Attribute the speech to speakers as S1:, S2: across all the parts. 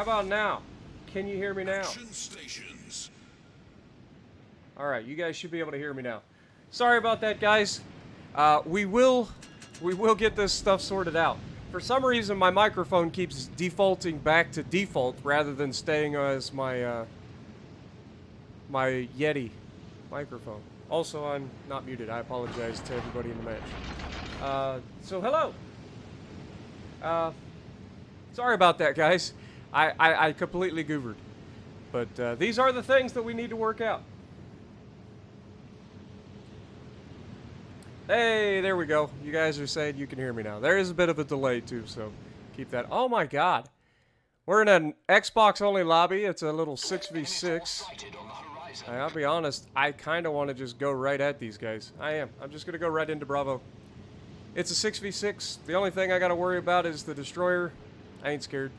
S1: How about now? Can you hear me now? Alright, you guys should be able to hear me now. Sorry about that, guys. We will get this stuff sorted out. For some reason, my microphone keeps defaulting back to default rather than staying as my my Yeti microphone. Also, I'm not muted. I apologize to everybody in the match. So hello. Sorry about that, guys. I completely goobered. But these are the things that we need to work out. Hey, there we go. You guys are saying you can hear me now. There is a bit of a delay, too, so keep that. Oh, my God. We're in an Xbox-only lobby. It's a little 6v6. I'll be honest, I kind of want to just go right at these guys. I am. I'm just going to go right into Bravo. It's a 6v6. The only thing I got to worry about is the destroyer. I ain't scared.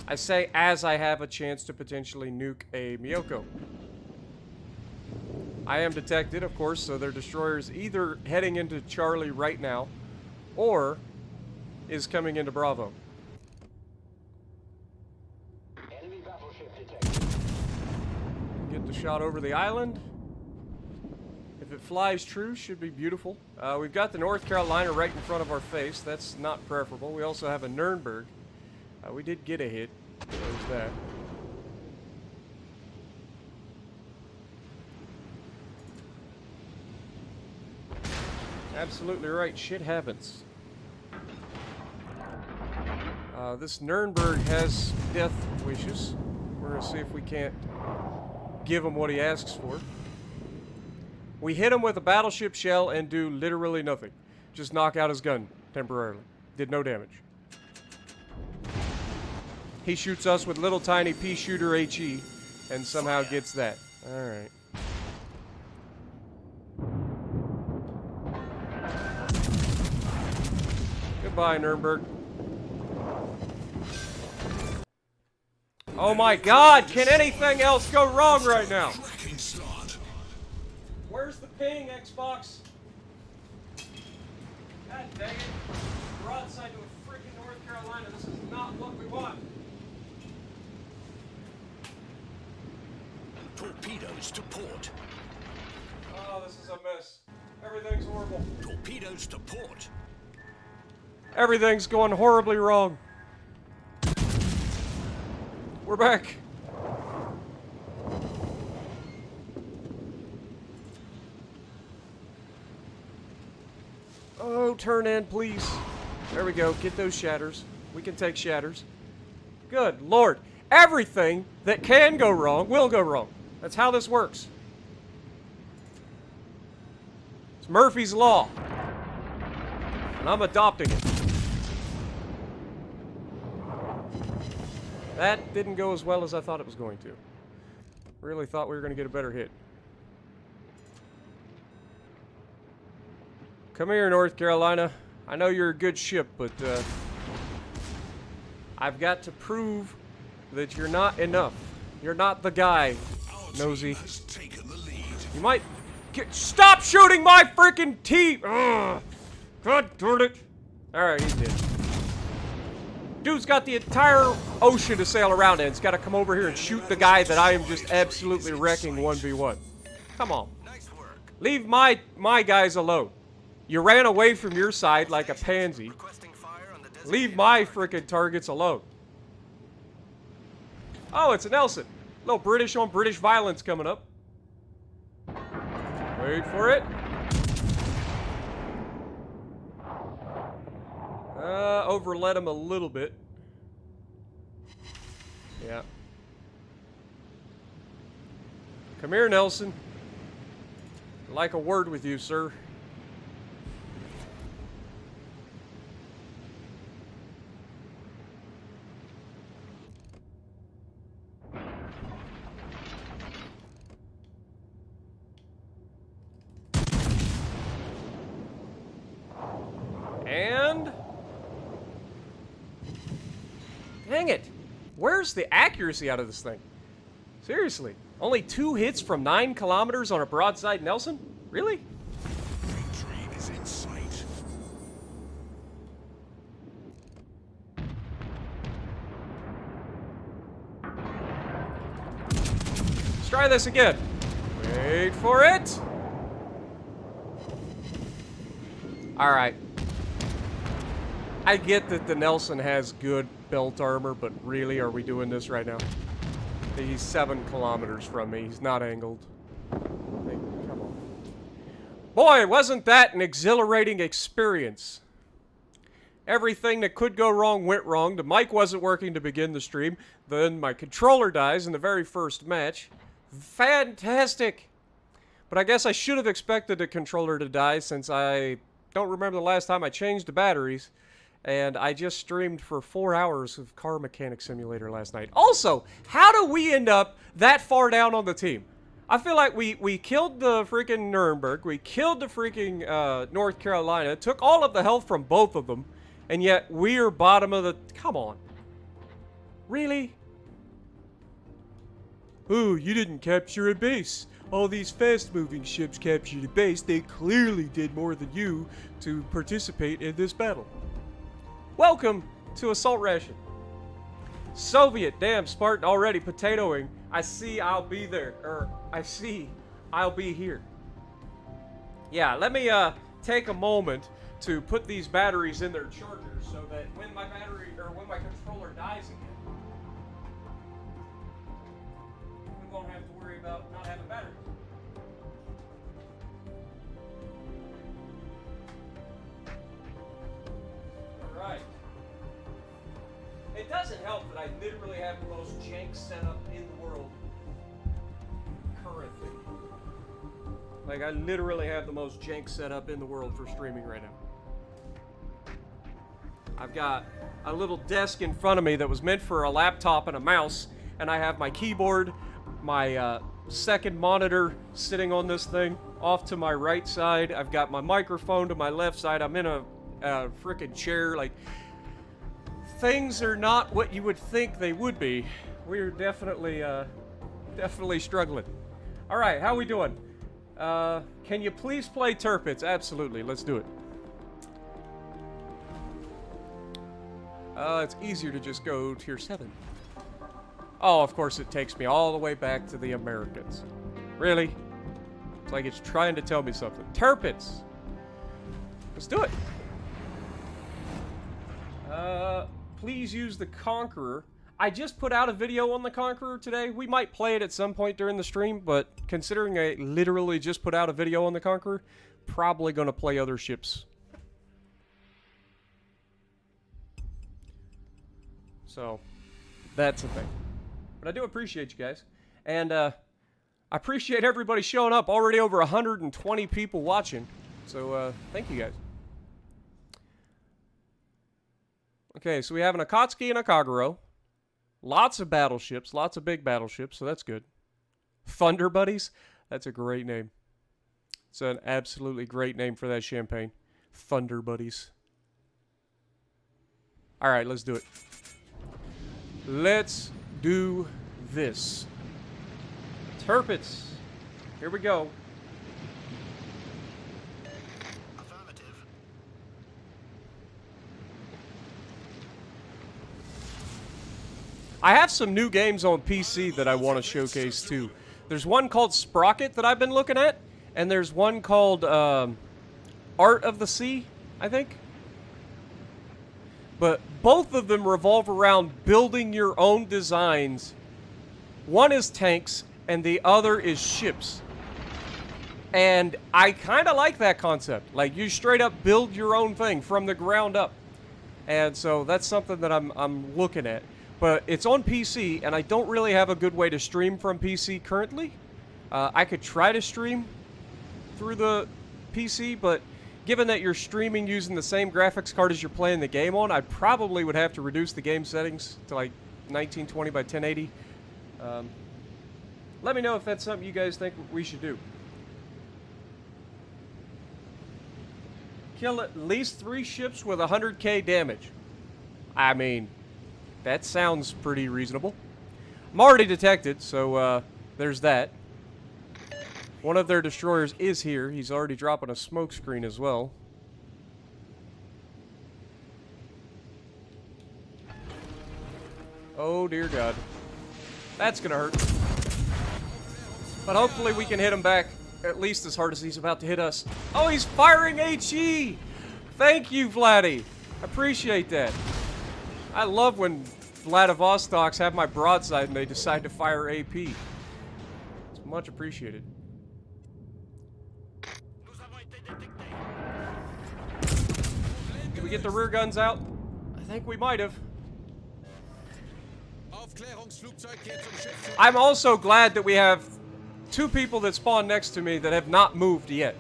S1: I say as I have a chance to potentially nuke a Miyoko. I am detected, of course, so their destroyer is either heading into Charlie right now, or is coming into Bravo.
S2: Enemy battleship detected.
S1: Get the shot over the island. If it flies true, should be beautiful. We've got the North Carolina right in front of our face. That's not preferable. We also have a Nuremberg. We did get a hit. There's that. Absolutely right. Shit happens. This Nuremberg has death wishes. We're going to see if we can't give him what he asks for. We hit him with a battleship shell and do literally nothing. Just knock out his gun temporarily. Did no damage. He shoots us with little tiny pea shooter HE and somehow gets that. Alright. Goodbye, Nuremberg. Oh my God! Can anything else go wrong right now? Where's the ping, Xbox? God dang it. Broadside to a freaking North Carolina. This is not what we want.
S3: Torpedoes to port.
S1: Oh, this is a mess. Everything's horrible.
S3: Torpedoes to port.
S1: Everything's going horribly wrong. We're back. Oh, turn in, please. There we go. Get those shatters. We can take shatters. Good Lord. Everything that can go wrong will go wrong. That's how this works. It's Murphy's Law. And I'm adopting it. That didn't go as well as I thought it was going to. Really thought we were going to get a better hit. Come here, North Carolina. I know you're a good ship, but I've got to prove that you're not enough. You're not the guy, Nosy. You might stop shooting my freaking team! Ugh. God darn it! Alright, he's dead. Dude's got the entire ocean to sail around in. He's got to come over here and shoot the guy that I am just absolutely wrecking 1v1. Come on. Leave my guys alone. You ran away from your side like a pansy. Leave my frickin' targets alone. Oh, it's a Nelson. A little British on British violence coming up. Wait for it. Overlet him a little bit. Yeah. Come here, Nelson. I'd like a word with you, sir. And... dang it! Where's the accuracy out of this thing? Seriously. Only 2 hits from 9 kilometers on a broadside Nelson? Really?
S3: Victory is in sight.
S1: try this again. Wait for it. Alright. I get that the Nelson has good belt armor, but really, are we doing this right now? He's 7 kilometers from me. He's not angled. Hey, come on. Boy, wasn't that an exhilarating experience. Everything that could go wrong went wrong. The mic wasn't working to begin the stream. Then my controller dies in the very first match. Fantastic! But I guess I should have expected the controller to die since I don't remember the last time I changed the batteries. And I just streamed for 4 hours of Car Mechanic Simulator last night. Also, how do we end up that far down on the team? I feel like we killed the freaking Nuremberg. We killed the freaking North Carolina. Took all of the health from both of them. And yet, we're bottom of the... Come on. Really? Oh, you didn't capture a base. All these fast-moving ships captured a base. They clearly did more than you to participate in this battle. Welcome to Assault Ration. Soviet, damn, Spartan already potatoing. I see I'll be there. Or, I see I'll be here. Yeah, let me take a moment to put these batteries in their chargers so that when my battery, or when my controller dies again, we won't have to worry about not having batteries. Alright. It doesn't help that I literally have the most jank setup in the world currently. Like, I literally have the most jank setup in the world for streaming right now. I've got a little desk in front of me that was meant for a laptop and a mouse, and I have my keyboard, my second monitor sitting on this thing, off to my right side. I've got my microphone to my left side. I'm in a frickin' chair. Like, things are not what you would think they would be. We're definitely struggling. All right, how we doing? Can you please play Tirpitz? Absolutely, let's do it. It's easier to just go tier 7. Oh, of course it takes me all the way back to the Americans. Really? It's like it's trying to tell me something. Tirpitz! Let's do it! Please use the Conqueror. I just put out a video on the Conqueror today. We might play it at some point during the stream, but considering I literally just put out a video on the Conqueror, probably going to play other ships. So, that's the thing. But I do appreciate you guys. And, I appreciate everybody showing up. Already over 120 people watching. So, thank you guys. Okay, so we have an Akatsuki and a Kagero. Lots of battleships. Lots of big battleships, so that's good. Thunder Buddies? That's a great name. It's an absolutely great name for that champagne. Thunder Buddies. Alright, let's do it. Let's do this. Tirpitz. Here we go.
S3: Affirmative.
S1: I have some new games on PC that I want to showcase too. There's one called Sprocket that I've been looking at, and there's one called Art of the Sea, I think. But both of them revolve around building your own designs. One is tanks, and the other is ships. And I kind of like that concept. Like, you straight up build your own thing from the ground up. And so that's something that I'm looking at. But it's on PC, and I don't really have a good way to stream from PC currently. I could try to stream through the PC, but given that you're streaming using the same graphics card as you're playing the game on, I probably would have to reduce the game settings to like 1920 by 1080. Let me know if that's something you guys think we should do. Kill at least 3 ships with 100k damage. I mean, that sounds pretty reasonable. I'm already detected, so there's that. One of their destroyers is here. He's already dropping a smoke screen as well. Oh dear God. That's gonna hurt. But hopefully we can hit him back at least as hard as he's about to hit us. Oh, he's firing HE! Thank you, Vladdy. Appreciate that. I love when Vladivostoks have my broadside and they decide to fire AP. It's much appreciated. Did we get the rear guns out? I think we might have. I'm also glad that we have 2 people that spawn next to me that have not moved yet.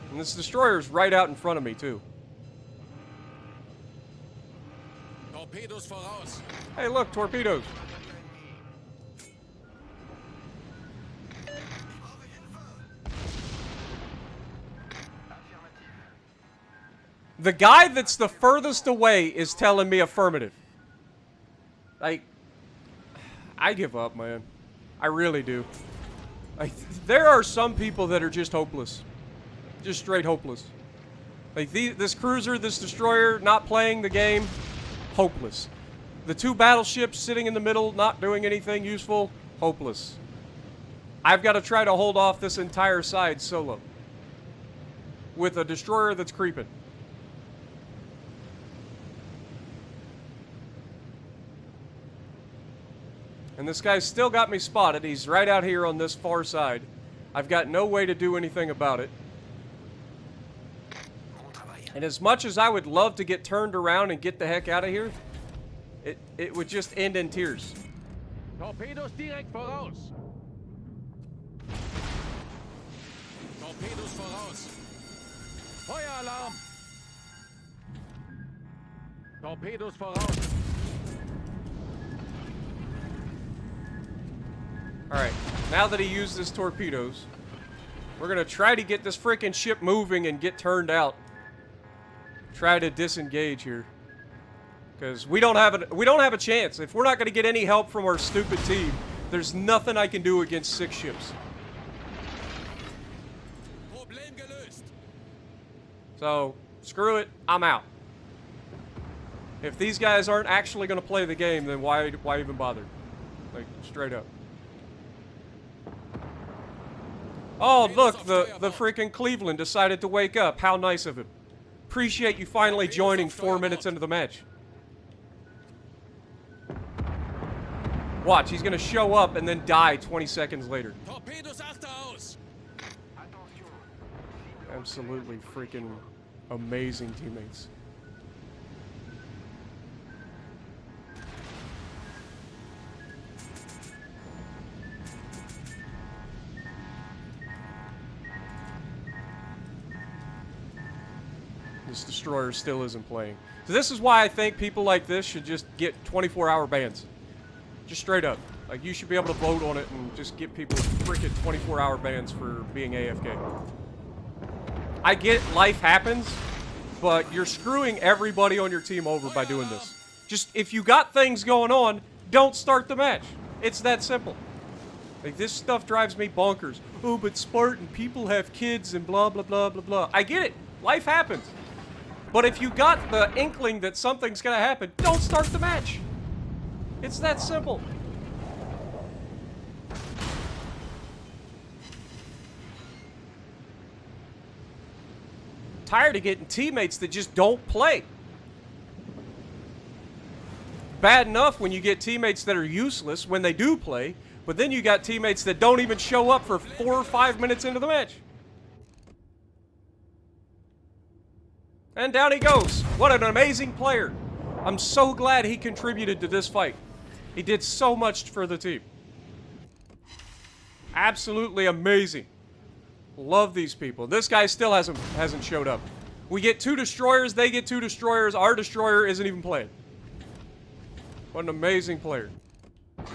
S1: And this destroyer's right out in front of me, too.
S3: Torpedos voraus.
S1: Hey, look, torpedoes. The guy that's the furthest away is telling me affirmative. Like, I give up, man. I really do. Like, there are some people that are just hopeless. Just straight hopeless. Like, this cruiser, this destroyer, not playing the game, hopeless. The 2 battleships sitting in the middle, not doing anything useful, hopeless. I've got to try to hold off this entire side solo. With a destroyer that's creeping. And this guy's still got me spotted. He's right out here on this far side. I've got no way to do anything about it. And as much as I would love to get turned around and get the heck out of here, it would just end in tears.
S3: Torpedos direkt voraus. Torpedos voraus. Feueralarm. Torpedos voraus.
S1: Alright, now that he used his torpedoes, we're gonna try to get this frickin' ship moving and get turned out. Try to disengage here. Because we don't have a chance. If we're not gonna get any help from our stupid team, there's nothing I can do against 6 ships.
S3: Problem gelöst.
S1: So, screw it, I'm out. If these guys aren't actually gonna play the game, then why even bother? Like, straight up. Oh, look, the freaking Cleveland decided to wake up. How nice of him. Appreciate you finally joining 4 minutes into the match. Watch, he's gonna show up and then die 20 seconds later. Absolutely freaking amazing teammates. This destroyer still isn't playing. So this is why I think people like this should just get 24-hour bans. Just straight up. Like, you should be able to vote on it and just get people freaking 24-hour bans for being AFK. I get life happens, but you're screwing everybody on your team over by doing this. Just, if you got things going on, don't start the match. It's that simple. Like, this stuff drives me bonkers. Oh, but Spartan, people have kids and blah, blah, blah, blah, blah. I get it. Life happens. But if you got the inkling that something's gonna happen, don't start the match. It's that simple. Tired of getting teammates that just don't play. Bad enough when you get teammates that are useless when they do play, but then you got teammates that don't even show up for 4 or 5 minutes into the match. And down he goes. What an amazing player. I'm so glad he contributed to this fight. He did so much for the team. Absolutely amazing. Love these people. This guy still hasn't showed up. We get 2 destroyers, they get 2 destroyers. Our destroyer isn't even playing. What an amazing player. Look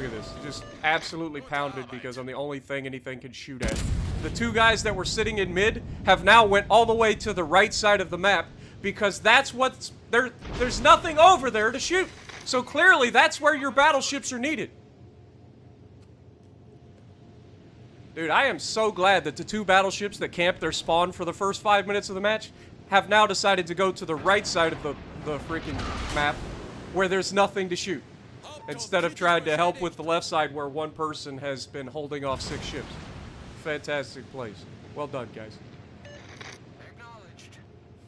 S1: at this. He just absolutely pounded because I'm the only thing anything can shoot at. The 2 guys that were sitting in mid have now went all the way to the right side of the map because that's what's there. There's nothing over there to shoot. So clearly that's where your battleships are needed. Dude, I am so glad that the 2 battleships that camped their spawn for the first 5 minutes of the match have now decided to go to the right side of the freaking map where there's nothing to shoot. instead of trying to help with the left side where one person has been holding off 6 ships. Fantastic plays. Well done, guys.
S4: Acknowledged.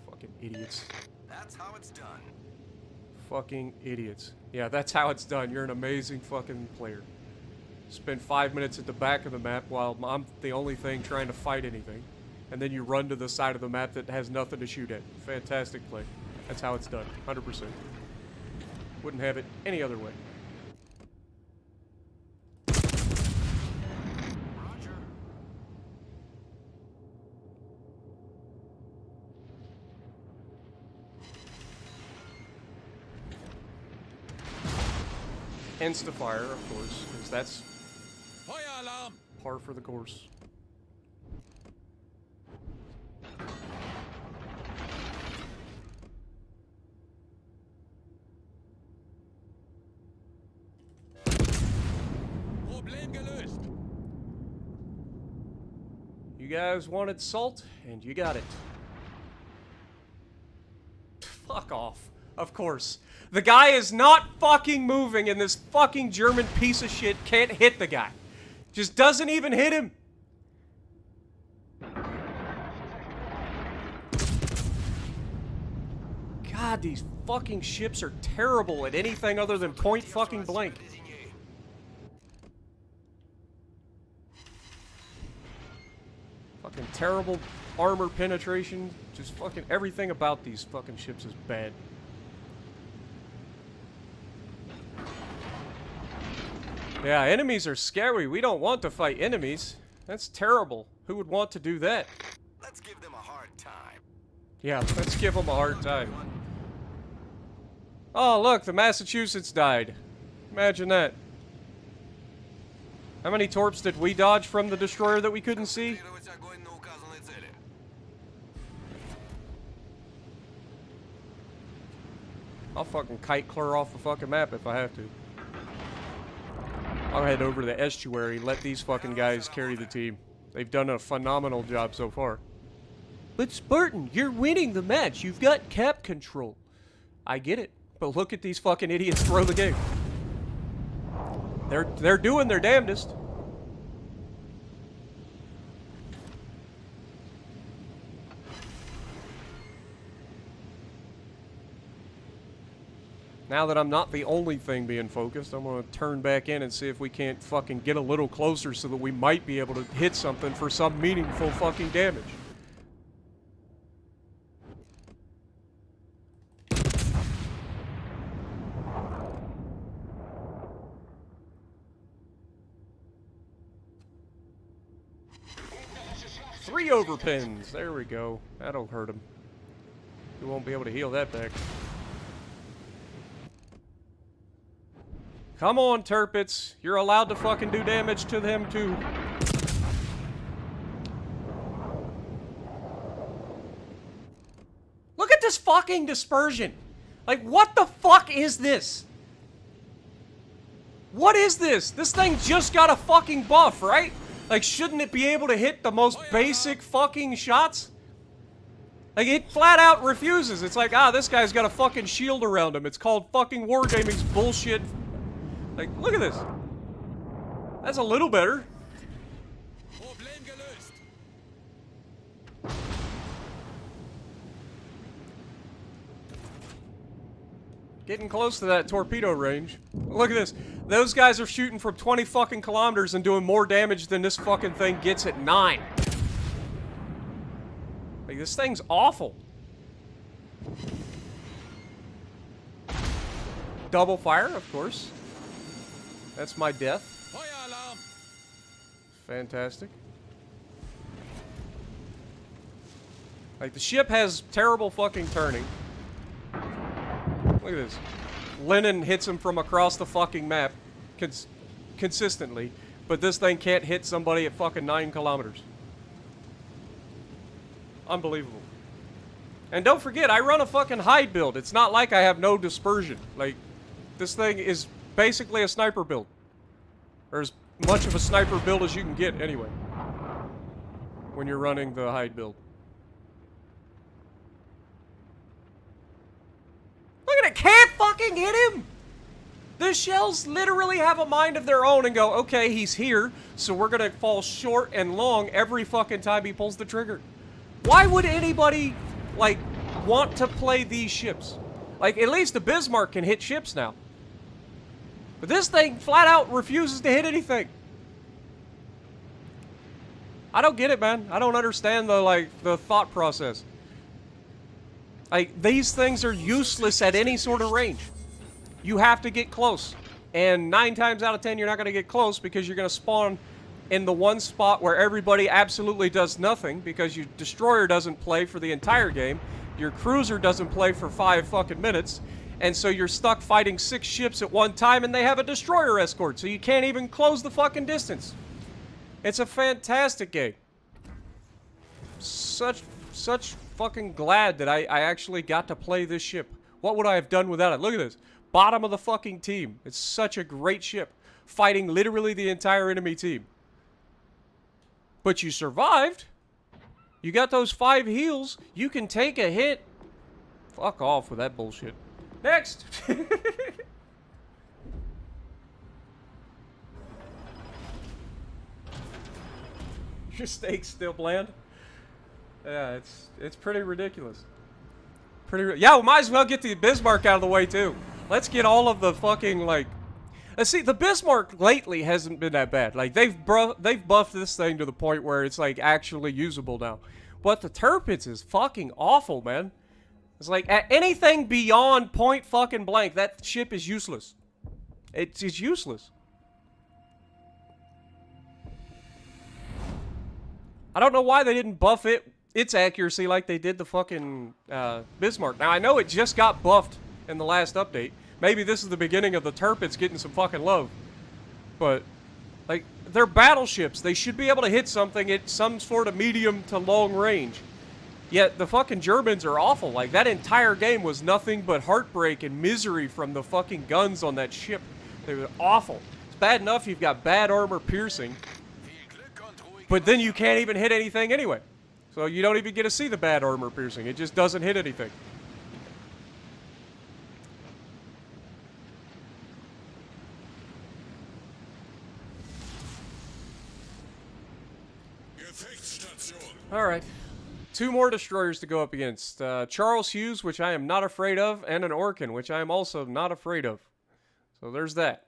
S1: Fucking idiots.
S4: That's how it's done.
S1: Fucking idiots. Yeah, that's how it's done. You're an amazing fucking player. Spend 5 minutes at the back of the map while I'm the only thing trying to fight anything. And then you run to the side of the map that has nothing to shoot at. Fantastic play. That's how it's done. 100%. Wouldn't have it any other way.
S4: Roger.
S1: Insta-fire, of course, because that's
S3: Feueralarm!
S1: par for the course.
S3: Problem gelöst.
S1: You guys wanted salt, and you got it. Fuck off. Of course. The guy is not fucking moving, and this fucking German piece of shit can't hit the guy. Just doesn't even hit him. God, these fucking ships are terrible at anything other than point fucking blank. Fucking terrible armor penetration. Just fucking everything about these fucking ships is bad. Yeah, enemies are scary. We don't want to fight enemies. That's terrible. Who would want to do that?
S4: Let's give them a hard time.
S1: Yeah, let's give them a hard time. Oh, look, the Massachusetts died. Imagine that. How many torps did we dodge from the destroyer that we couldn't see? I'll fucking kite clear off the fucking map if I have to. I'll head over to the estuary, let these fucking guys carry the team. They've done a phenomenal job so far. But Spartan, you're winning the match. You've got cap control. I get it, but look at these fucking idiots throw the game. They're doing their damnedest. Now that I'm not the only thing being focused, I'm going to turn back in and see if we can't fucking get a little closer so that we might be able to hit something for some meaningful fucking damage. Three overpins. There we go. That'll hurt him. We won't be able to heal that back. Come on, Tirpitz. You're allowed to fucking do damage to them, too. Look at this fucking dispersion. Like, what the fuck is this? What is this? This thing just got a fucking buff, right? Like, shouldn't it be able to hit the most basic fucking shots? Like, it flat out refuses. It's like, this guy's got a fucking shield around him. It's called fucking Wargaming's bullshit. Like, look at this. That's a little better.
S3: Problem gelöst.
S1: Getting close to that torpedo range. Look at this. Those guys are shooting from 20 fucking kilometers and doing more damage than this fucking thing gets at 9. Like, this thing's awful. Double fire, of course. That's my death.
S3: Feueralarm!
S1: Fantastic. Like, the ship has terrible fucking turning. Look at this. Lennon hits him from across the fucking map consistently, but this thing can't hit somebody at fucking 9 kilometers. Unbelievable. And don't forget, I run a fucking hide build. It's not like I have no dispersion. Like, this thing is basically a sniper build. Or as much of a sniper build as you can get, anyway. When you're running the hide build. Look at it! Can't fucking hit him! The shells literally have a mind of their own and go, okay, he's here, so we're gonna fall short and long every fucking time he pulls the trigger. Why would anybody, like, want to play these ships? Like, at least the Bismarck can hit ships now. But this thing flat out refuses to hit anything. I don't get it, man. I don't understand the thought process. Like, these things are useless at any sort of range. You have to get close. And 9 times out of 10, you're not going to get close because you're going to spawn in the one spot where everybody absolutely does nothing because your destroyer doesn't play for the entire game. Your cruiser doesn't play for 5 fucking minutes. And so you're stuck fighting 6 ships at one time and they have a destroyer escort. So you can't even close the fucking distance. It's a fantastic game. Such fucking glad that I actually got to play this ship. What would I have done without it? Look at this. Bottom of the fucking team. It's such a great ship. Fighting literally the entire enemy team. But you survived. You got those 5 heals. You can take a hit. Fuck off with that bullshit. Next! Your steak's still bland? Yeah, it's pretty ridiculous. Yeah, we might as well get the Bismarck out of the way too. Let's get all of the fucking, like... Let's see, the Bismarck lately hasn't been that bad. Like, they've buffed this thing to the point where it's, like, actually usable now. But the Tirpitz is fucking awful, man. It's like, at anything beyond point fucking blank, that ship is useless. It's useless. I don't know why they didn't buff its accuracy like they did the fucking Bismarck. Now, I know it just got buffed in the last update. Maybe this is the beginning of the Tirpitz getting some fucking love. But, like, they're battleships. They should be able to hit something at some sort of medium to long range. Yet, the fucking Germans are awful. Like, that entire game was nothing but heartbreak and misery from the fucking guns on that ship. They were awful. It's bad enough you've got bad armor piercing. But then you can't even hit anything anyway. So you don't even get to see the bad armor piercing. It just doesn't hit anything. Alright. 2 more destroyers to go up against. Charles Hughes, which I am not afraid of, and an Orkan, which I am also not afraid of. So there's that.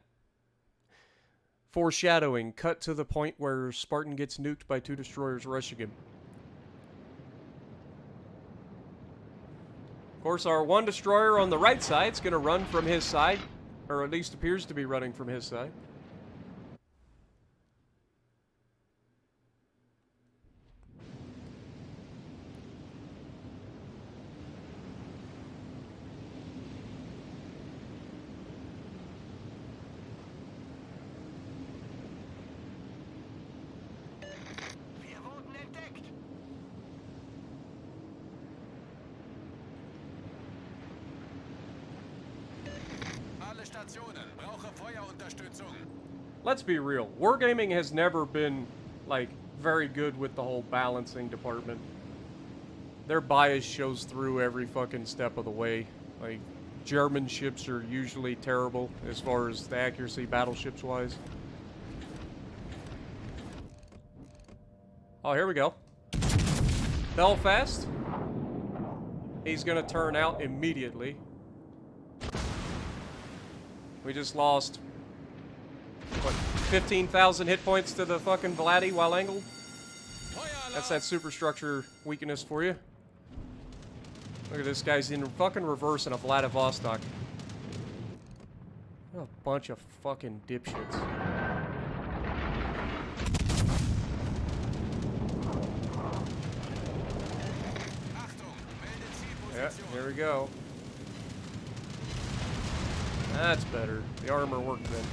S1: Foreshadowing. Cut to the point where Spartan gets nuked by 2 destroyers rushing him. Of course, our 1 destroyer on the right side is going to run from his side, or at least appears to be running from his side. Let's be real. Wargaming has never been, like, very good with the whole balancing department. Their bias shows through every fucking step of the way. Like, German ships are usually terrible as far as the accuracy battleships-wise. Oh, here we go. Belfast. He's gonna turn out immediately. We just lost, what, 15,000 hit points to the fucking Vladi while angled? That's that superstructure weakness for you. Look at this guy's in fucking reverse in a Vladivostok. What a bunch of fucking dipshits. Yeah, here we go. That's better. The armor worked then.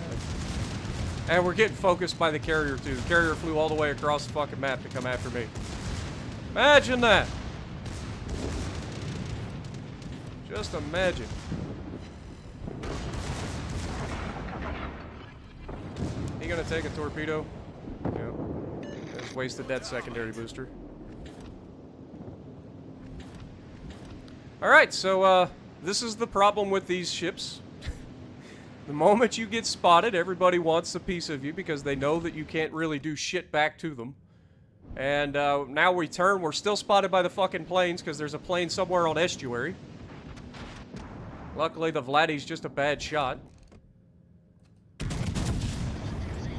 S1: And we're getting focused by the carrier, too. The carrier flew all the way across the fucking map to come after me. Imagine that! Just imagine. He gonna take a torpedo? Yep. Just wasted that secondary booster. Alright, so, this is the problem with these ships. The moment you get spotted, everybody wants a piece of you because they know that you can't really do shit back to them. And now we turn. We're still spotted by the fucking planes because there's a plane somewhere on estuary. Luckily, the Vladdy's just a bad shot.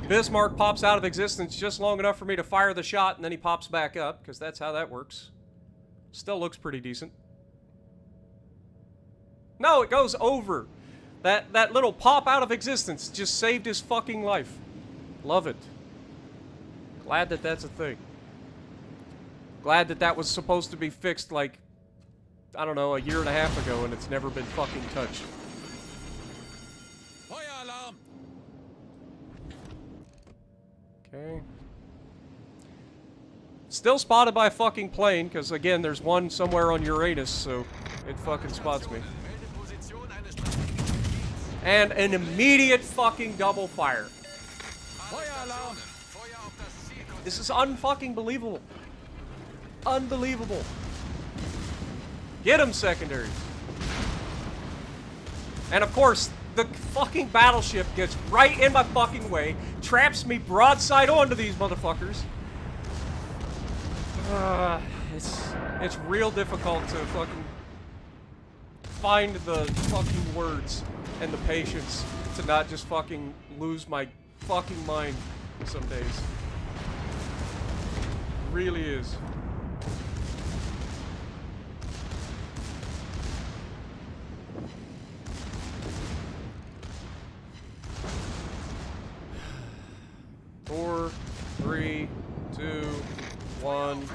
S1: Bismarck pops out of existence just long enough for me to fire the shot, and then he pops back up, because that's how that works. Still looks pretty decent. No, it goes over. That little pop out of existence just saved his fucking life. Love it. Glad that that's a thing. Glad that that was supposed to be fixed, like, I don't know, a year and a half ago, and it's never been fucking touched.
S3: Feueralarm!
S1: Okay. Still spotted by a fucking plane, because again, there's one somewhere on Uranus, so it fucking spots me. And an immediate fucking double fire.
S3: Feueralarm!
S1: This is unfucking believable. Unbelievable. Get him, secondaries. And of course, the fucking battleship gets right in my fucking way, traps me broadside onto these motherfuckers. It's real difficult to fucking find the fucking words and the patience to not just fucking lose my fucking mind some days. Really is. Four, 3, 2, 1.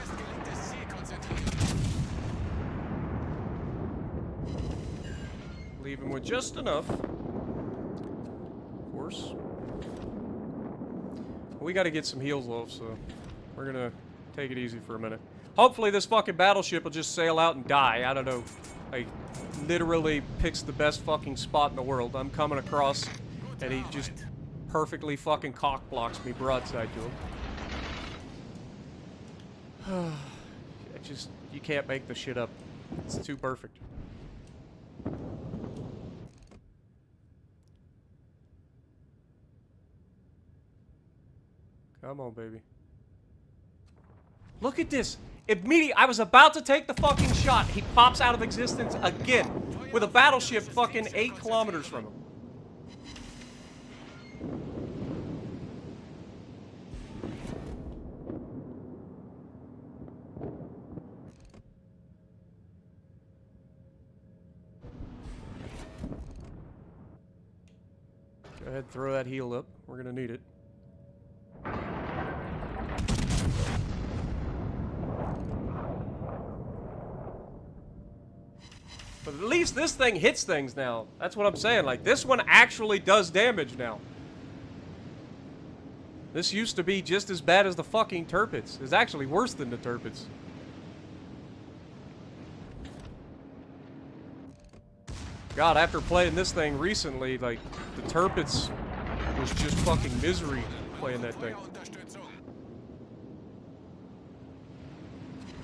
S1: Leave him with just enough. Of course. We gotta get some heals off, so we're gonna take it easy for a minute. Hopefully this fucking battleship will just sail out and die. I don't know. Like, literally picks the best fucking spot in the world. I'm coming across, and he just perfectly fucking cock blocks me broadside to him. You can't make this shit up. It's too perfect. Come on, baby. Look at this. Immediately, I was about to take the fucking shot. He pops out of existence again with a battleship fucking 8 kilometers from him. Go ahead, throw that heal up. We're gonna need it. But at least this thing hits things now. That's what I'm saying. Like, this one actually does damage now. This used to be just as bad as the fucking Tirpitz. It's actually worse than the Tirpitz. God, after playing this thing recently, like, the Tirpitz was just fucking misery playing that thing.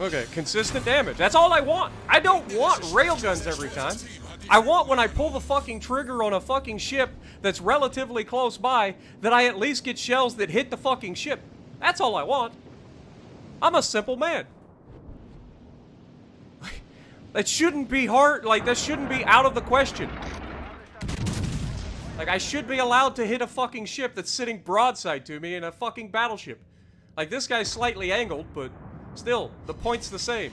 S1: Okay, consistent damage. That's all I want. I don't want railguns every time. I want when I pull the fucking trigger on a fucking ship that's relatively close by, that I at least get shells that hit the fucking ship. That's all I want. I'm a simple man. That shouldn't be hard. Like, that shouldn't be out of the question. Like, I should be allowed to hit a fucking ship that's sitting broadside to me in a fucking battleship. Like, this guy's slightly angled, but still, the point's the same.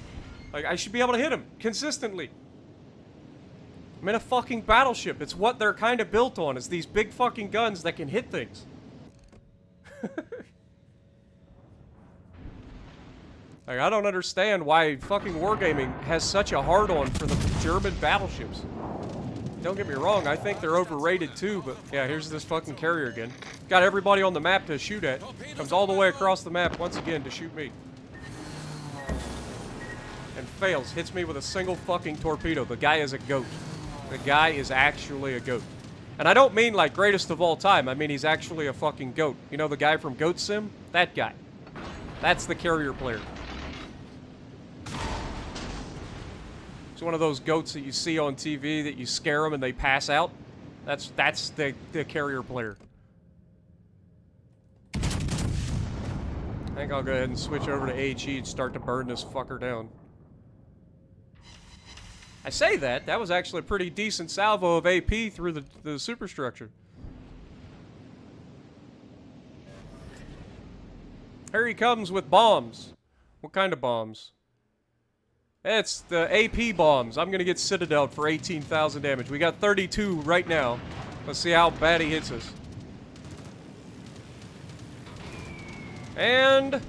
S1: Like, I should be able to hit him consistently. I'm in a fucking battleship. It's what they're kind of built on, is these big fucking guns that can hit things. Like, I don't understand why fucking wargaming has such a hard-on for the German battleships. Don't get me wrong, I think they're overrated too, but yeah, here's this fucking carrier again. Got everybody on the map to shoot at. Comes all the way across the map once again to shoot me. And fails. Hits me with a single fucking torpedo. The guy is a goat. The guy is actually a goat. And I don't mean like greatest of all time. I mean he's actually a fucking goat. You know the guy from Goat Sim? That guy. That's the carrier player. It's one of those goats that you see on TV that you scare them and they pass out. That's the carrier player. I think I'll go ahead and switch over to HE and start to burn this fucker down. I say that. That was actually a pretty decent salvo of AP through the superstructure. Here he comes with bombs. What kind of bombs? It's the AP bombs. I'm going to get Citadel'd for 18,000 damage. We got 32 right now. Let's see how bad he hits us. And...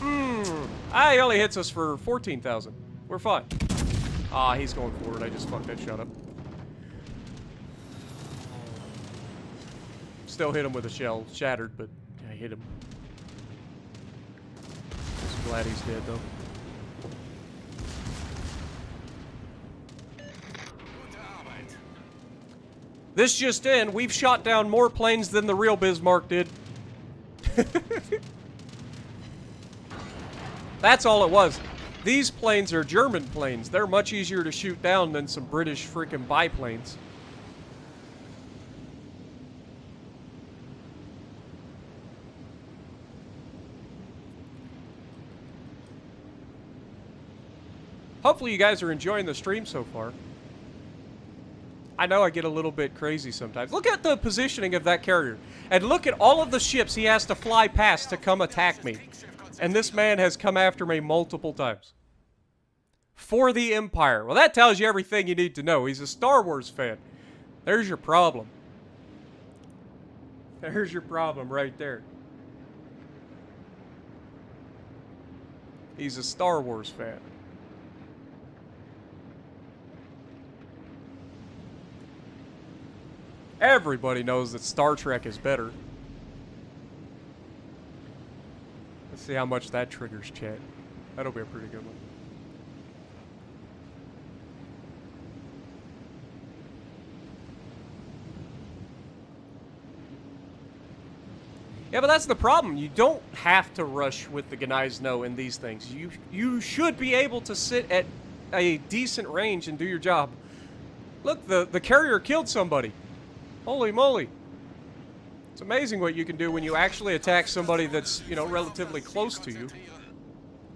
S1: he only hits us for 14,000. We're fine. Ah, he's going forward. I just fucked that shot up. Still hit him with a shell. Shattered, but I hit him. Just glad he's dead, though. This just in, we've shot down more planes than the real Bismarck did. That's all it was. These planes are German planes. They're much easier to shoot down than some British freaking biplanes. Hopefully you guys are enjoying the stream so far. I know I get a little bit crazy sometimes. Look at the positioning of that carrier. And look at all of the ships he has to fly past to come attack me. And this man has come after me multiple times. For the Empire. Well, that tells you everything you need to know. He's a Star Wars fan. There's your problem. There's your problem right there. He's a Star Wars fan. Everybody knows that Star Trek is better. Let's see how much that triggers chat. That'll be a pretty good one. Yeah, but that's the problem. You don't have to rush with the Gneisno in these things. You should be able to sit at a decent range and do your job. Look, the carrier killed somebody. Holy moly. It's amazing what you can do when you actually attack somebody that's, you know, relatively close to you.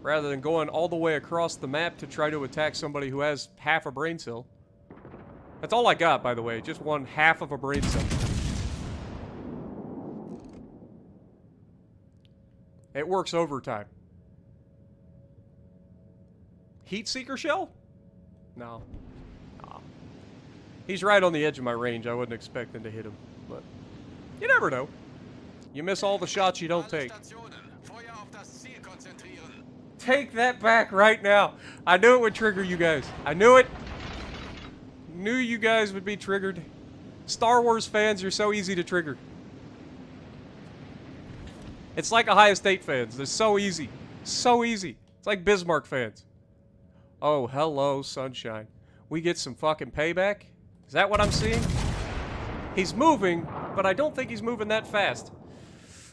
S1: Rather than going all the way across the map to try to attack somebody who has half a brain cell. That's all I got, by the way. Just one half of a brain cell. It works overtime. Heat seeker shell? No. He's right on the edge of my range. I wasn't expecting to hit him, but you never know. You miss all the shots you don't take. Take that back right now. I knew it would trigger you guys. I knew it. Knew you guys would be triggered. Star Wars fans, you're so easy to trigger. It's like Ohio State fans. They're so easy. So easy. It's like Bismarck fans. Oh, hello, sunshine. We get some fucking payback? Is that what I'm seeing? He's moving, but I don't think he's moving that fast.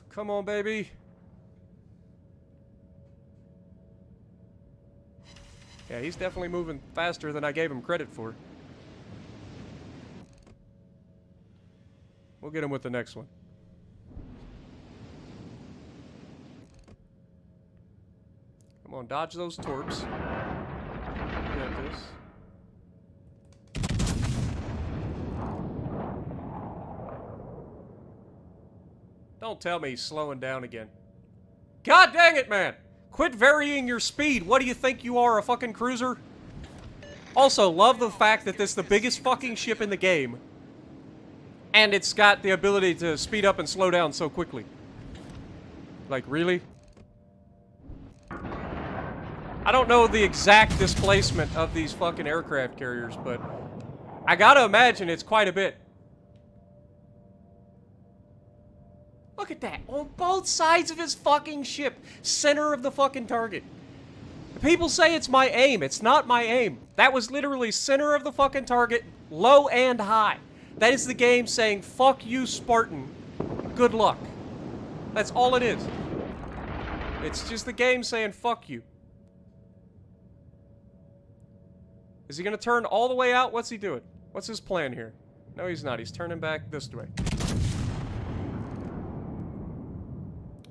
S1: Come on, baby. Yeah, he's definitely moving faster than I gave him credit for. We'll get him with the next one. Come on, dodge those torps. Got this. Don't tell me he's slowing down again. God dang it, man! Quit varying your speed. What do you think you are, a fucking cruiser? Also, love the fact that this is the biggest fucking ship in the game. And it's got the ability to speed up and slow down so quickly. Like, really? I don't know the exact displacement of these fucking aircraft carriers, but I gotta imagine it's quite a bit. Look at that. On both sides of his fucking ship. Center of the fucking target. People say it's my aim. It's not my aim. That was literally center of the fucking target, low and high. That is the game saying, fuck you, Spartan. Good luck. That's all it is. It's just the game saying, fuck you. Is he gonna turn all the way out? What's he doing? What's his plan here? No, he's not. He's turning back this way.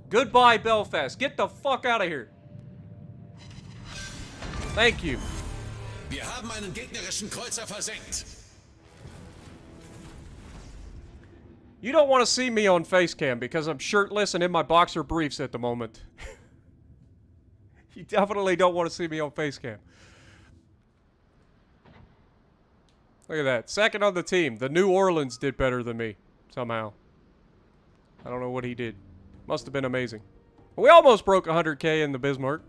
S1: Goodbye, Belfast. Get the fuck out of here. Thank you.
S3: Wir haben einen gegnerischen Kreuzer versenkt.
S1: You don't want to see me on Facecam because I'm shirtless and in my boxer briefs at the moment. You definitely don't want to see me on Facecam. Look at that. Second on the team. The New Orleans did better than me. Somehow. I don't know what he did. Must have been amazing. We almost broke 100k in the Bismarck.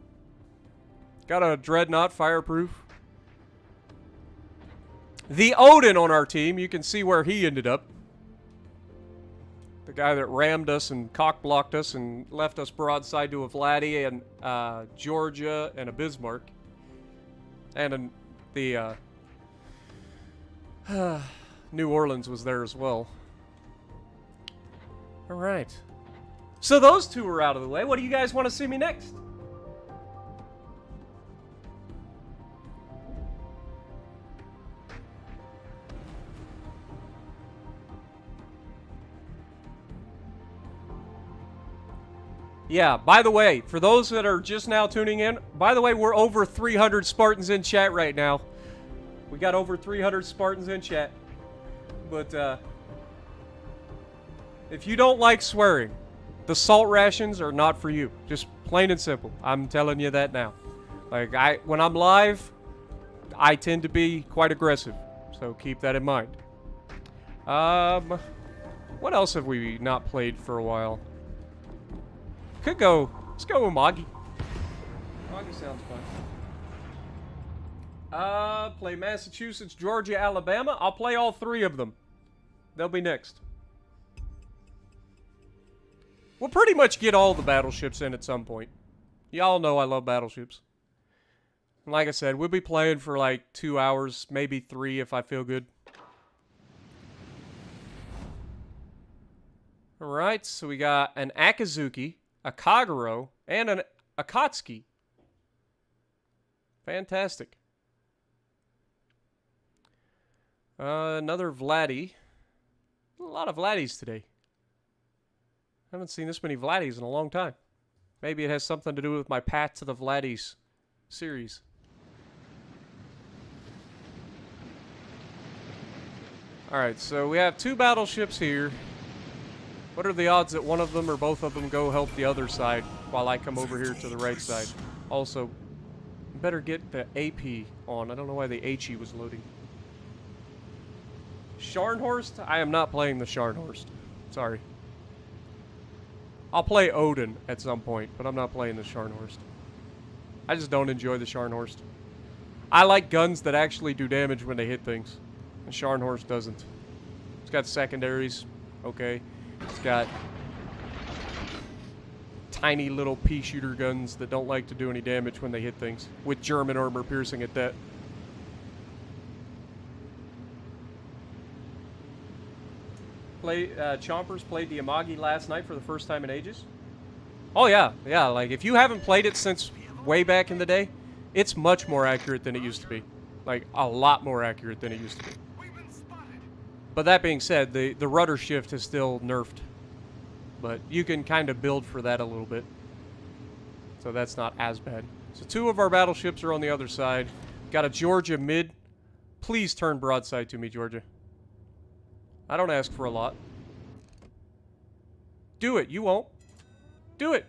S1: Got a Dreadnought fireproof. The Odin on our team. You can see where he ended up. The guy that rammed us and cock-blocked us and left us broadside to a Vladdy and Georgia and a Bismarck. And the New Orleans was there as well. Alright. So those two are out of the way. What do you guys want to see me next? Yeah, by the way, for those that are just now tuning in, by the way, we're over 300 Spartans in chat right now. We got over 300 Spartans in chat. But, if you don't like swearing, the salt rations are not for you. Just plain and simple. I'm telling you that now. Like, when I'm live, I tend to be quite aggressive. So keep that in mind. What else have we not played for a while? Could go. Let's go with Moggy. Moggy sounds fun. Play Massachusetts, Georgia, Alabama. I'll play all three of them. They'll be next. We'll pretty much get all the battleships in at some point. Y'all know I love battleships. And like I said, we'll be playing for like 2 hours, maybe 3 if I feel good. Alright, so we got an Akazuki, a Kagero, and an Akatsuki. Fantastic. Another Vladdy. A lot of Vladdies today. I haven't seen this many Vladdies in a long time. Maybe it has something to do with my Path to the Vladdies series. Alright, so we have 2 battleships here. What are the odds that one of them or both of them go help the other side while I come over here to the right side? Also, better get the AP on. I don't know why the HE was loading. Scharnhorst? I am not playing the Scharnhorst. Sorry. I'll play Odin at some point, but I'm not playing the Scharnhorst. I just don't enjoy the Scharnhorst. I like guns that actually do damage when they hit things. The Scharnhorst doesn't. It's got secondaries. Okay. It's got tiny little pea shooter guns that don't like to do any damage when they hit things. With German armor piercing at that. Chompers played the Amagi last night for the first time in ages. Oh yeah, yeah, like if you haven't played it since way back in the day, it's much more accurate than it used to be. Like, a lot more accurate than it used to be. But that being said, the rudder shift is still nerfed. But you can kind of build for that a little bit. So that's not as bad. So 2 of our battleships are on the other side. Got a Georgia mid. Please turn broadside to me, Georgia. I don't ask for a lot. Do it. You won't. Do it.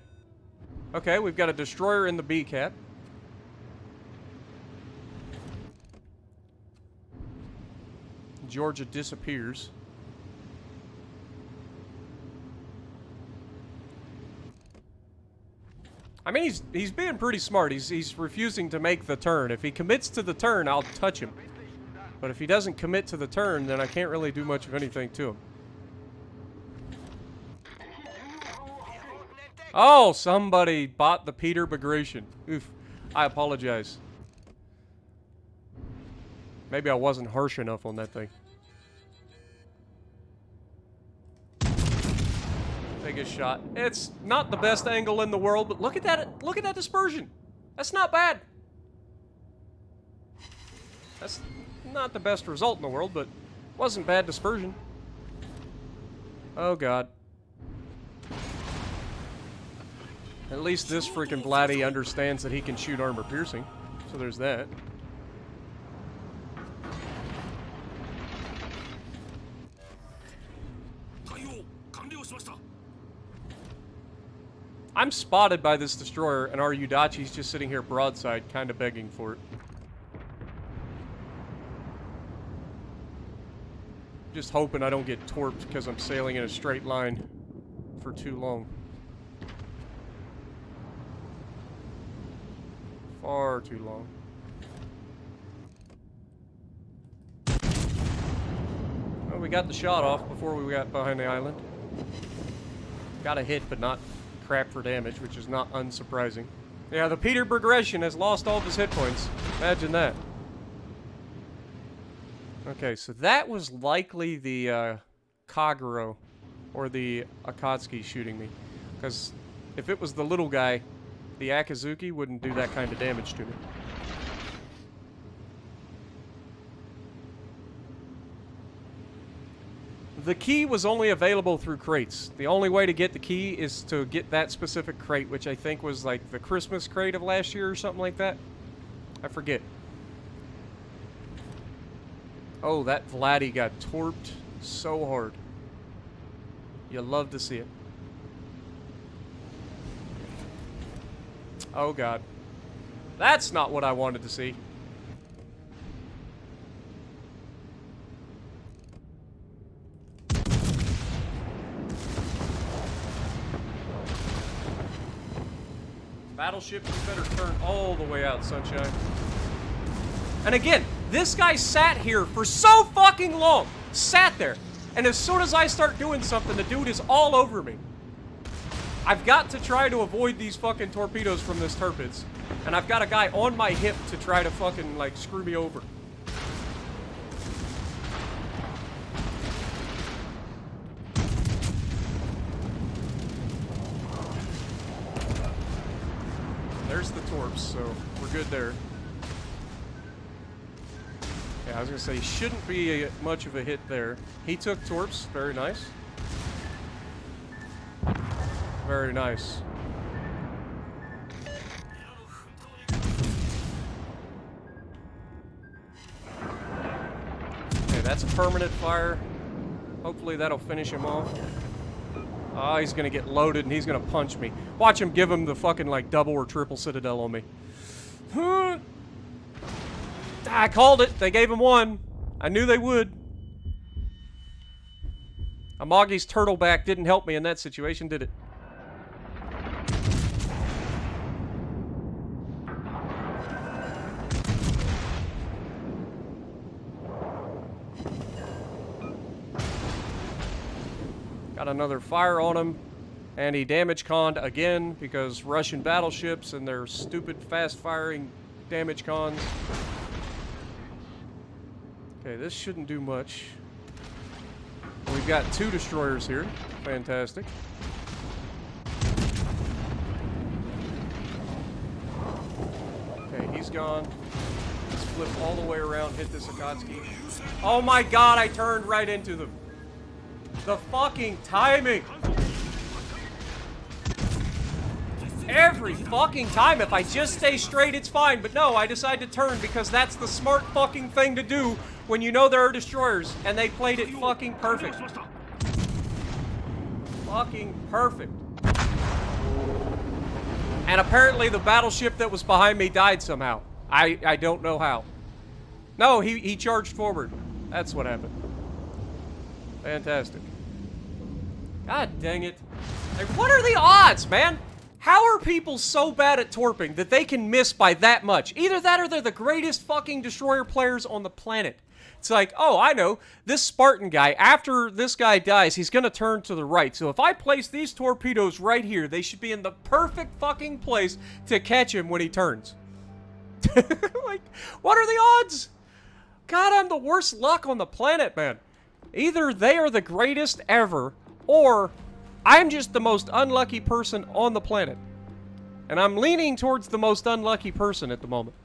S1: Okay, we've got a destroyer in the B-cap. Georgia disappears. I mean, he's being pretty smart. He's refusing to make the turn. If he commits to the turn, I'll touch him. But if he doesn't commit to the turn, then I can't really do much of anything to him. Oh, somebody bought the Peter Bagration. Oof. I apologize. Maybe I wasn't harsh enough on that thing. Biggest shot. It's not the best angle in the world, but look at that. Look at that dispersion. That's not bad. That's not the best result in the world, but Wasn't bad dispersion. Oh god. At least this freaking Vladdy understands that he can shoot armor piercing. So there's that. I'm spotted by this destroyer, and our Udachi's just sitting here broadside, kind of begging for it. Just hoping I don't get torped because I'm sailing in a straight line for too long. Far too long. Well, we got the shot off before we got behind the island. Got a hit, but not crap for damage, which is not unsurprising. Yeah, the Peter Progression has lost all of his hit points. Imagine that. Okay, so that was likely the Kagero or the Akatsuki shooting me. Because if it was the little guy, the Akazuki wouldn't do that kind of damage to me. The key was only available through crates. The only way to get the key is to get that specific crate, which I think was like the Christmas crate of last year or something like that. I forget. Oh, that Vladdy got torped so hard. You love to see it. Oh god. That's not what I wanted to see. Battleship, you better turn all the way out, sunshine. And again, this guy sat here for so fucking long. Sat there. And as soon as I start doing something, the dude is all over me. I've got to try to avoid these fucking torpedoes from this Tirpitz. And I've got a guy on my hip to try to fucking, like, screw me over. There's the torps, so we're good there. Yeah, I was gonna say, he shouldn't be much of a hit there. He took torps, very nice. Very nice. Okay, that's a permanent fire. Hopefully that'll finish him off. Oh, he's gonna get loaded and he's gonna punch me. Watch him give him the fucking, like, double or triple citadel on me. I called it. They gave him one. I knew they would. Amagi's turtleback didn't help me in that situation, did it? Got another fire on him. And he damage conned again because Russian battleships and their stupid fast-firing damage cons. Okay, this shouldn't do much. We've got 2 destroyers here. Fantastic. Okay, he's gone. Let's flip all the way around, hit this Akatsuki. Oh my god, I turned right into them. The fucking timing! Every fucking time, if I just stay straight, it's fine. But no, I decide to turn because that's the smart fucking thing to do when you know there are destroyers. And they played it fucking perfect. Fucking perfect. And apparently the battleship that was behind me died somehow. I don't know how. No, he charged forward. That's what happened. Fantastic. God dang it. Like, what are the odds, man? How are people so bad at torping that they can miss by that much? Either that or they're the greatest fucking destroyer players on the planet. It's like, oh, I know, this Spartan guy, after this guy dies, he's gonna turn to the right. So if I place these torpedoes right here, they should be in the perfect fucking place to catch him when he turns. Like, what are the odds? God, I'm the worst luck on the planet, man. Either they are the greatest ever, or I'm just the most unlucky person on the planet. And I'm leaning towards the most unlucky person at the moment.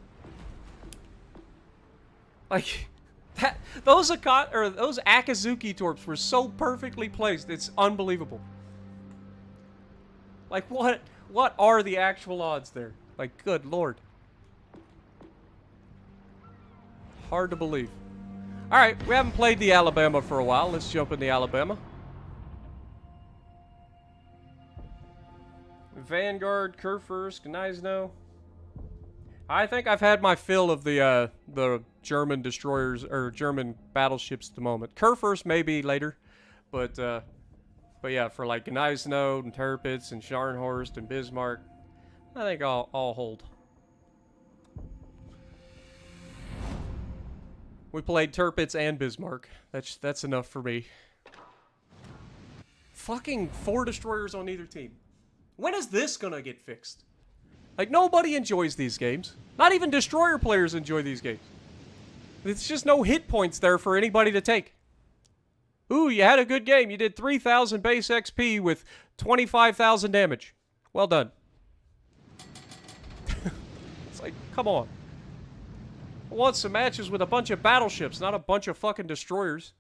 S1: Like, Those Akazuki torps were so perfectly placed. It's unbelievable. Like, what are the actual odds there? Like, good lord. Hard to believe. Alright, we haven't played the Alabama for a while. Let's jump in the Alabama. Vanguard, Kurfürst, Gneisno. I think I've had my fill of the German destroyers, or German battleships at the moment. Kurfürst maybe later, but yeah, for like Gneisno and Tirpitz and Scharnhorst and Bismarck, I think I'll hold. We played Tirpitz and Bismarck. That's enough for me. Fucking 4 destroyers on either team. When is this gonna get fixed? Like, nobody enjoys these games. Not even destroyer players enjoy these games. It's just no hit points there for anybody to take. Ooh, you had a good game. You did 3,000 base XP with 25,000 damage. Well done. It's like, come on. I want some matches with a bunch of battleships, not a bunch of fucking destroyers.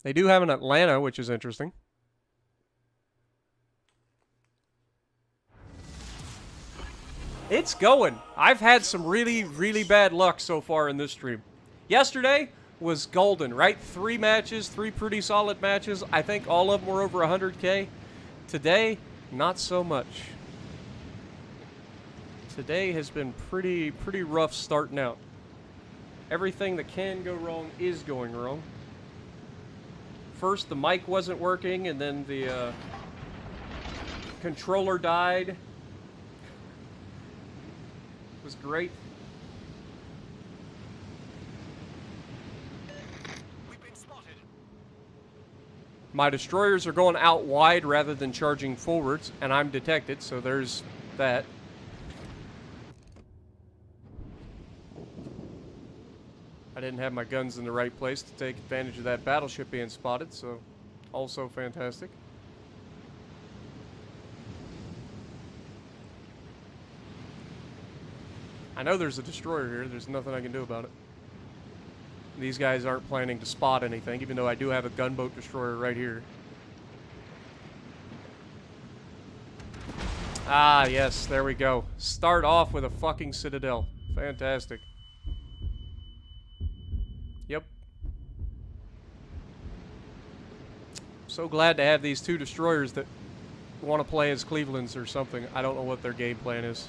S1: They do have an Atlanta, which is interesting. It's going. I've had some really, really bad luck so far in this stream. Yesterday was golden, right? 3 matches, 3 pretty solid matches. I think all of them were over 100K. Today, not so much. Today has been pretty rough starting out. Everything that can go wrong is going wrong. First, the mic wasn't working, and then the controller died. It was great.
S4: We've been spotted.
S1: My destroyers are going out wide rather than charging forwards, and I'm detected, so there's that. I didn't have my guns in the right place to take advantage of that battleship being spotted, so also fantastic. I know there's a destroyer here. There's nothing I can do about it. These guys aren't planning to spot anything, even though I do have a gunboat destroyer right here. Ah, yes, there we go. Start off with a fucking citadel. Fantastic. Yep. So glad to have these 2 destroyers that want to play as Clevelands or something. I don't know what their game plan is.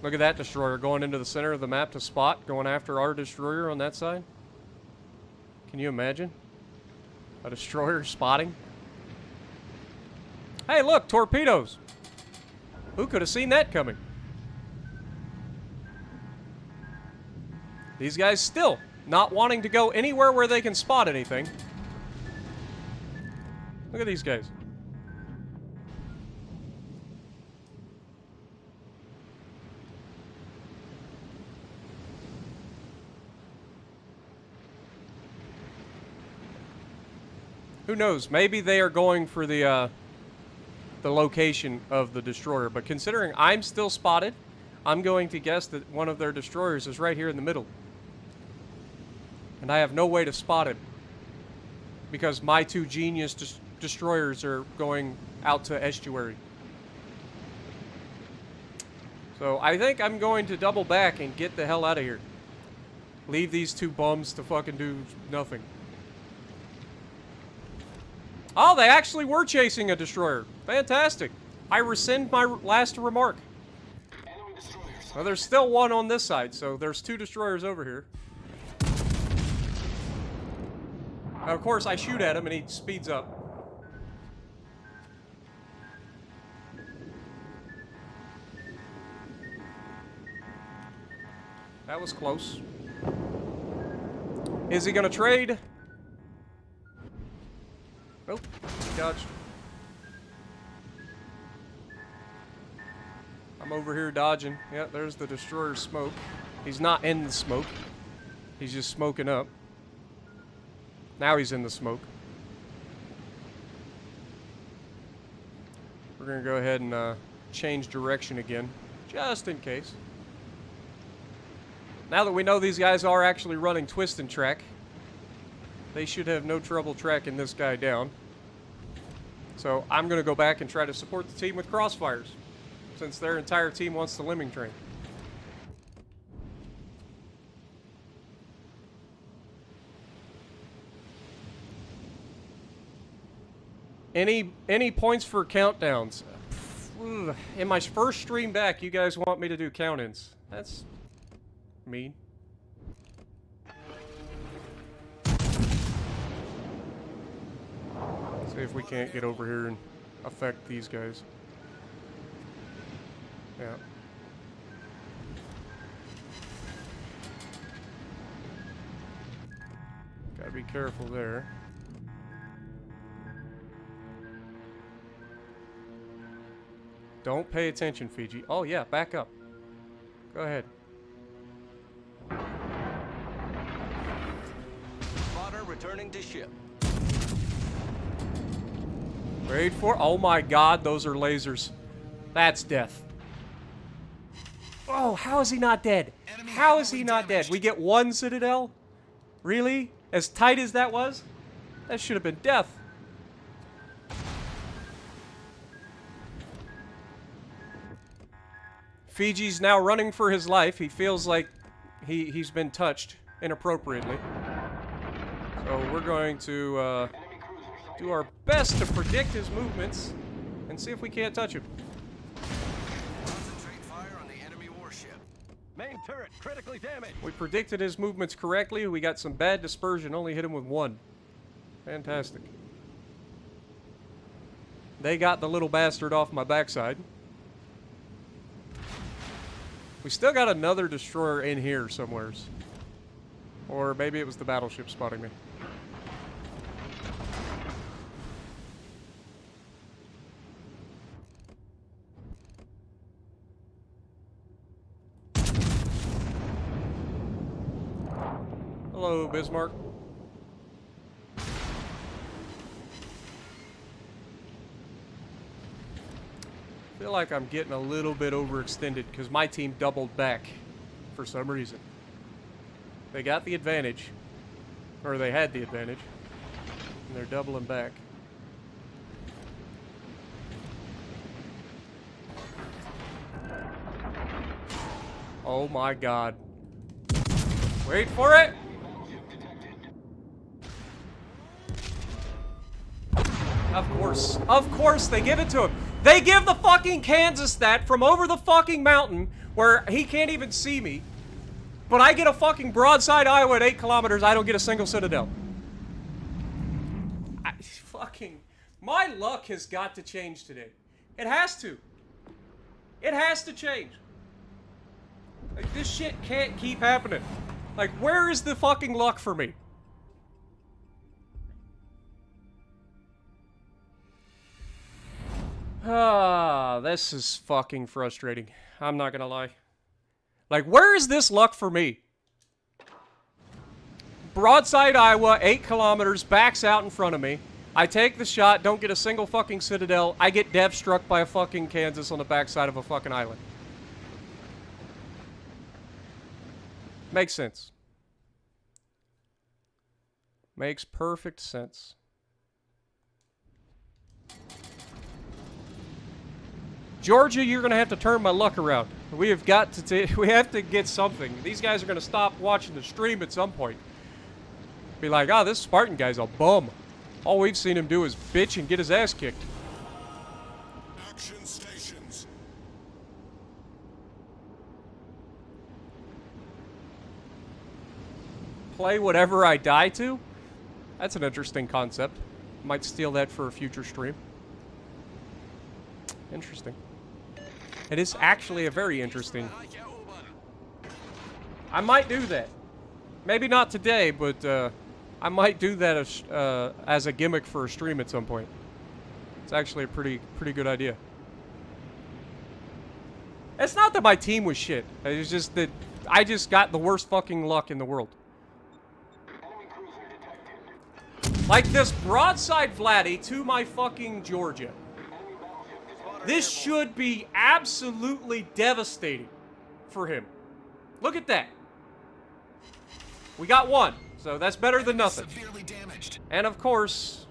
S1: Look at that destroyer going into the center of the map to spot, going after our destroyer on that side. Can you imagine? A destroyer spotting? Hey, look, torpedoes! Who could have seen that coming? These guys still not wanting to go anywhere where they can spot anything. Look at these guys. Who knows? Maybe they are going for the location of the destroyer. But considering I'm still spotted, I'm going to guess that one of their destroyers is right here in the middle. And I have no way to spot him. Because my 2 genius destroyers are going out to estuary. So I think I'm going to double back and get the hell out of here. Leave these 2 bums to fucking do nothing. Oh, they actually were chasing a destroyer. Fantastic. I rescind my last remark. Well, there's still one on this side, so there's 2 destroyers over here. Now, of course, I shoot at him and he speeds up. That was close. Is he gonna trade? Nope, dodged. I'm over here dodging. Yeah, there's the destroyer smoke. He's not in the smoke. He's just smoking up. Now he's in the smoke. We're gonna go ahead and change direction again, just in case. Now that we know these guys are actually running twist and track, they should have no trouble tracking this guy down. So I'm going to go back and try to support the team with crossfires, since their entire team wants the lemming train. Any points for countdowns? In my first stream back, you guys want me to do count-ins. That's mean. See if we can't get over here and affect these guys. Yeah. Gotta be careful there. Don't pay attention, Fiji. Oh yeah, back up. Go ahead.
S4: Spotter returning to ship.
S1: Wait for. Oh my god, those are lasers. That's death. Oh, how is he not dead? How is he not dead? We get one Citadel? Really? As tight as that was? That should have been death. Fiji's now running for his life. He feels like he's been touched inappropriately. So we're going to do our best to predict his movements and see if we can't touch him.
S4: Concentrate fire on the enemy warship.
S3: Main turret critically damaged.
S1: We predicted his movements correctly. We got some bad dispersion. Only hit him with one. Fantastic. They got the little bastard off my backside. We still got another destroyer in here somewheres. Or maybe it was the battleship spotting me. Hello, Bismarck. I feel like I'm getting a little bit overextended because my team doubled back for some reason. They got the advantage, or they had the advantage, and they're doubling back. Oh my god. Wait for it! Of course they give it to him. They give the fucking Kansas that from over the fucking mountain where he can't even see me. But I get a fucking broadside Iowa at 8 kilometers. I don't get a single Citadel. My luck has got to change today. It has to. It has to change. Like, this shit can't keep happening. Like, where is the fucking luck for me? Ah, this is fucking frustrating. I'm not gonna lie. Like, where is this luck for me? Broadside Iowa, 8 kilometers, backs out in front of me. I take the shot, don't get a single fucking Citadel. I get dev struck by a fucking Kansas on the backside of a fucking island. Makes sense. Makes perfect sense. Georgia, you're gonna have to turn my luck around. We have got to we have to get something. These guys are gonna stop watching the stream at some point. Be like, oh, this Spartan guy's a bum. All we've seen him do is bitch and get his ass kicked.
S3: Action stations.
S1: Play whatever I die to? That's an interesting concept. Might steal that for a future stream. Interesting. It is actually a very interesting. I might do that. Maybe not today, but I might do that as a gimmick for a stream at some point. It's actually a pretty good idea. It's not that my team was shit. It's just that I just got the worst fucking luck in the world. Like this broadside Vladdy to my fucking Georgia. This should be absolutely devastating for him. Look at that. We got one, so that's better than nothing.
S3: Severely damaged.
S1: And of course,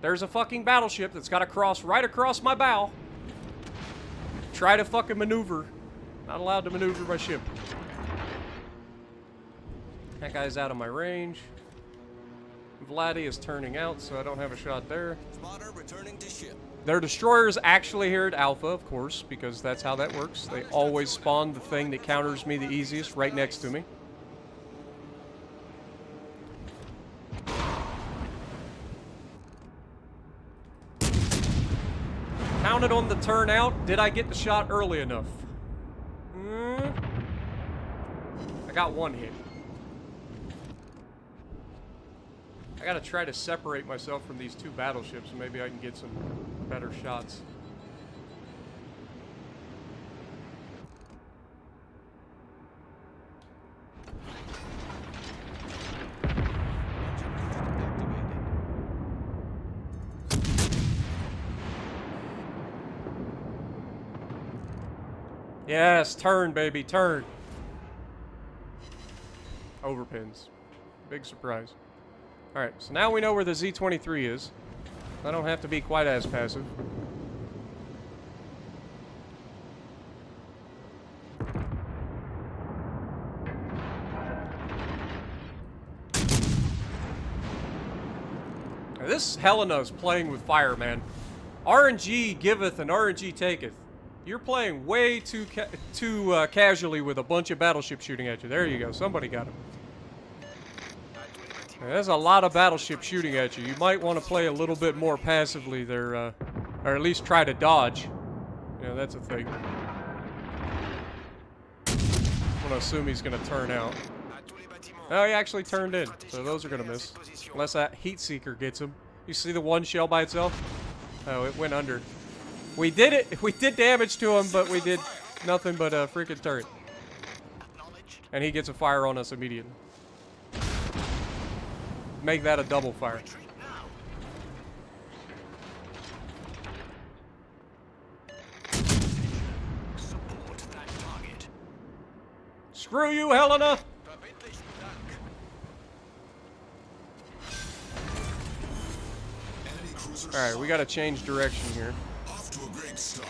S1: there's a fucking battleship that's got to cross right across my bow. Try to fucking maneuver. Not allowed to maneuver my ship. That guy's out of my range. Vladdy is turning out, so I don't have a shot there.
S4: Spotter returning to ship.
S1: Their destroyer is actually here at Alpha, of course, because that's how that works. They always spawn the thing that counters me the easiest right next to me. Counted on the turnout. Did I get the shot early enough? I got one hit. I gotta try to separate myself from these two battleships, and maybe I can get some better shots. Yes, turn, baby, turn. Overpins. Big surprise. Alright, so now we know where the Z-23 is. I don't have to be quite as passive. Now, this Helena is playing with fire, man. RNG giveth and RNG taketh. You're playing way too casually with a bunch of battleships shooting at you. There you go. Somebody got him. There's a lot of battleships shooting at you. You might want to play a little bit more passively there, or at least try to dodge. Yeah, that's a thing. I'm gonna assume he's gonna turn out. Oh, he actually turned in, so those are gonna miss. Unless that heat seeker gets him. You see the one shell by itself? Oh, it went under. We did it. We did damage to him, but we did nothing but a freaking turret. And he gets a fire on us immediately. Make that a double fire. Screw you, Helena! Alright, we gotta change direction here.
S3: Off to a great start.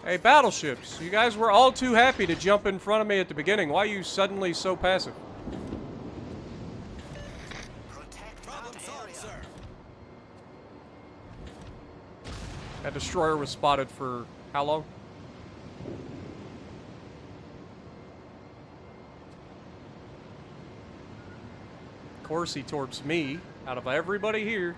S1: Hey, battleships, you guys were all too happy to jump in front of me at the beginning. Why are you suddenly so passive?
S3: Problem solved, sir.
S1: That destroyer was spotted for how long? Of course he torps me out of everybody here.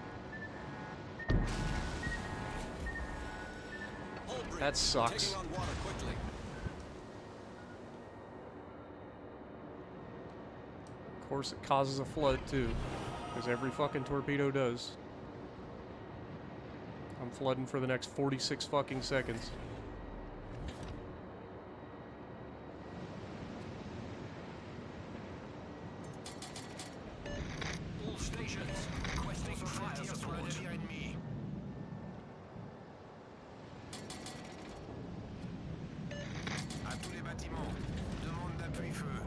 S1: That sucks.
S4: Taking on water quickly.
S1: Of course it causes a flood too, because every fucking torpedo does. I'm flooding for the next 46 fucking seconds.
S4: All stations requesting fire support.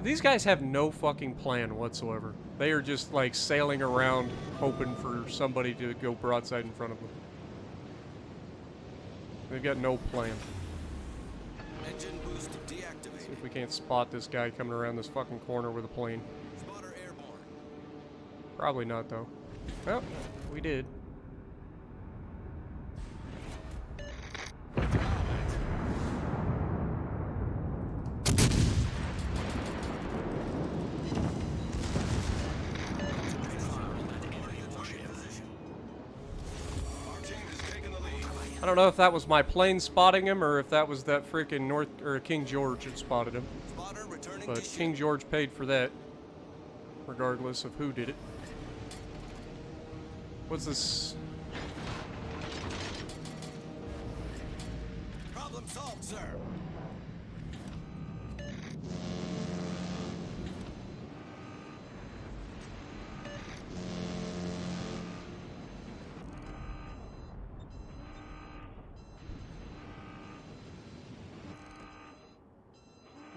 S1: These guys have no fucking plan whatsoever. They are just like sailing around hoping for somebody to go broadside in front of them. They've got no plan.
S4: Engine boost deactivated.
S1: See if we can't spot this guy coming around this fucking corner with a plane.
S4: Spotter airborne.
S1: Probably not though. Well, we did. I don't know if that was my plane spotting him or if that was that freaking King George that spotted him.
S4: Spotter returning
S1: But
S4: to ship.
S1: King George paid for that, regardless of who did it. What's this?
S3: Problem solved, sir.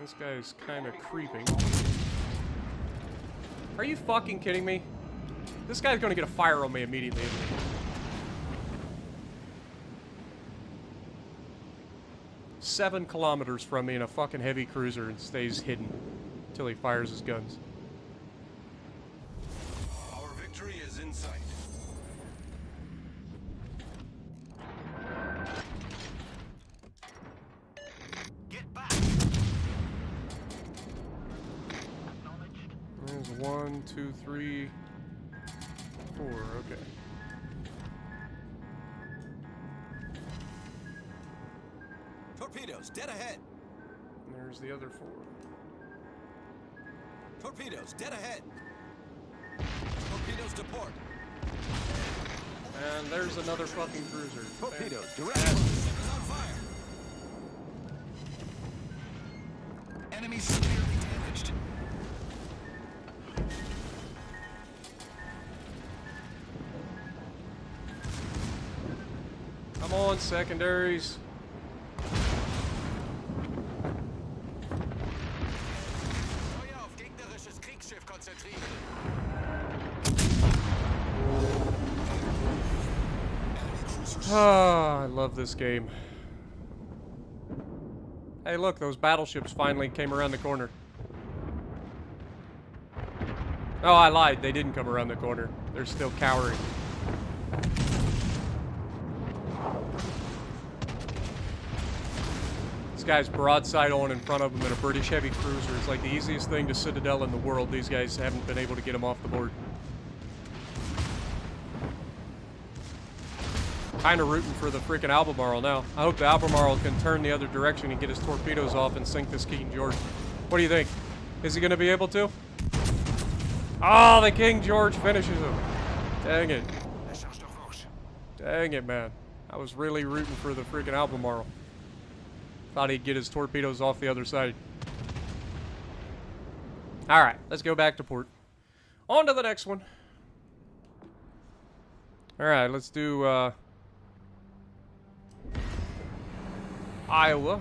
S1: This guy's kind of creeping. Are you fucking kidding me? This guy's gonna get a fire on me immediately, isn't he? 7 kilometers from me in a fucking heavy cruiser and stays hidden until he fires his guns.
S4: Our victory is in sight. Get back.
S1: There's 1, 2, 3, 4. Okay.
S3: Torpedoes, dead ahead.
S1: And there's the other 4.
S3: Torpedoes, dead ahead. Torpedoes to port.
S1: And there's another fucking cruiser.
S3: Torpedoes,
S1: Damn.
S3: direct. Ship is on fire. Enemy severely damaged.
S1: Come on, secondaries.
S3: Feuer auf gegnerisches Kriegsschiff konzentrieren.
S1: Ah, I love this game. Hey, look, those battleships finally came around the corner. Oh, I lied. They didn't come around the corner. They're still cowering. This guy's broadside on in front of him in a British heavy cruiser. It's like the easiest thing to Citadel in the world. These guys haven't been able to get him off the board. Kind of rooting for the freaking Albemarle now. I hope the Albemarle can turn the other direction and get his torpedoes off and sink this King George. What do you think? Is he going to be able to? Oh, the King George finishes him. Dang it. Dang it, man. I was really rooting for the freaking Albemarle. Thought he'd get his torpedoes off the other side. Alright, let's go back to port. On to the next one. Alright, let's do, Iowa.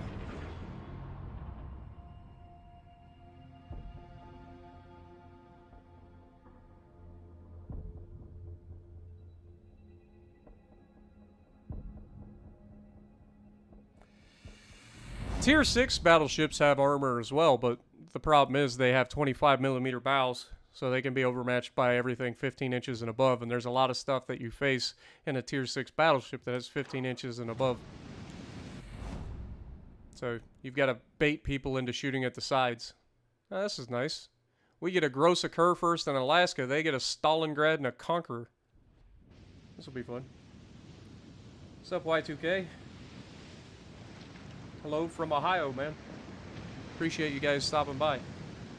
S1: Tier 6 battleships have armor as well, but the problem is they have 25mm bows, so they can be overmatched by everything 15 inches and above, and there's a lot of stuff that you face in a Tier 6 battleship that has 15 inches and above. So you've got to bait people into shooting at the sides. Oh, this is nice. We get a Gross Occur first in Alaska. They get a Stalingrad and a Conqueror. This will be fun. What's up, Y2K? Hello from Ohio, man. Appreciate you guys stopping by.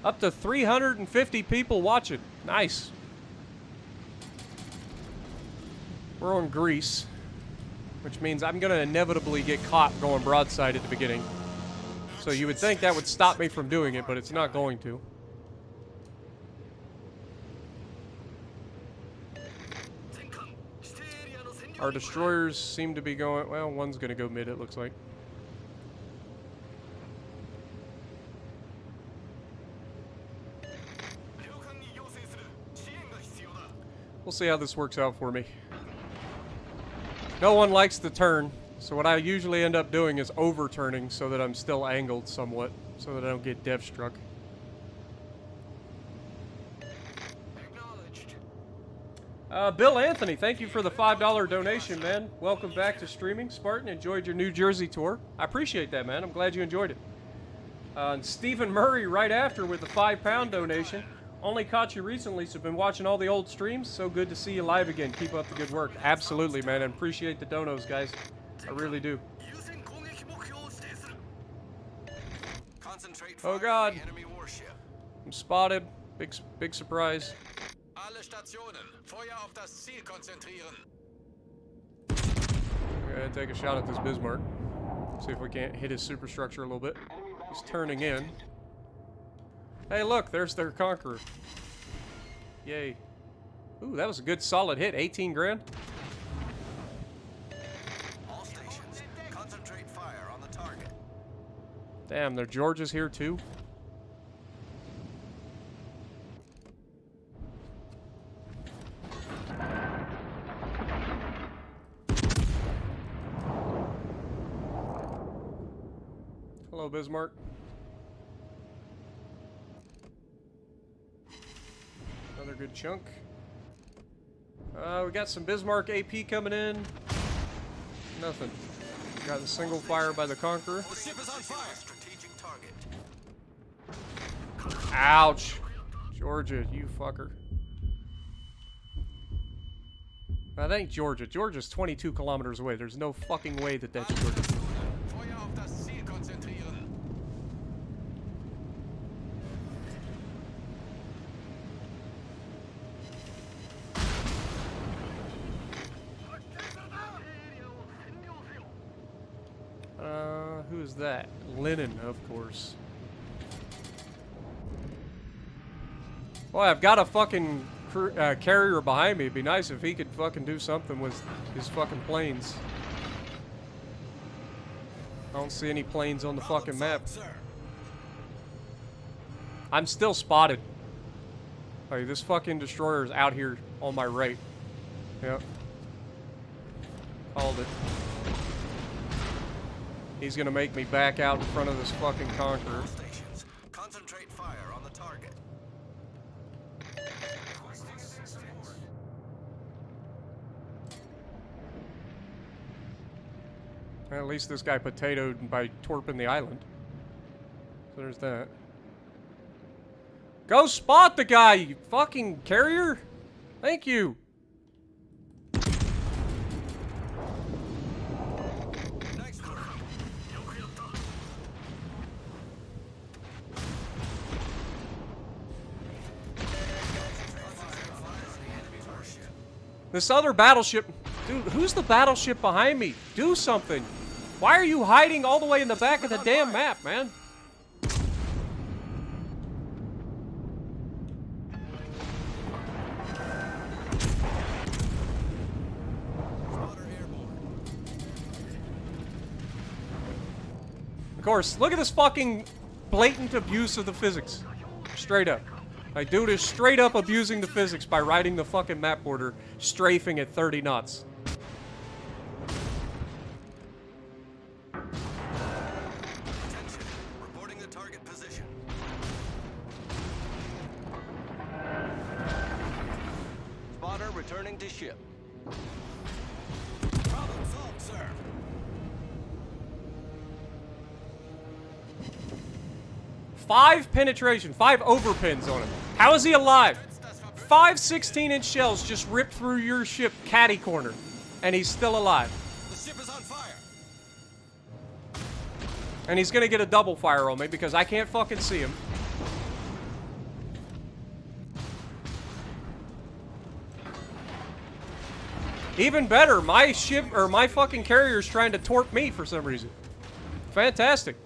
S1: Up to 350 people watching. Nice. We're on Greece, which means I'm going to inevitably get caught going broadside at the beginning. So you would think that would stop me from doing it, but it's not going to. Our destroyers seem to be going... Well, one's going to go mid, it looks like. We'll see how this works out for me. No one likes the turn, so what I usually end up doing is overturning so that I'm still angled somewhat, so that I don't get dev struck. Bill Anthony, thank you for the $5 donation, man. Welcome back to streaming. Spartan, enjoyed your New Jersey tour. I appreciate that, man. I'm glad you enjoyed it. And Stephen Murray right after with the £5 donation. Only caught you recently, so been watching all the old streams. So good to see you live again. Keep up the good work. Absolutely, man. And appreciate the donos, guys. I really do. Oh, God.
S3: Enemy warship.
S1: I'm spotted. Big surprise.
S3: Alle Stationen, Feuer auf das Ziel konzentrieren.
S1: I'm gonna take a shot at this Bismarck. See if we can't hit his superstructure a little bit. He's turning in. Hey, look, there's their Conqueror. Yay. Ooh, that was a good solid hit. 18 grand.
S3: All stations, concentrate fire on the target.
S1: Damn, their George is here too. Bismarck. Another good chunk. We got some Bismarck AP coming in. Nothing. Got a single fire by the Conqueror.
S3: The ship is on fire.
S4: Strategic target.
S1: Ouch. Georgia, you fucker. That ain't Georgia. Georgia's 22 kilometers away. There's no fucking way that that's Georgia.
S3: Feuer auf das Ziel konzentrieren.
S1: Who is that? Lennon, of course. Well, I've got a fucking carrier behind me. It'd be nice if he could fucking do something with his fucking planes. I don't see any planes on the fucking map. I'm still spotted. Like, this fucking destroyer is out here on my right. Yep. Called it. He's gonna make me back out in front of this fucking Conqueror.
S4: Stations. Concentrate fire on the target.
S1: At least this guy potatoed by torping the island. So there's that. Go spot the guy, you fucking carrier! Thank you!
S4: Nice work.
S1: This other battleship... Dude, who's the battleship behind me? Do something! Why are you hiding all the way in the back of the damn map, man? Of course, look at this fucking blatant abuse of the physics. Straight up. Like, dude is straight up abusing the physics by riding the fucking map border, strafing at 30 knots.
S4: Attention. Reporting the target position. Spotter returning to ship.
S3: Problem solved, sir.
S1: Five penetration, 5 overpins on him. How is he alive? 5 16-inch shells just ripped through your ship catty corner, and he's still alive.
S3: The ship is on fire.
S1: And he's gonna get a double fire on me because I can't fucking see him. Even better, my ship, or my fucking carrier's trying to torp me for some reason. Fantastic.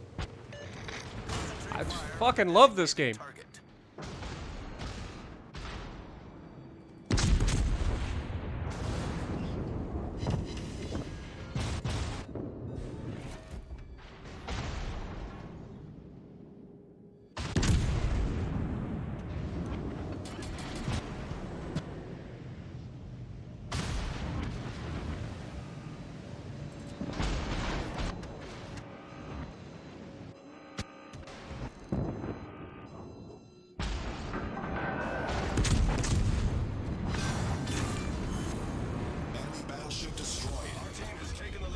S1: I fucking love this game.
S4: Target.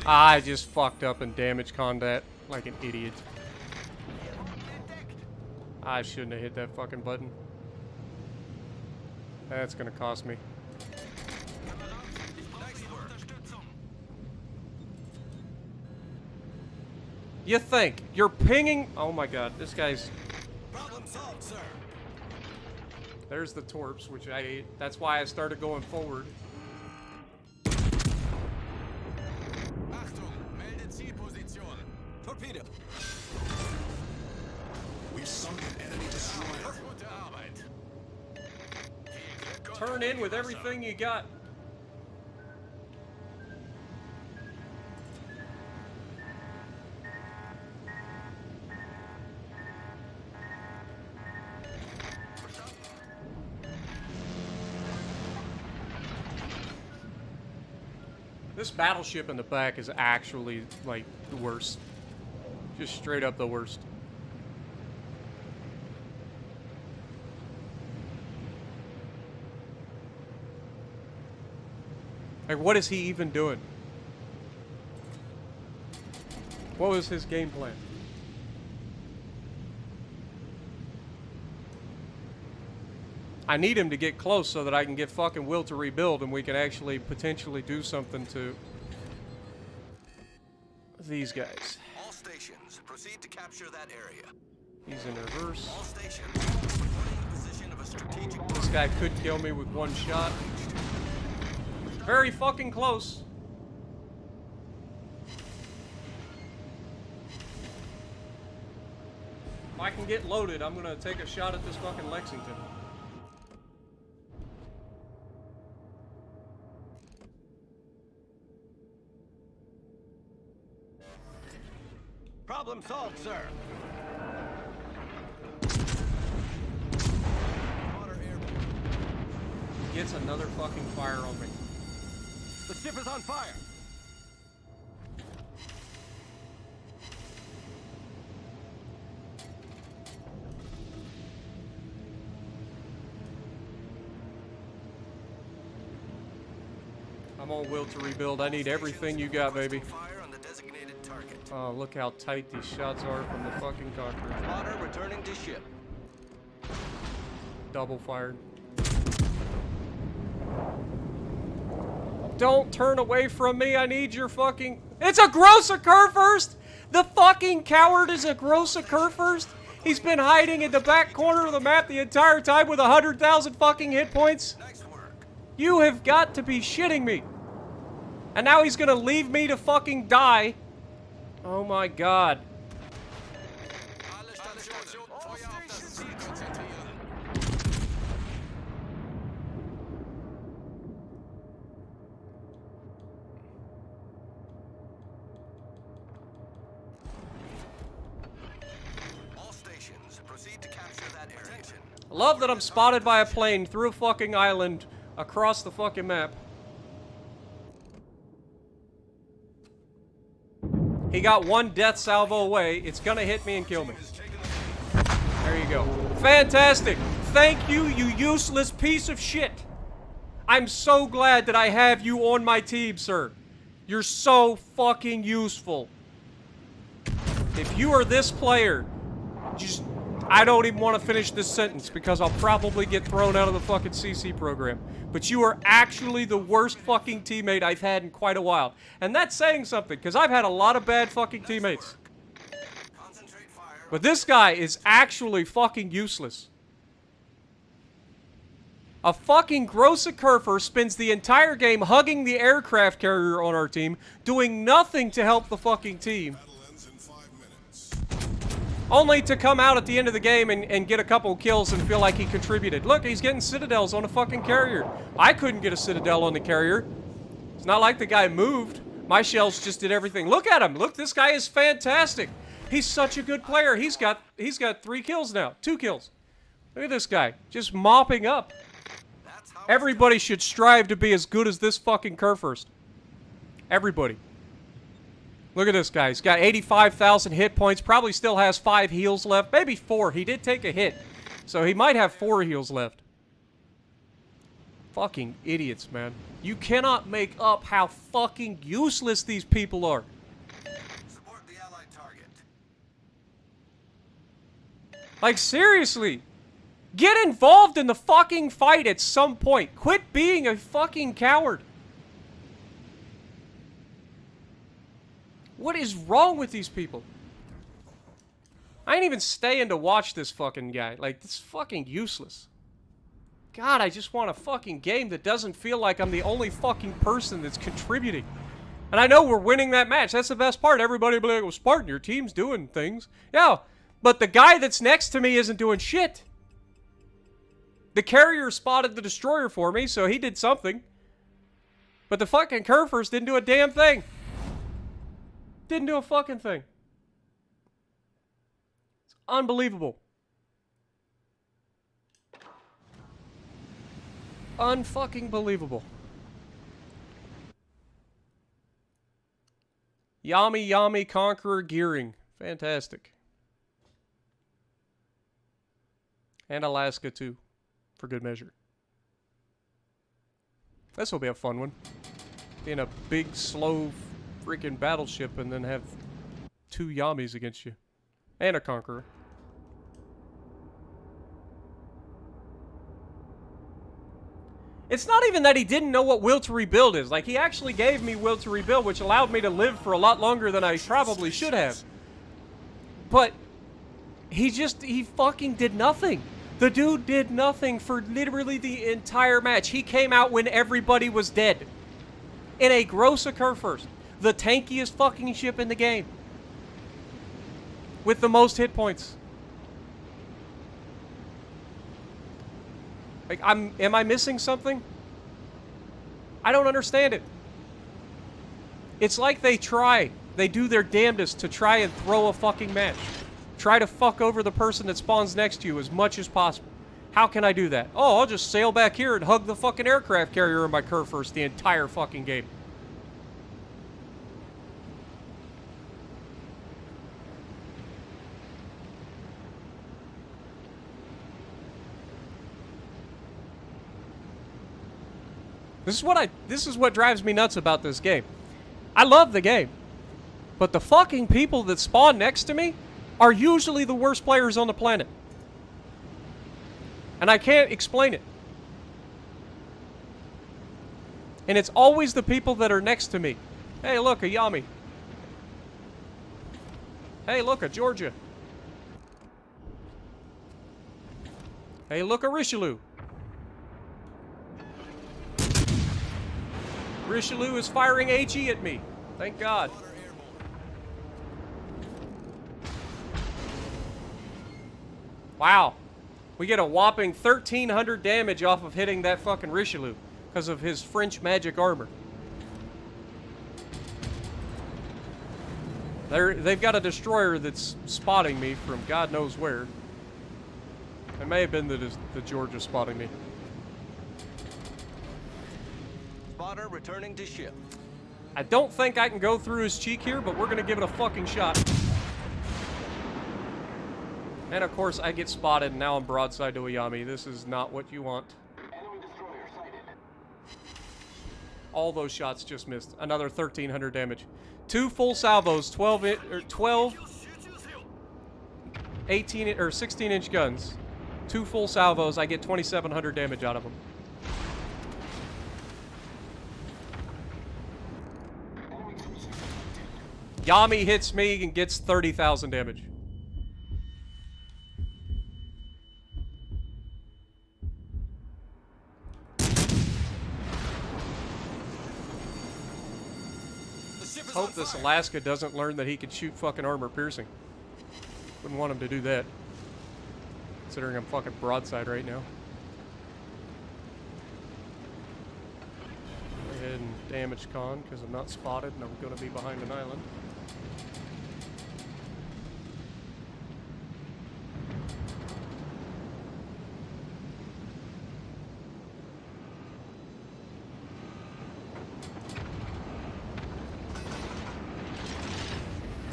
S1: I just fucked up and damaged combat like an idiot. I shouldn't have hit that fucking button. That's gonna cost me. You think you're pinging? Oh my god, this guy's.
S3: Problem solved, sir.
S1: There's the torps, which I ate. That's why I started going forward.
S3: Achtung, melde Zielposition. Torpedo.
S5: We've sunk an enemy destroyer.
S3: Gute Arbeit.
S1: Turn in with everything you got. This battleship in the back is actually, like, the worst. Just straight up the worst. Like, what is he even doing? What was his game plan? I need him to get close so that I can get fucking will to rebuild and we can actually potentially do something to these guys.
S4: All stations, proceed to capture that area.
S1: He's in reverse.
S4: All stations, reporting position of a strategic
S1: This guy could kill me with one shot. Very fucking close. If I can get loaded, I'm gonna take a shot at this fucking Lexington.
S4: Problem solved, sir. Water airborne.
S1: Gets another fucking fire on me.
S4: The ship is on fire.
S1: I'm on will to rebuild. I need everything you got, baby.
S4: Fire on the designated target.
S1: Oh, look how tight these shots are from the fucking Conqueror.
S4: Spotter returning to ship.
S1: Double fired. Don't turn away from me. I need your fucking... It's a gross occur first! The fucking coward is a gross occur first? He's been hiding in the back corner of the map the entire time with 100,000 fucking hit points?
S4: Nice work.
S1: You have got to be shitting me. And now he's gonna leave me to fucking die. Oh my god.
S3: Alle Stationen, Feuer auf das Ziel konzentrieren.
S4: All stations, proceed to capture that area.
S1: I love that I'm spotted by a plane through a fucking island across the fucking map. He got one death salvo away. It's gonna hit me and kill me. There you go. Fantastic. Thank you, you useless piece of shit. I'm so glad that I have you on my team, sir. You're so fucking useful. If you are this player, just... I don't even want to finish this sentence because I'll probably get thrown out of the fucking CC program. But you are actually the worst fucking teammate I've had in quite a while. And that's saying something, because I've had a lot of bad fucking teammates.
S4: Concentrate fire.
S1: But this guy is actually fucking useless. A fucking gross occurfer spends the entire game hugging the aircraft carrier on our team, doing nothing to help the fucking team.
S5: Battle ends in 5 minutes.
S1: Only to come out at the end of the game and get a couple kills and feel like he contributed. Look, he's getting citadels on a fucking carrier. I couldn't get a citadel on the carrier. It's not like the guy moved. My shells just did everything. Look at him. Look, this guy is fantastic. He's such a good player. He's got 3 kills now. 2 kills. Look at this guy. Just mopping up.
S4: That's how
S1: Everybody should strive to be as good as this fucking Kurfürst. Everybody. Look at this guy. He's got 85,000 hit points. Probably still has 5 heals left. Maybe 4. He did take a hit. So he might have 4 heals left. Fucking idiots, man. You cannot make up how fucking useless these people are.
S4: support the allied target.
S1: Like, seriously. Get involved in the fucking fight at some point. Quit being a fucking coward. What is wrong with these people? I ain't even staying to watch this fucking guy. Like, it's fucking useless. God, I just want a fucking game that doesn't feel like I'm the only fucking person that's contributing. And I know we're winning that match. That's the best part. Everybody will be like, well, Spartan, your team's doing things. Yeah, but the guy that's next to me isn't doing shit. The carrier spotted the destroyer for me, so he did something. But the fucking Kurfürst didn't do a damn thing. Didn't do a fucking thing. It's unbelievable. Unfucking believable. Yami Yami Conqueror Gearing. Fantastic. And Alaska, too, for good measure. This will be a fun one. Being a big, slow, freaking battleship and then have 2 Yamis against you. And a Conqueror. It's not even that he didn't know what will to rebuild is. Like, he actually gave me will to rebuild, which allowed me to live for a lot longer than I probably should have. But he fucking did nothing. The dude did nothing for literally the entire match. He came out when everybody was dead. In a gross occur first. The tankiest fucking ship in the game. With the most hit points. Like, am I missing something? I don't understand it. It's like they do their damnedest to try and throw a fucking match. Try to fuck over the person that spawns next to you as much as possible. How can I do that? Oh, I'll just sail back here and hug the fucking aircraft carrier in my curve first the entire fucking game. This is what drives me nuts about this game. I love the game. But the fucking people that spawn next to me are usually the worst players on the planet. And I can't explain it. And it's always the people that are next to me. Hey, look, a Yami. Hey, look, a Georgia. Hey, look, a Richelieu. Richelieu is firing HE at me. Thank God. Wow. We get a whopping 1,300 damage off of hitting that fucking Richelieu because of his French magic armor. They've got a destroyer that's spotting me from God knows where. It may have been the Georgia spotting me.
S3: Spotter returning to ship.
S1: I don't think I can go through his cheek here, but we're going to give it a fucking shot. And of course, I get spotted, and now I'm broadside to a Yami. This is not what you want.
S2: Enemy destroyer sighted.
S1: All those shots just missed. Another 1,300 damage. 2 full salvos, 12, 18 or 16-inch guns. 2 full salvos. I get 2,700 damage out of them. Yami hits me and gets 30,000 damage. Hope this Alaska doesn't learn that he can shoot fucking armor piercing. Wouldn't want him to do that. Considering I'm fucking broadside right now. Go ahead and damage con because I'm not spotted and I'm going to be behind an island.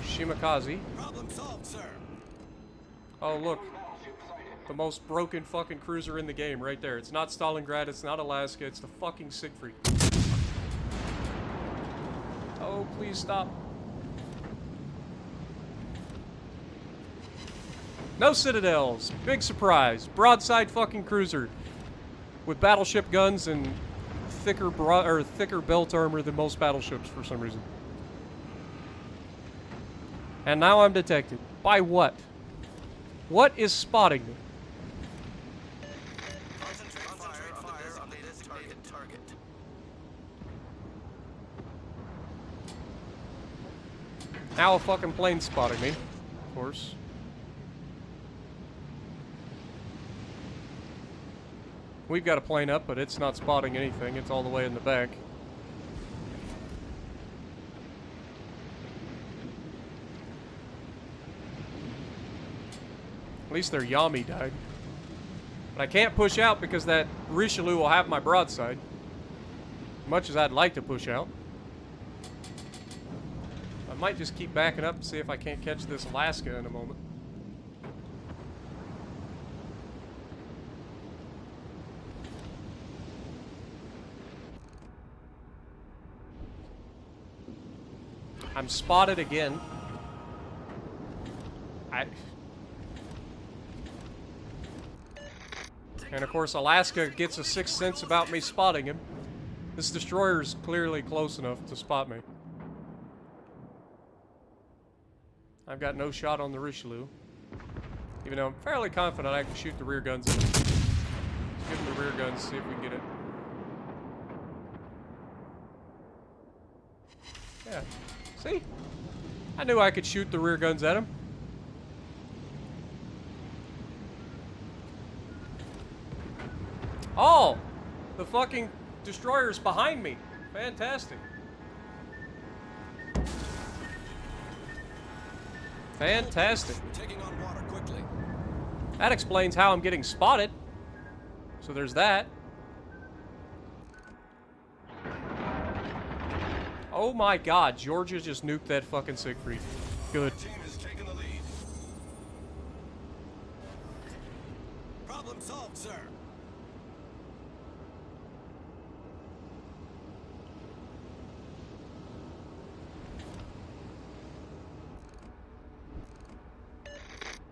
S1: Shimakaze.
S4: Problem solved, sir.
S1: Oh, look. The most broken fucking cruiser in the game right there. It's not Stalingrad, it's not Alaska, it's the fucking Siegfried. Oh, please stop. No citadels. Big surprise. Broadside fucking cruiser. With battleship guns and thicker belt armor than most battleships for some reason. And now I'm detected. By what? What is spotting me?
S4: Concentrate fire on the designated target.
S1: Now a fucking plane spotting me, of course. We've got a plane up, but it's not spotting anything. It's all the way in the back. At least their Yami died. But I can't push out because that Richelieu will have my broadside. Much as I'd like to push out. I'm might just keep backing up and see if I can't catch this Alaska in a moment. I'm spotted again. And of course, Alaska gets a sixth sense about me spotting him. This destroyer's clearly close enough to spot me. I've got no shot on the Richelieu. Even though I'm fairly confident I can shoot the rear guns at him. Let's give him the rear guns, see if we can get it. Yeah. See? I knew I could shoot the rear guns at him. Oh! The fucking destroyer's behind me. Fantastic. Fantastic.
S4: We're taking on water quickly.
S1: That explains how I'm getting spotted. So there's that. Oh my god, Georgia just nuked that fucking Siegfried. Good.
S5: Team has taken the lead.
S4: Problem solved, sir.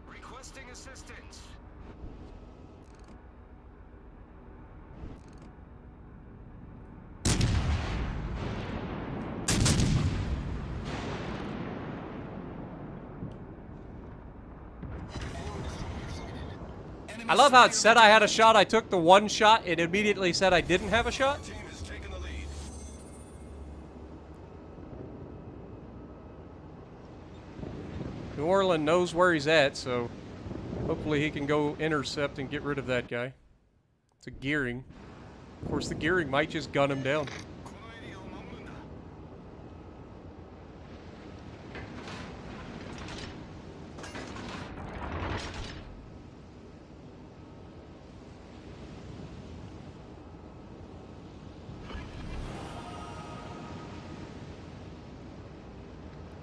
S3: Requesting assistance.
S1: I love how it said I had a shot. I took the one shot. It immediately said I didn't have a shot.
S5: Team has taken the lead.
S1: New Orleans knows where he's at, so hopefully he can go intercept and get rid of that guy. It's a gearing. Of course, the gearing might just gun him down.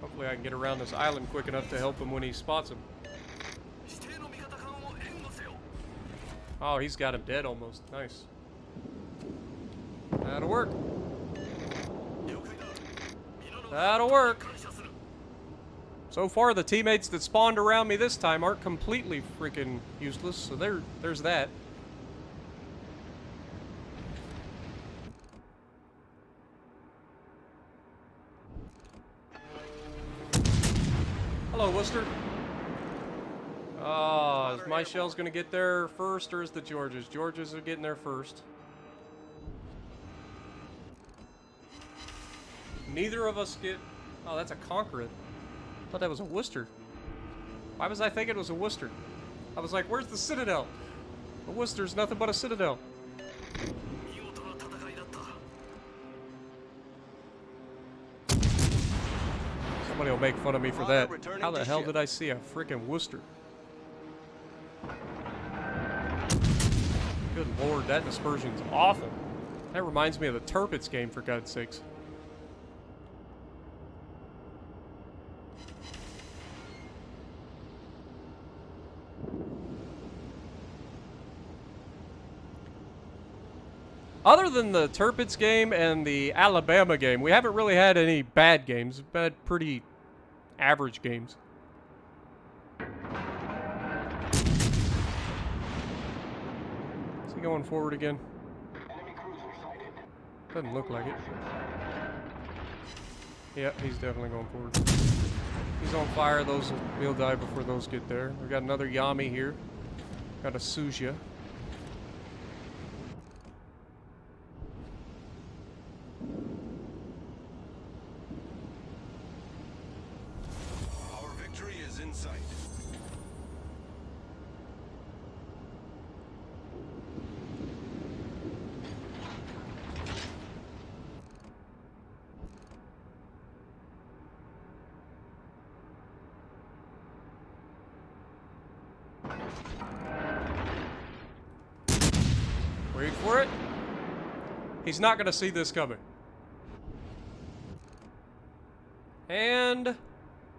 S1: Hopefully I can get around this island quick enough to help him when he spots him. Oh, he's got him dead almost. Nice. That'll work. That'll work. So far, the teammates that spawned around me this time aren't completely freaking useless, so there's that. Hello, Worcester. Oh, is my shell's gonna get there first, or is the Georges? Georges are getting there first. Neither of us get... Oh, that's a Conqueror. I thought that was a Worcester. Why was I thinking it was a Worcester? I was like, where's the Citadel? A Worcester's nothing but a Citadel. Somebody will make fun of me for that. How the hell did I see a freaking Worcester? Good lord, that dispersion's awful. That reminds me of the Tirpitz game, for God's sakes. Other than the Tirpitz game and the Alabama game, we haven't really had any bad games. We've had pretty average games. Is he going forward again?
S2: Enemy cruiser sighted.
S1: Doesn't look like it. Yeah, he's definitely going forward. He's on fire. Those will die before those get there. We've got another Yami here. Got a Suja.
S5: Our victory is in sight.
S1: Wait for it. He's not going to see this coming. And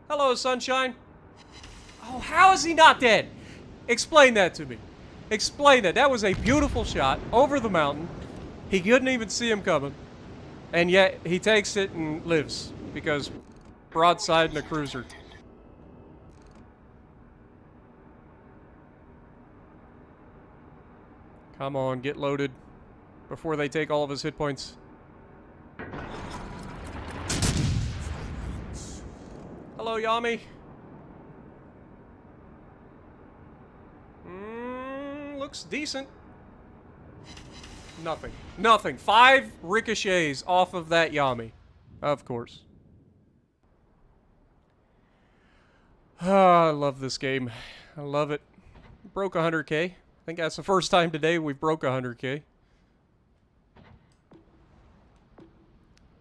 S1: hello, sunshine. Oh, how is he not dead? Explain that to me. Explain that. That was a beautiful shot over the mountain. He couldn't even see him coming. And yet, he takes it and lives. Because broadside in a cruiser. Come on, get loaded. Before they take all of his hit points. Hello, Yami. Looks decent. Nothing. Nothing. 5 ricochets off of that Yami. Of course. I love this game. I love it. Broke 100k. I think that's the first time today we've broke 100k.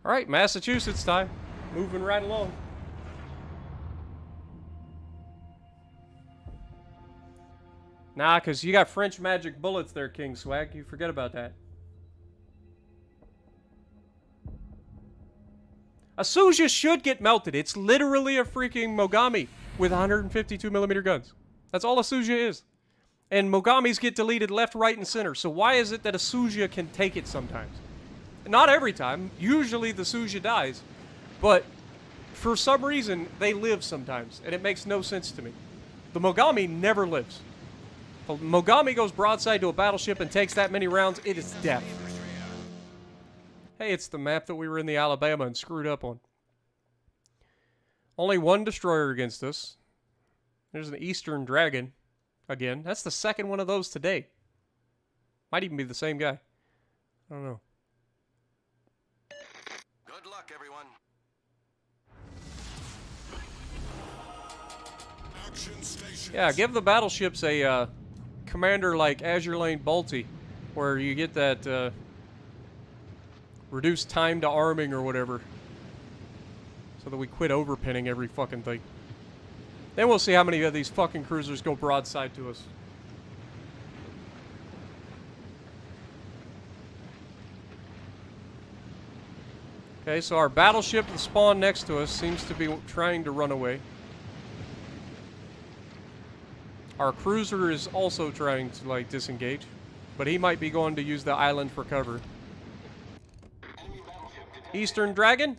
S1: Alright, Massachusetts time. Moving right along. Nah, because you got French magic bullets there, King Swag. You forget about that. Asuja should get melted. It's literally a freaking Mogami with 152mm guns. That's all Asuja is. And Mogamis get deleted left, right, and center. So why is it that Asuja can take it sometimes? Not every time. Usually the Asuja dies. But for some reason, they live sometimes. And it makes no sense to me. The Mogami never lives. If a Mogami goes broadside to a battleship and takes that many rounds, it is death. Hey, it's the map that we were in the Alabama and screwed up on. Only 1 destroyer against us. There's an Eastern Dragon. Again. That's the second one of those today. Might even be the same guy. I don't know.
S3: Good luck, everyone.
S1: Yeah, give the battleships a commander like Azure Lane Balti, where you get that reduced time to arming or whatever, so that we quit overpinning every fucking thing. Then we'll see how many of these fucking cruisers go broadside to us. Okay, so our battleship that spawned next to us seems to be trying to run away. Our cruiser is also trying to, like, disengage. But he might be going to use the island for cover. Eastern Dragon?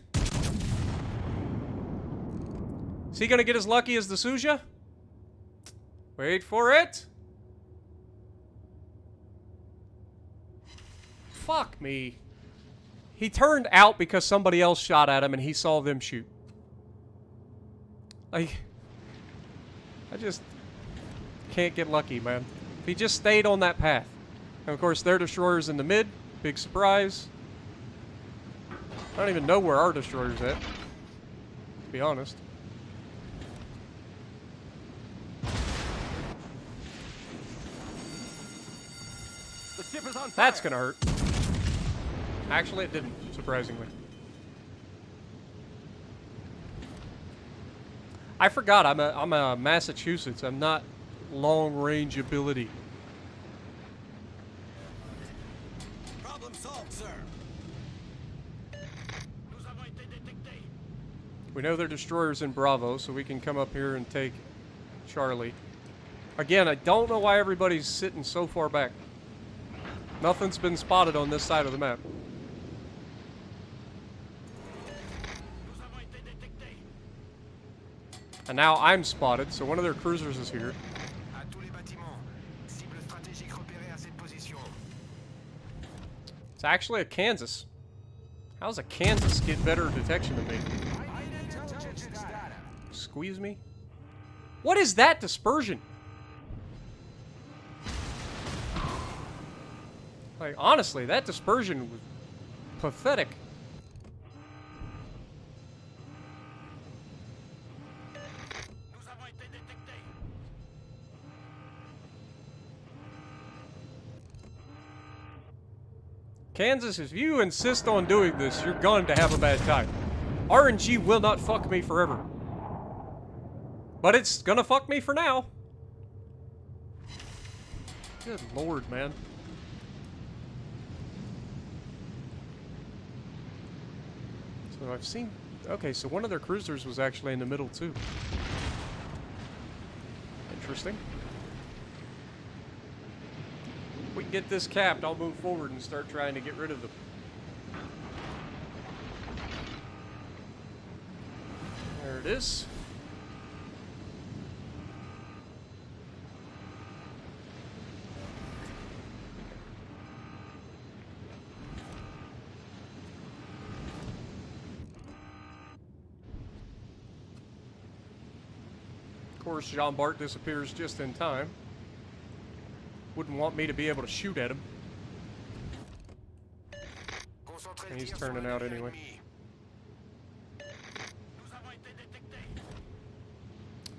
S1: Is he going to get as lucky as the Suja? Wait for it. Fuck me. He turned out because somebody else shot at him and he saw them shoot. Like, I just can't get lucky, man. If he just stayed on that path. And of course, their destroyer's in the mid. Big surprise. I don't even know where our destroyer's at, to be honest.
S4: The ship is on fire.
S1: That's gonna hurt. Actually, it didn't, surprisingly. I forgot, I'm a Massachusetts. I'm not long-range ability.
S4: Problem solved, sir.
S1: We know their destroyer's in Bravo, so we can come up here and take Charlie. Again, I don't know why everybody's sitting so far back. Nothing's been spotted on this side of the map. And now I'm spotted, so one of their cruisers is here. It's actually a Kansas. How's a Kansas get better detection than me? Squeeze me? What is that dispersion? Like, honestly, that dispersion was pathetic. Kansas, if you insist on doing this, you're going to have a bad time. RNG will not fuck me forever. But it's gonna fuck me for now. Good lord, man. So I've seen Okay, so one of their cruisers was actually in the middle too. Interesting. If we can get this capped, I'll move forward and start trying to get rid of them. There it is. Of course, Jean Bart disappears just in time. Wouldn't want me to be able to shoot at him. And he's turning out anyway.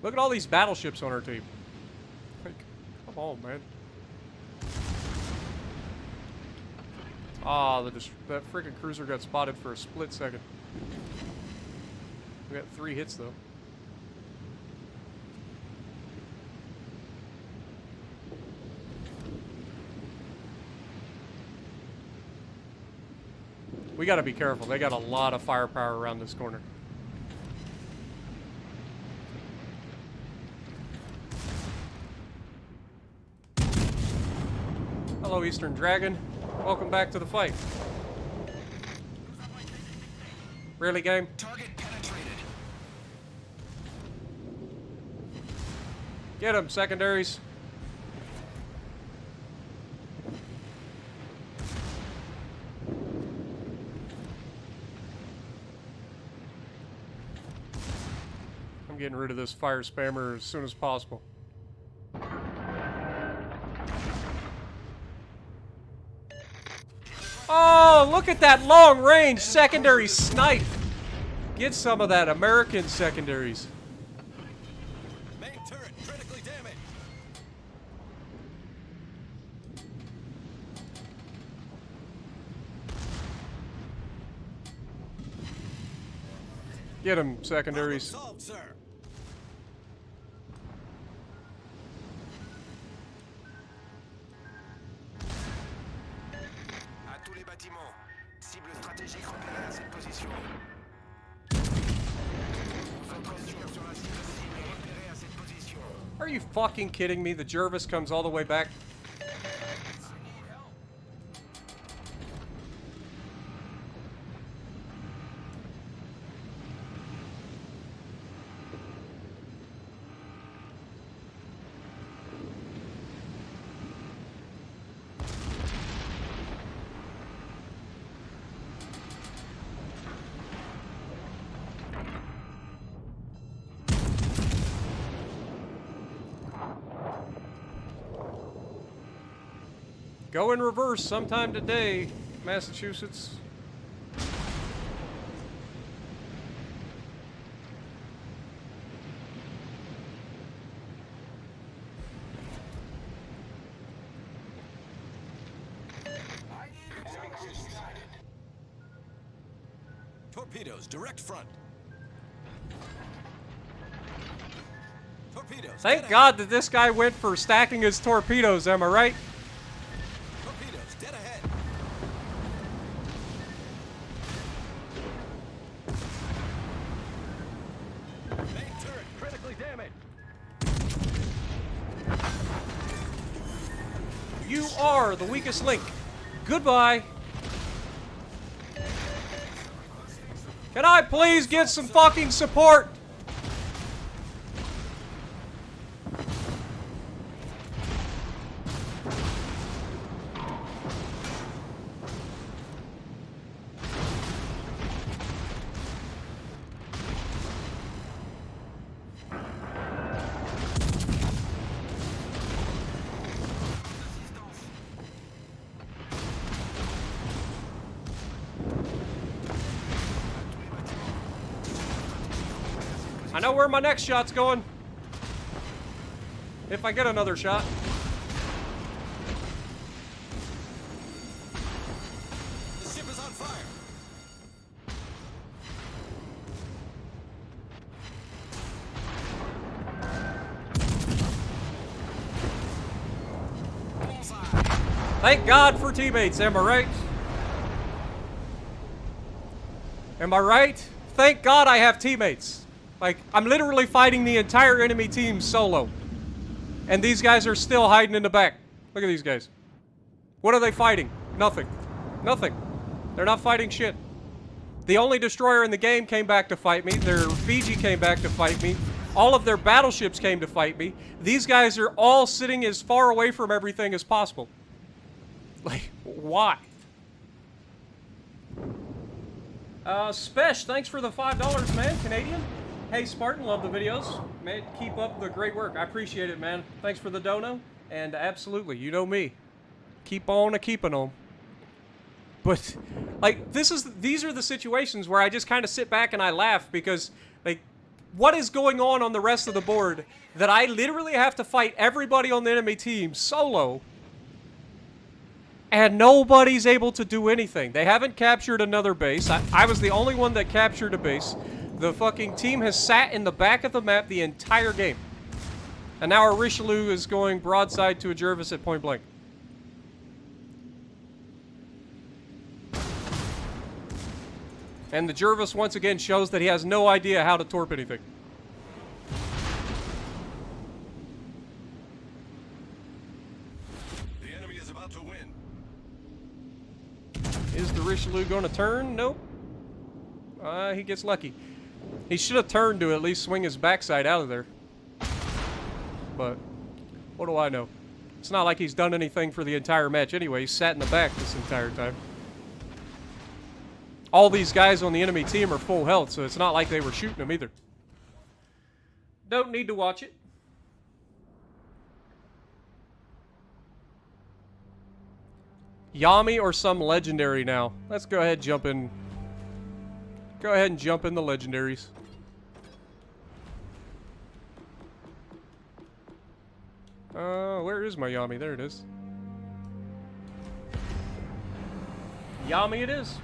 S1: Look at all these battleships on our team. Like, come on, man. Ah, that freaking cruiser got spotted for a split second. We got 3 hits though. We gotta be careful. They got a lot of firepower around this corner. Hello, Eastern Dragon. Welcome back to the fight. Really, game?
S3: Target penetrated.
S1: Get them, secondaries. I'm getting rid of this fire spammer as soon as possible. Oh, look at that long-range secondary snipe. Get some of that American secondaries.
S4: Main turret critically damaged.
S1: Get them, secondaries.
S4: Solved, sir.
S3: À tous les bâtiments. Cible stratégique repérée à cette position. Concentration sur la cible repérée à cette position.
S1: Are you fucking kidding me? The Jervis comes all the way back. Go in reverse sometime today, Massachusetts.
S2: Enemy cruiser sighted.
S4: Torpedoes, direct front. Torpedoes.
S1: Thank
S4: dead
S1: God that this guy went for stacking his torpedoes, am I right?
S4: ahead. Torpedoes, dead ahead. Main turret critically damaged.
S1: You are the weakest link. Goodbye. Can I please get some fucking support? I know where my next shot's going. If I get another shot.
S4: The ship is on fire.
S1: Thank God for teammates, am I right? Am I right? thank God I have teammates. Like, I'm literally fighting the entire enemy team solo. And these guys are still hiding in the back. Look at these guys. What are they fighting? Nothing. Nothing. They're not fighting shit. The only destroyer in the game came back to fight me. Their Fiji came back to fight me. All of their battleships came to fight me. These guys are all sitting as far away from everything as possible. Like, why? Spesh, thanks for the $5, man. Canadian. Hey, Spartan, love the videos. Man, keep up the great work. I appreciate it, man. Thanks for the dono. And absolutely, you know me. Keep on a-keeping on. But, like, these are the situations where I just kind of sit back and I laugh because, like, what is going on the rest of the board that I literally have to fight everybody on the enemy team solo and nobody's able to do anything. They haven't captured another base. I was the only one that captured a base. The fucking team has sat in the back of the map the entire game. And now our Richelieu is going broadside to a Jervis at point blank. And the Jervis once again shows that he has no idea how to torp anything.
S5: The enemy is about to win.
S1: Is the Richelieu going to turn? Nope. He gets lucky. He should have turned to at least swing his backside out of there. But what do I know? It's not like he's done anything for the entire match anyway. He sat in the back this entire time. All these guys on the enemy team are full health, so it's not like they were shooting him either. Don't need to watch it. Yami or some legendary now. Let's go ahead and jump in. Go ahead and jump in the legendaries. Where is my Yami? There it is. Yami it is.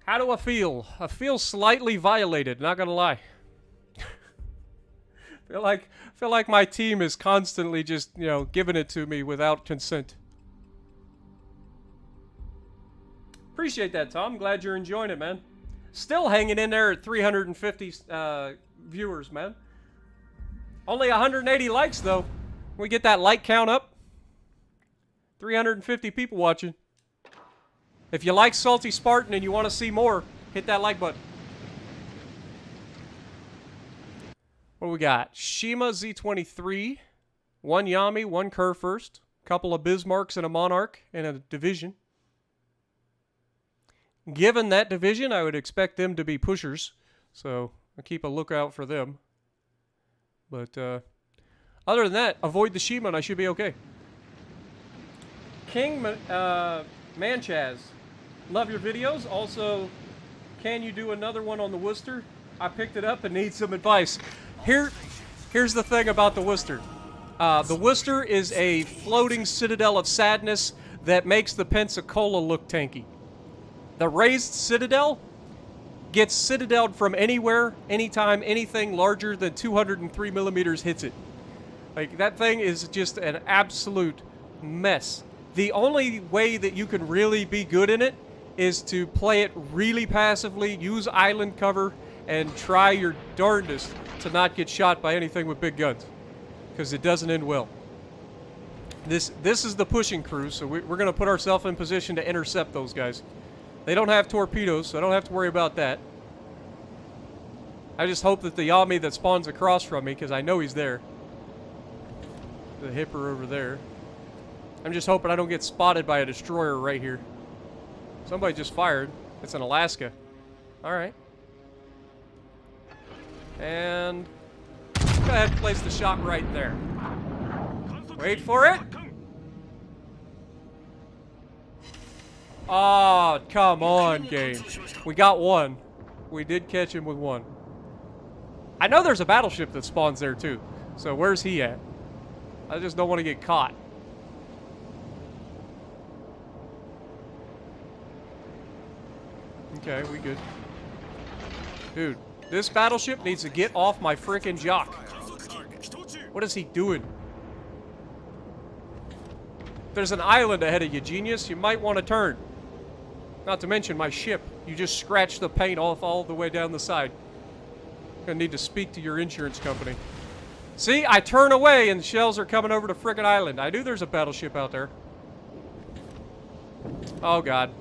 S1: How do I feel? I feel slightly violated, not gonna lie. feel like my team is constantly just, you know, giving it to me without consent. Appreciate that, Tom. Glad you're enjoying it, man. Still hanging in there at 350 viewers, man. Only 180 likes, though. We get that like count up. 350 people watching. If you like Salty Spartan and you want to see more, hit that like button. What do we got? Shima Z23. 1 Yami, 1 Kerr first. Couple of Bismarcks and a Monarch and a division. Given that division, I would expect them to be pushers. So, I'll keep a lookout for them. But, other than that, avoid the Shima and I should be okay. King Manchaz. Love your videos. Also, can you do another one on the Worcester? I picked it up and need some advice. Here's the thing about the Worcester. The Worcester is a floating citadel of sadness that makes the Pensacola look tanky. The raised citadel gets citadeled from anywhere, anytime, anything larger than 203 millimeters hits it. Like, that thing is just an absolute mess. The only way that you can really be good in it is to play it really passively, use island cover, and try your darndest to not get shot by anything with big guns. Because it doesn't end well. This is the pushing crew, so we're going to put ourselves in position to intercept those guys. They don't have torpedoes, so I don't have to worry about that. I just hope that the Yami that spawns across from me, because I know he's there. The Hipper over there. I'm just hoping I don't get spotted by a destroyer right here. Somebody just fired. It's in Alaska. Alright. And go ahead and place the shot right there. Wait for it. Oh, come on, game. We got one. We did catch him with one. I know there's a battleship that spawns there too. So where's he at? I just don't want to get caught. Okay, we good. Dude, this battleship needs to get off my frickin' jock. What is he doing? There's an island ahead of you, genius. You might want to turn. Not to mention my ship. You just scratched the paint off all the way down the side. Gonna need to speak to your insurance company. See, I turn away and shells are coming over to frickin' island. I knew there's a battleship out there. Oh, God.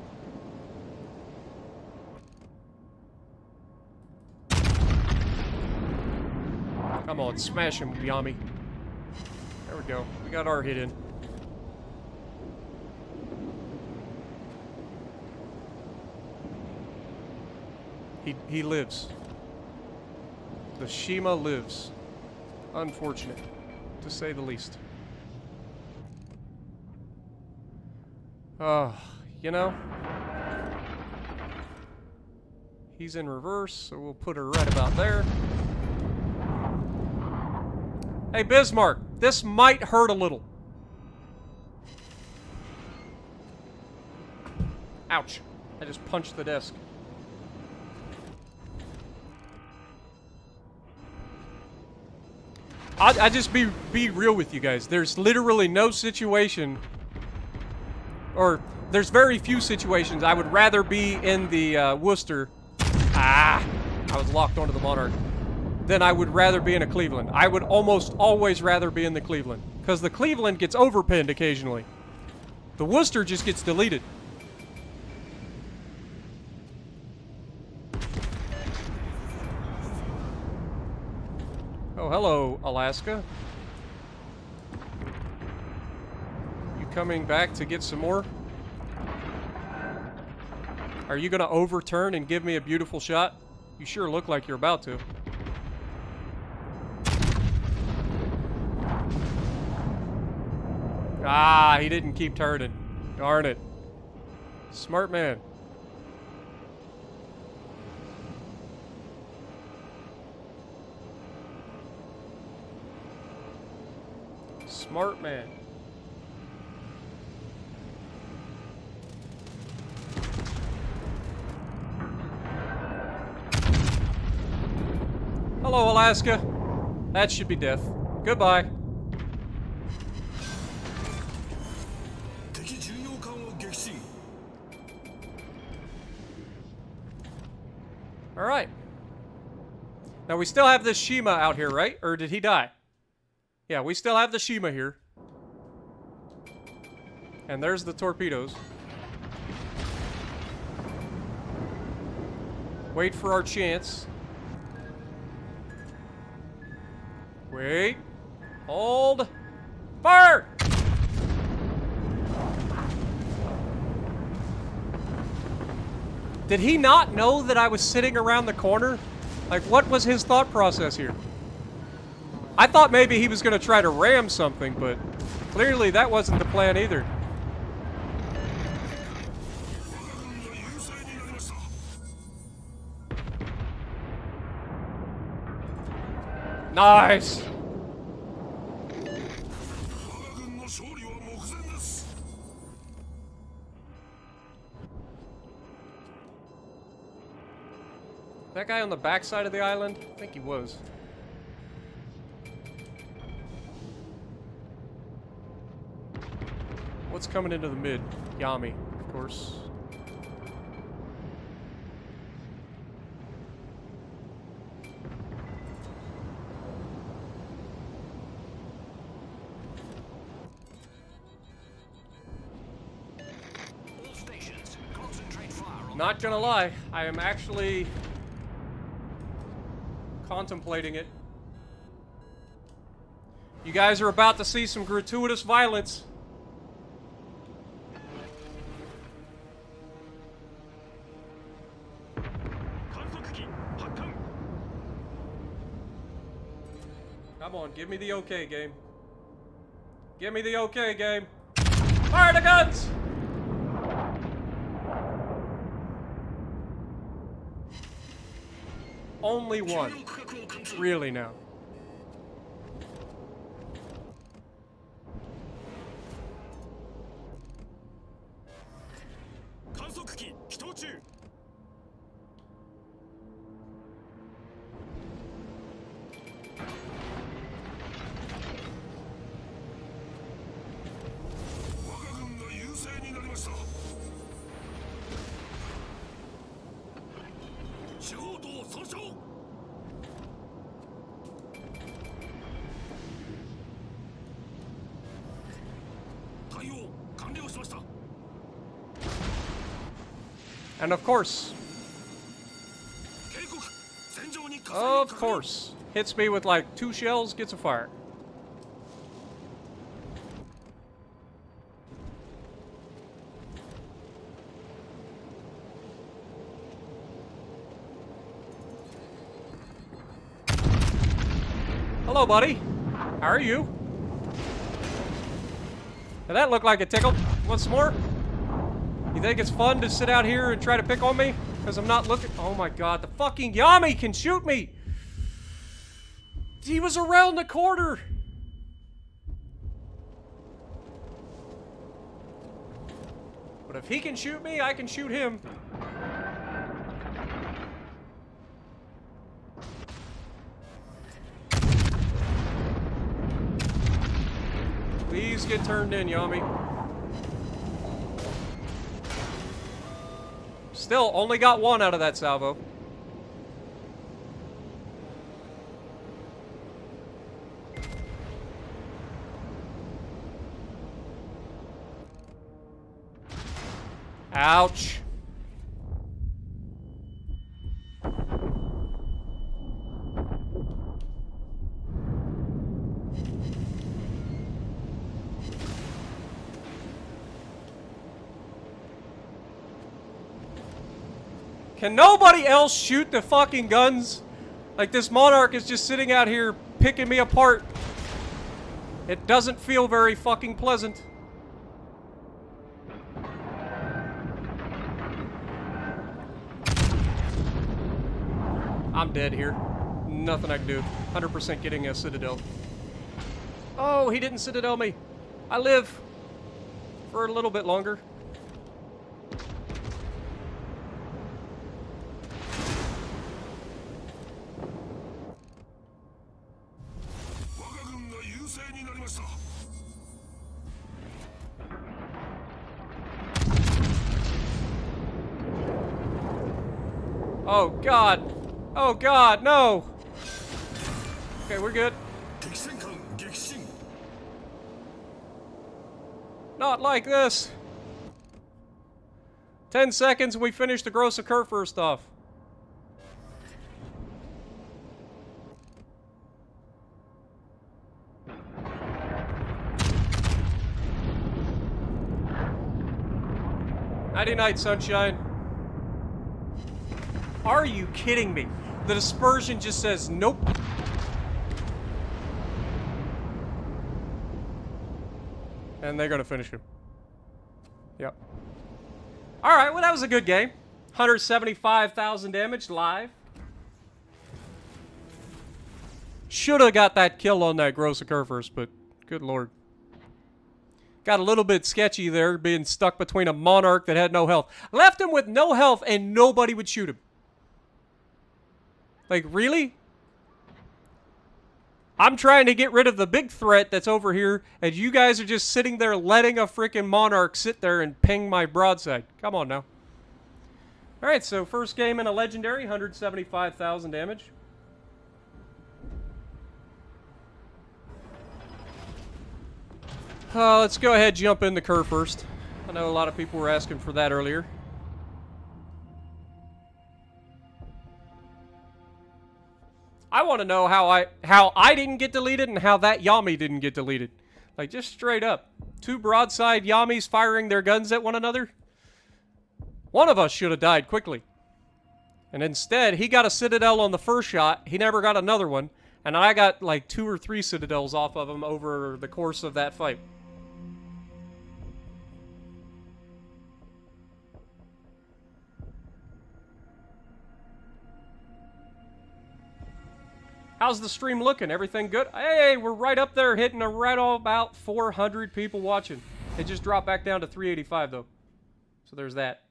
S1: Come on, smash him, Yami. There we go. We got our hit in. He lives. The Shima lives. Unfortunate, to say the least. You know, he's in reverse, so we'll put her right about there. Hey, Bismarck, this might hurt a little. Ouch. I just punched the desk. I just be real with you guys. There's literally no situation, or there's very few situations I would rather be in the Worcester. I was locked onto the Monarch. Than I would rather be in a Cleveland. I would almost always rather be in the Cleveland, because the Cleveland gets overpinned occasionally. The Worcester just gets deleted. Oh, hello, Alaska. You coming back to get some more? Are you gonna overturn and give me a beautiful shot? You sure look like you're about to. Ah, he didn't keep turning. Darn it. Smart man. Smart man. Hello, Alaska. That should be death. Goodbye. Alright. Now we still have this Shima out here, right? Or did he die? Yeah, we still have the Shima here. And there's the torpedoes. Wait for our chance. Wait. Hold. Fire! Did he not know that I was sitting around the corner? Like, what was his thought process here? I thought maybe he was going to try to ram something, but clearly that wasn't the plan either. Nice! That guy on the backside of the island? I think he was. What's coming into the mid? Yami, of course.
S3: All stations, concentrate fire on
S1: Not gonna lie, I am actually contemplating it. You guys are about to see some gratuitous violence. Come on, give me the okay, game. Give me the okay, game. Fire the guns! Only one. Really now. And of course, hits me with like 2 shells, gets a fire. Hello, buddy. How are you? Did that look like a tickle? Want some more? You think it's fun to sit out here and try to pick on me? Because I'm not looking. Oh my god, the fucking Yami can shoot me! He was around the corner! But if he can shoot me, I can shoot him. Please get turned in, Yami. Still, only got 1 out of that salvo. Ouch. Can nobody else shoot the fucking guns? Like, this Monarch is just sitting out here picking me apart. It doesn't feel very fucking pleasant. I'm dead here. Nothing I can do. 100% getting a Citadel. Oh, he didn't Citadel me. I live for a little bit longer. Oh god! Oh god, no! Okay, we're good. Not like this! 10 seconds and we finish the gross occur first off. Nighty night, sunshine. Are you kidding me? The dispersion just says nope. And they're gonna finish him. Yep. Alright, well that was a good game. 175,000 damage live. Shoulda got that kill on that gross occur first, but good lord. Got a little bit sketchy there, being stuck between a Monarch that had no health. Left him with no health and nobody would shoot him. Like, really? I'm trying to get rid of the big threat that's over here, and you guys are just sitting there letting a freaking Monarch sit there and ping my broadside. Come on now. Alright, so first game in a Legendary, 175,000 damage. Let's go ahead and jump in the Kerr first. I know a lot of people were asking for that earlier. I want to know how I didn't get deleted and how that Yami didn't get deleted. Like, just straight up. 2 broadside Yamis firing their guns at one another. One of us should have died quickly. And instead, he got a Citadel on the first shot. He never got another one. And I got like 2 or 3 Citadels off of him over the course of that fight. How's the stream looking? Everything good? Hey, we're right up there hitting right all about 400 people watching. It just dropped back down to 385 though. So there's that.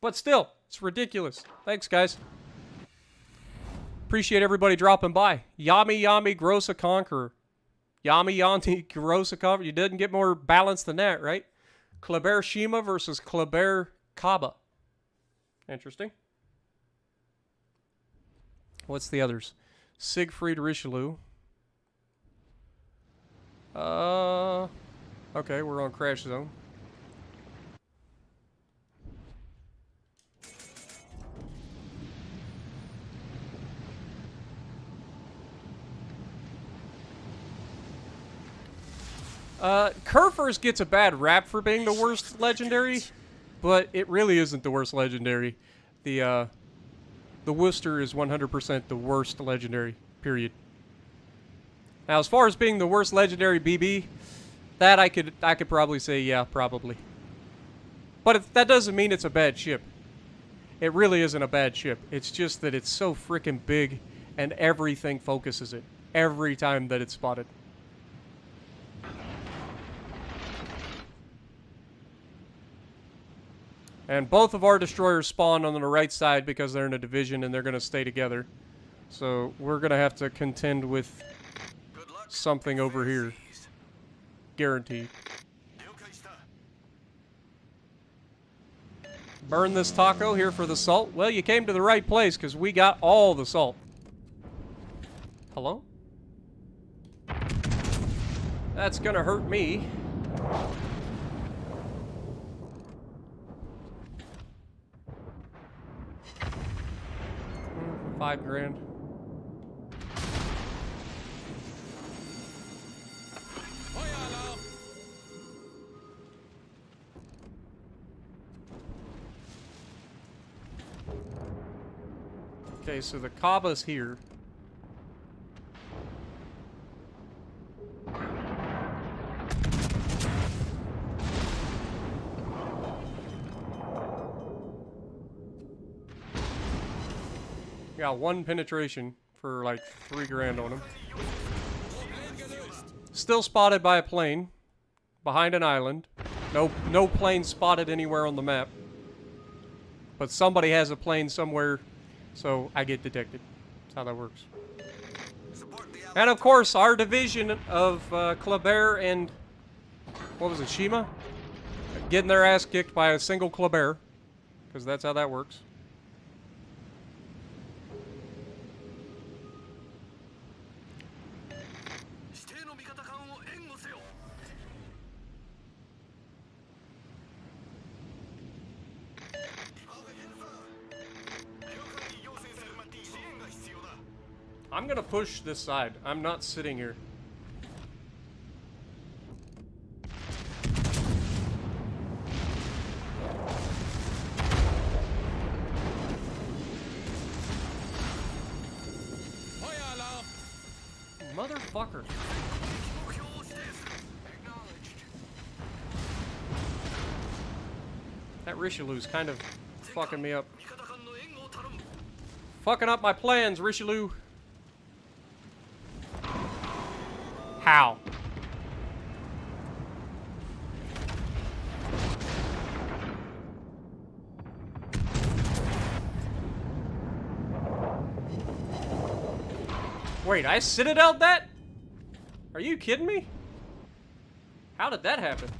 S1: But still, it's ridiculous. Thanks, guys. Appreciate everybody dropping by. Yami Yami Grossa Conqueror. Yami Yami Grossa Conqueror. You didn't get more balanced than that, right? Kleber Shima versus Kleber Kaba. Interesting. What's the others? Siegfried Richelieu. Okay, we're on crash zone. Kurfürst gets a bad rap for being the worst legendary, but it really isn't the worst legendary. The Worcester is 100% the worst legendary, period. Now, as far as being the worst legendary BB, that I could probably say, yeah, probably. But that doesn't mean it's a bad ship. It really isn't a bad ship. It's just that it's so freaking big, and everything focuses it every time that it's spotted. And both of our destroyers spawn on the right side because they're in a division and they're going to stay together. So we're going to have to contend with something over here. Guaranteed. Burn this taco here for the salt. Well, you came to the right place because we got all the salt. Hello? That's going to hurt me. 5 grand. Okay, so the Kaba's here. Got 1 penetration for like 3 grand on him. Still spotted by a plane behind an island. No plane spotted anywhere on the map. But somebody has a plane somewhere, so I get detected. That's how that works. And of course, our division of Kleber and what was it, Shima? Getting their ass kicked by a single Kleber, because that's how that works. I'm gonna push this side. I'm not sitting here. Motherfucker. That Richelieu's kind of fucking me up. Fucking up my plans, Richelieu. How? Wait, I citadel'd that? Are you kidding me? How did that happen?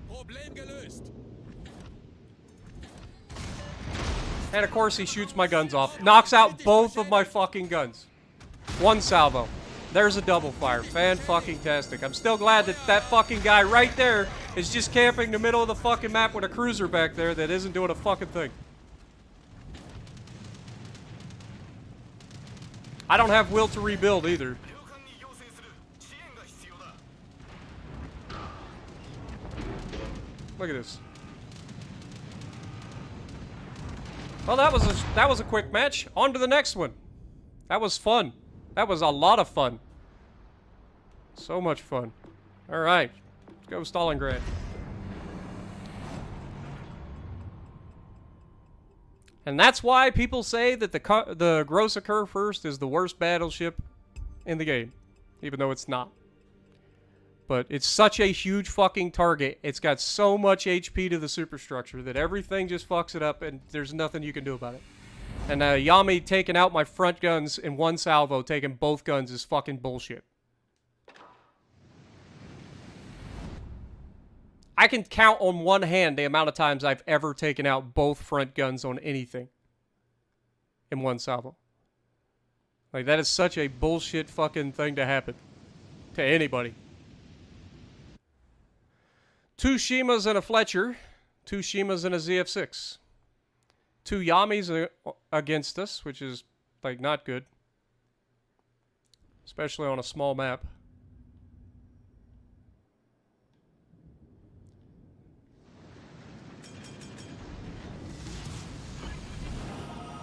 S4: Problem gelöst.
S1: And of course he shoots my guns off. Knocks out both of my fucking guns. 1 salvo. There's a double fire. Fan-fucking-tastic. I'm still glad that that fucking guy right there is just camping the middle of the fucking map with a cruiser back there that isn't doing a fucking thing. I don't have will to rebuild either. Look at this. Well, that was a quick match. On to the next one. That was fun. That was a lot of fun. So much fun. All right, let's go Stalingrad. And that's why people say that the Grosse Kurfürst is the worst battleship in the game, even though it's not. But it's such a huge fucking target. It's got so much HP to the superstructure that everything just fucks it up, and there's nothing you can do about it. And Yami taking out my front guns in 1 salvo, taking both guns, is fucking bullshit. I can count on 1 hand the amount of times I've ever taken out both front guns on anything. in one salvo. Like, that is such a bullshit fucking thing to happen to anybody. 2 Shimas and a Fletcher. 2 Shimas and a ZF6. 2 Yamis against us, which is, like, not good. Especially on a small map.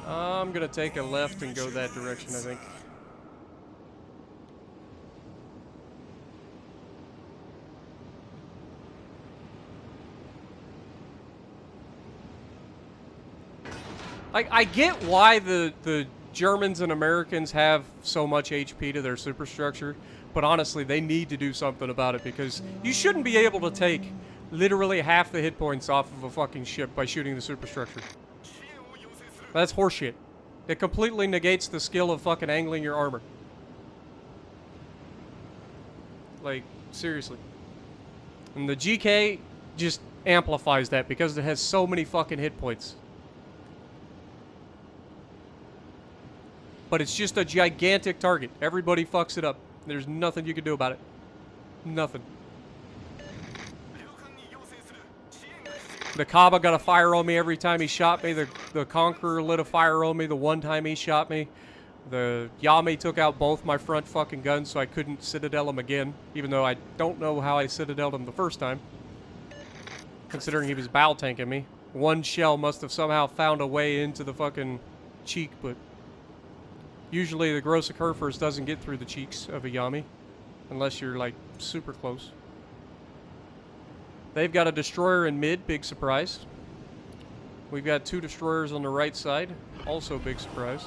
S1: I'm gonna take a left and go that direction, I think. Like, I get why the Germans and Americans have so much HP to their superstructure, but honestly, they need to do something about it, because you shouldn't be able to take literally half the hit points off of a fucking ship by shooting the superstructure. That's horseshit. It completely negates the skill of fucking angling your armor. Like, seriously. And the GK just amplifies that because it has so many fucking hit points. But it's just a gigantic target. Everybody fucks it up. There's nothing you can do about it. Nothing. The Kaba got a fire on me every time he shot me. The Conqueror lit a fire on me the one time he shot me. The Yami took out both my front fucking guns, so I couldn't Citadel him again. Even though I don't know how I Citadeled him the first time. Considering he was bow tanking me. One shell must have somehow found a way into the fucking cheek, but... usually the Grosse Kerfers doesn't get through the cheeks of a Yami. Unless you're, like, super close. They've got a destroyer in mid, big surprise. We've got 2 destroyers on the right side, also big surprise.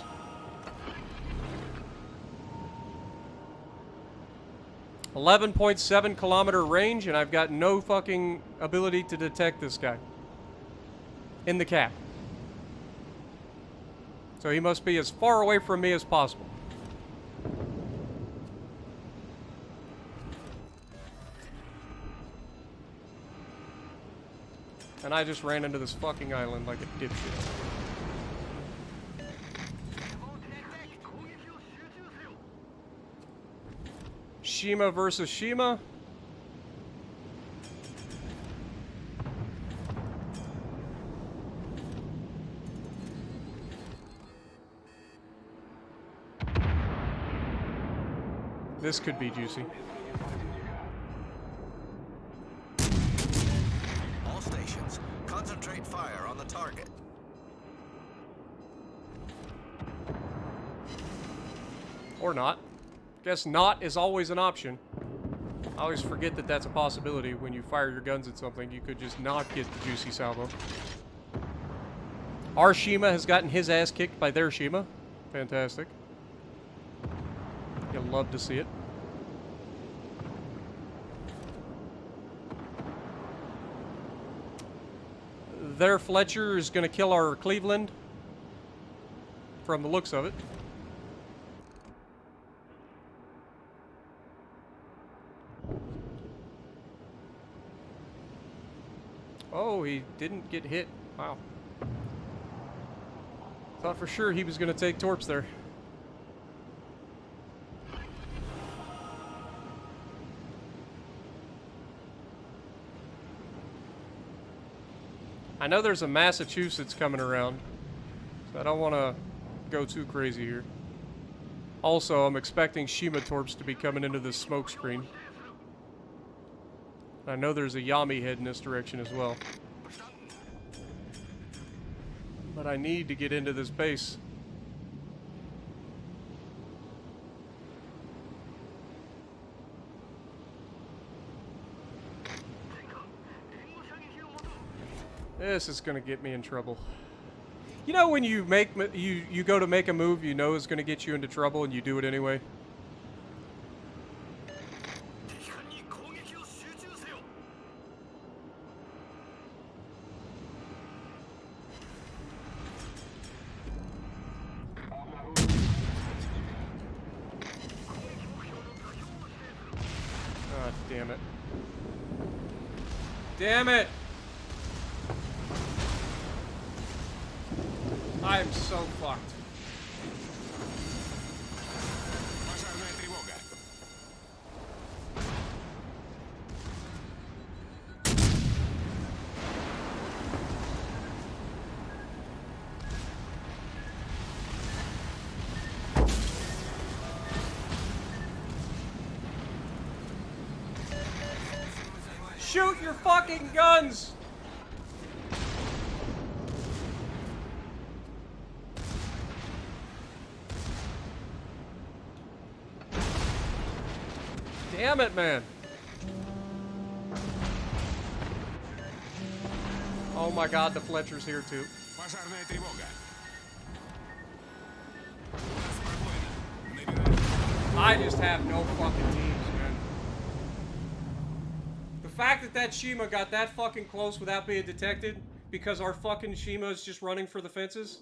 S1: .7 kilometer range, and I've got no fucking ability to detect this guy. In the cap. So he must be as far away from me as possible. And I just ran into this fucking island like a dipshit. Shima versus Shima. This could be juicy.
S4: All stations, concentrate fire on the target.
S1: Or not. Guess not is always an option. I always forget that that's a possibility. When you fire your guns at something, you could just not get the juicy salvo. Our Shima has gotten his ass kicked by their Shima. Fantastic. You'll love to see it. Their Fletcher is going to kill our Cleveland. From the looks of it. Oh, he didn't get hit. Wow. Thought for sure he was going to take Torps there. I know there's a Massachusetts coming around, so I don't want to go too crazy here. Also, I'm expecting Shima Torps to be coming into this smoke screen. I know there's a Yami head in this direction as well. But I need to get into this base. This is gonna get me in trouble. You know when you you go to make a move you know is gonna get you into trouble and you do it anyway? God damn it. Damn it! I am so fucked. shoot your fucking guns! Damn it, man. Oh my god, the Fletcher's here too.
S2: Пожарная тревога. Спокойно.
S1: I just have no fucking teams, man. The fact that that Shima got that fucking close without being detected because our fucking Shima is just running for the fences.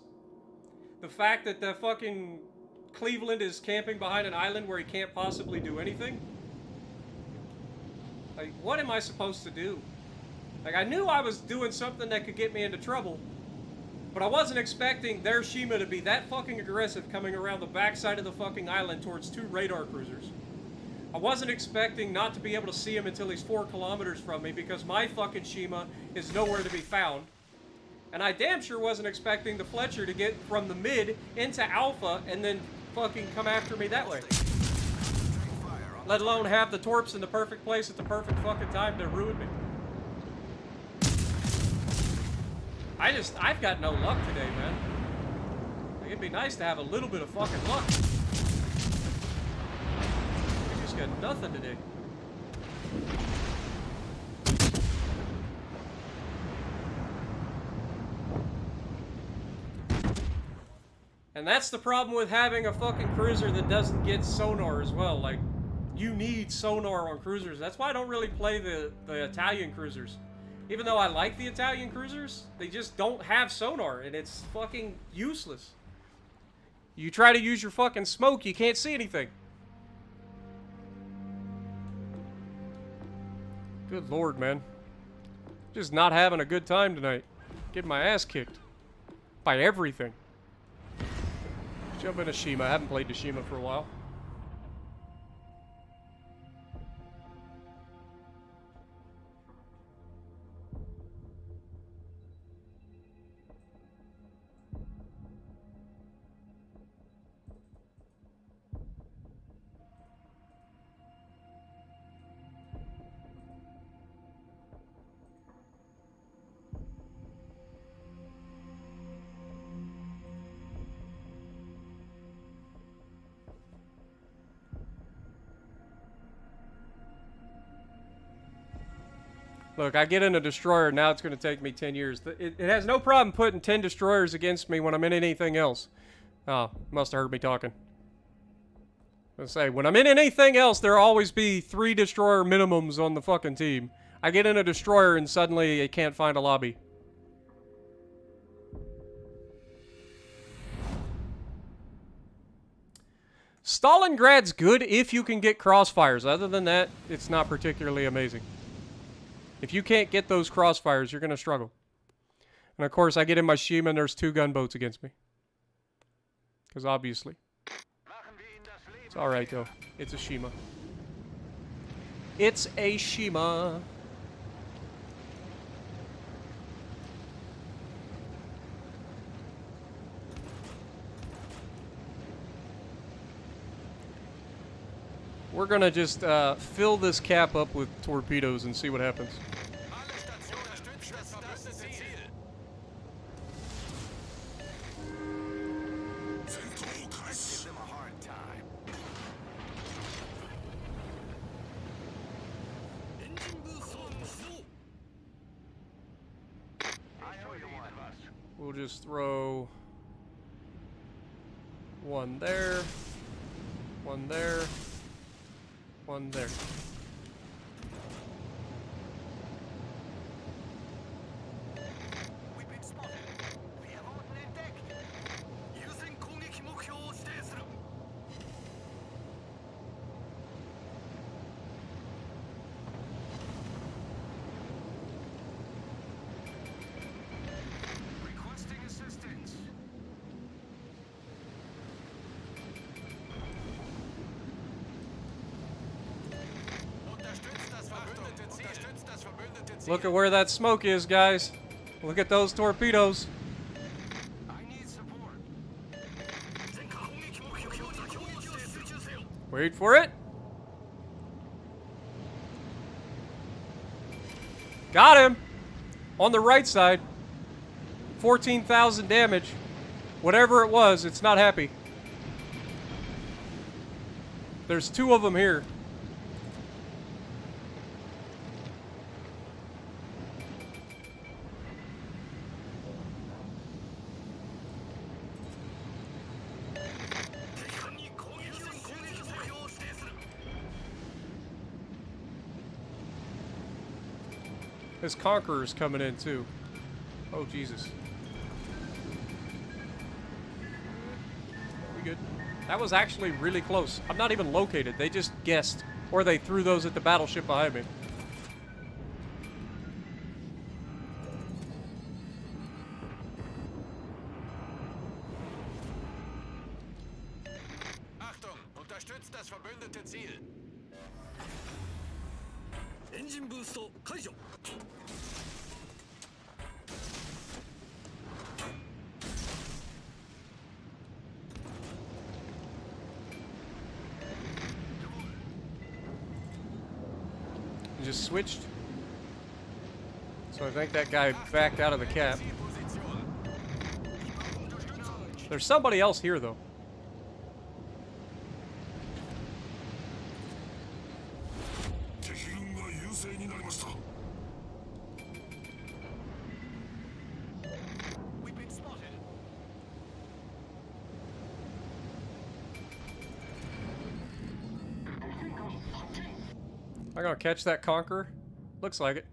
S1: The fact that the fucking Cleveland is camping behind an island where he can't possibly do anything. Like, what am I supposed to do? Like, I knew I was doing something that could get me into trouble, but I wasn't expecting their Shima to be that fucking aggressive coming around the backside of the fucking island towards 2 radar cruisers. I wasn't expecting not to be able to see him until he's 4 kilometers from me because my fucking Shima is nowhere to be found. And I damn sure wasn't expecting the Fletcher to get from the mid into Alpha and then fucking come after me that way. Let alone have the Torps in the perfect place at the perfect fucking time to ruin me. I've got no luck today, man. Like, it'd be nice to have a little bit of fucking luck. I just got nothing today. And that's the problem with having a fucking cruiser that doesn't get sonar as well. Like, you need sonar on cruisers. That's why I don't really play the Italian cruisers. Even though I like the Italian cruisers, they just don't have sonar, and it's fucking useless. You try to use your fucking smoke, you can't see anything. Good lord, man. Just not having a good time tonight. Getting my ass kicked. By everything. Jump into Shima. I haven't played the Shima for a while. Look, I get in a destroyer, now it's going to take me 10 years. It has no problem putting 10 destroyers against me when I'm in anything else. Oh, must have heard me talking. I was gonna say, when I'm in anything else, there'll always be 3 destroyer minimums on the fucking team. I get in a destroyer and suddenly I can't find a lobby. Stalingrad's good if you can get crossfires. Other than that, it's not particularly amazing. If you can't get those crossfires, you're going to struggle. And of course, I get in my Shima and there's 2 gunboats against me. Because obviously. It's alright though. It's a Shima. It's a Shima. We're gonna just fill this cap up with torpedoes and see what happens. We'll just throw 1 there, 1 there. 1 there.
S4: We've been spotted. We have Ordnance deck. Using 攻撃目標を指定する. Requesting assistance.
S1: Look at where that smoke is, guys. Look at those torpedoes.
S4: I need support.
S1: Wait for it. Got him! On the right side. 14,000 damage. Whatever it was, it's not happy. There's 2 of them here. His Conqueror's coming in too. Oh Jesus. We good? That was actually really close. I'm not even located. They just guessed. Or they threw those at the battleship behind me.
S3: Achtung! Unterstützt das verbündete Ziel.
S4: エンジンブースト解除
S1: He just switched. So I think that guy backed out of the cap.
S3: Zielposition.
S1: There's somebody else here though.
S3: We've been spotted.
S1: Am I gonna catch that Conqueror? Looks like it.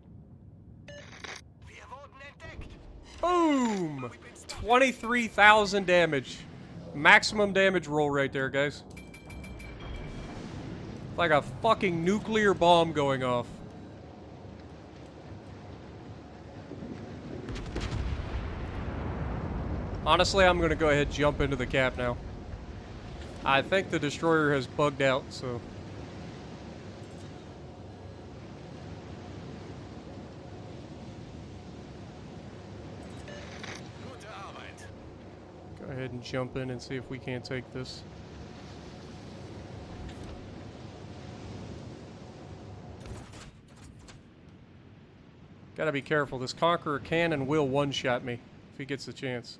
S4: Wir wurden entdeckt.
S1: Boom! 23,000 damage. Maximum damage roll right there, guys. Like a fucking nuclear bomb going off. Honestly, I'm gonna go ahead and jump into the cap now. I think the destroyer has bugged out, so...
S3: Gute Arbeit.
S1: Go ahead and jump in and see if we can't take this. Gotta be careful. This Conqueror can and will one-shot me if he gets the chance.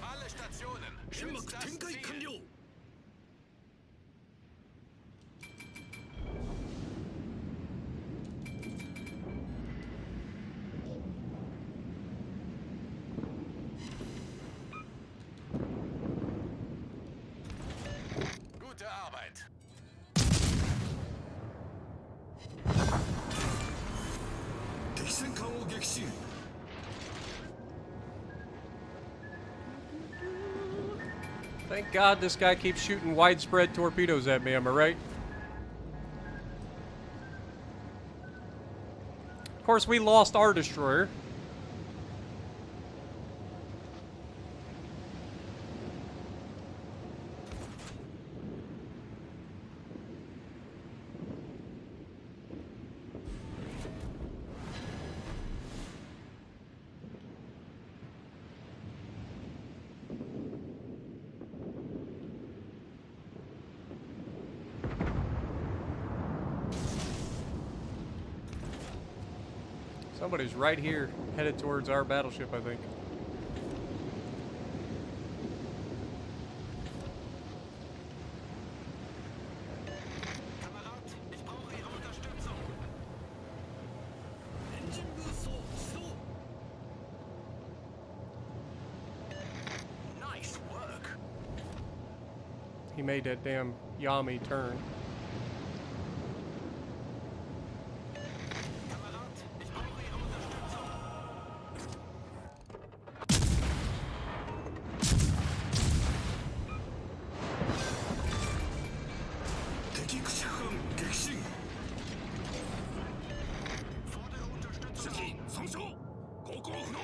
S3: Alle Stationen. Schützt das
S4: 展開完
S3: Ziel.
S4: 了
S3: Gute Arbeit.
S1: Thank God this guy keeps shooting widespread torpedoes at me, am I right? Of course, we lost our destroyer. Somebody's right here, headed towards our battleship, I think.
S4: Kamerad, ich brauche Ihre Unterstützung. Engine Boost slow. Nice work.
S1: He made that damn Yami turn.
S4: Kamerad, ich brauche Ihre Unterstützung. Fordere Unterstützung.
S2: 航不能。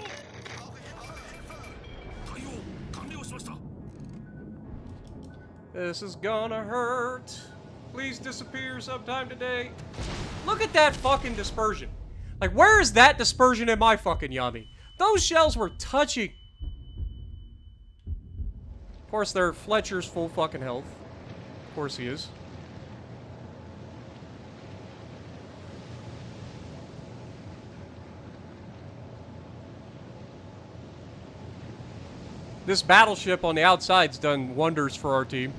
S2: 対応完了しました。
S1: This is gonna hurt. Please disappear sometime today. Look at that fucking dispersion. Like, where is that dispersion in my fucking Yami? Those shells were touching. Of course, they're Fletcher's full fucking health. Of course he is. This battleship on the outside's done wonders for our team.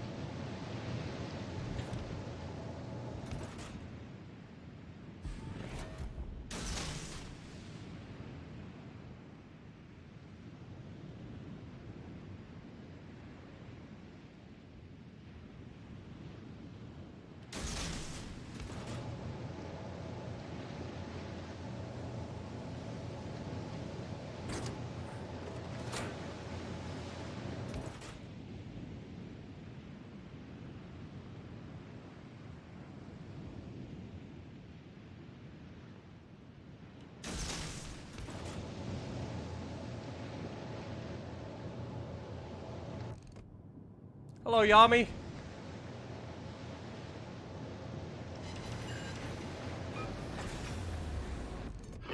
S1: Hello, Yami.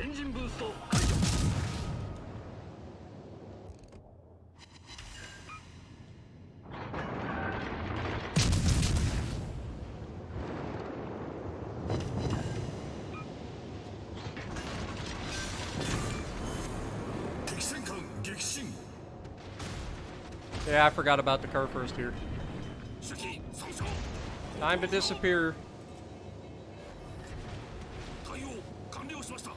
S4: Engine boost
S2: 敵戦艦撃進。
S1: Yeah, I forgot about the car first here.
S2: 主機損傷。
S1: Time to disappear.
S2: 対応完了しました。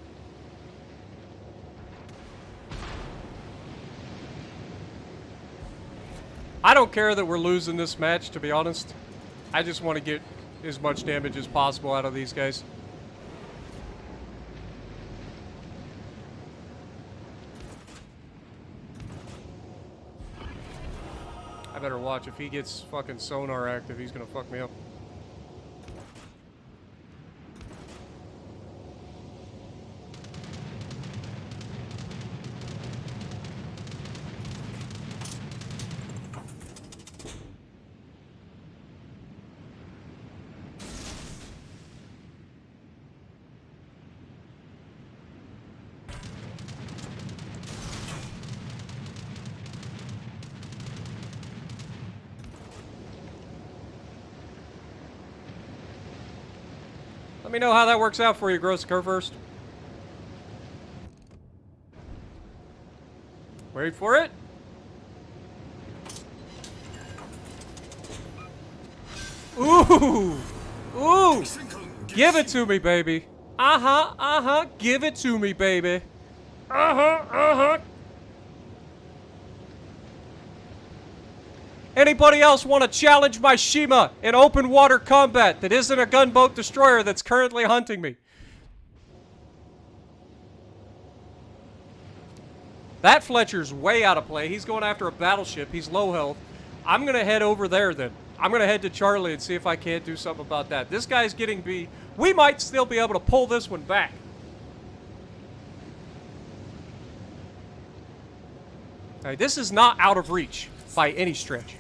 S1: I don't care that we're losing this match, to be honest. I just want to get as much damage as possible out of these guys. I better watch. If he gets fucking sonar active, he's gonna fuck me up. Let me know how that works out for you, Grosser first. Wait for it. Ooh! Ooh! Give it to me, baby. Uh-huh, uh-huh. Give it to me, baby. Uh-huh, uh-huh. Anybody else want to challenge my Shima in open water combat that isn't a gunboat destroyer that's currently hunting me? That Fletcher's way out of play. He's going after a battleship. He's low health. I'm going to head over there then. I'm going to head to Charlie and see if I can't do something about that. This guy's getting beat. We might still be able to pull this one back. Alright, this is not out of reach by any stretch.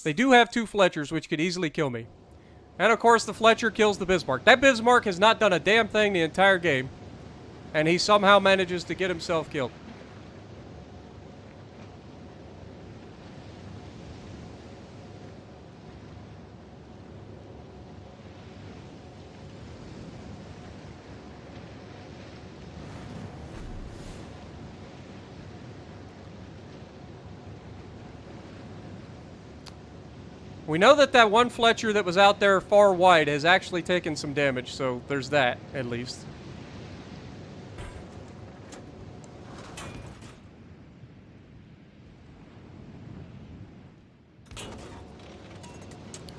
S1: They do have two Fletchers, which could easily kill me. And of course, the Fletcher kills the Bismarck. That Bismarck has not done a damn thing the entire game. And he somehow manages to get himself killed. We know that that one Fletcher that was out there far wide has actually taken some damage, so there's that, at least.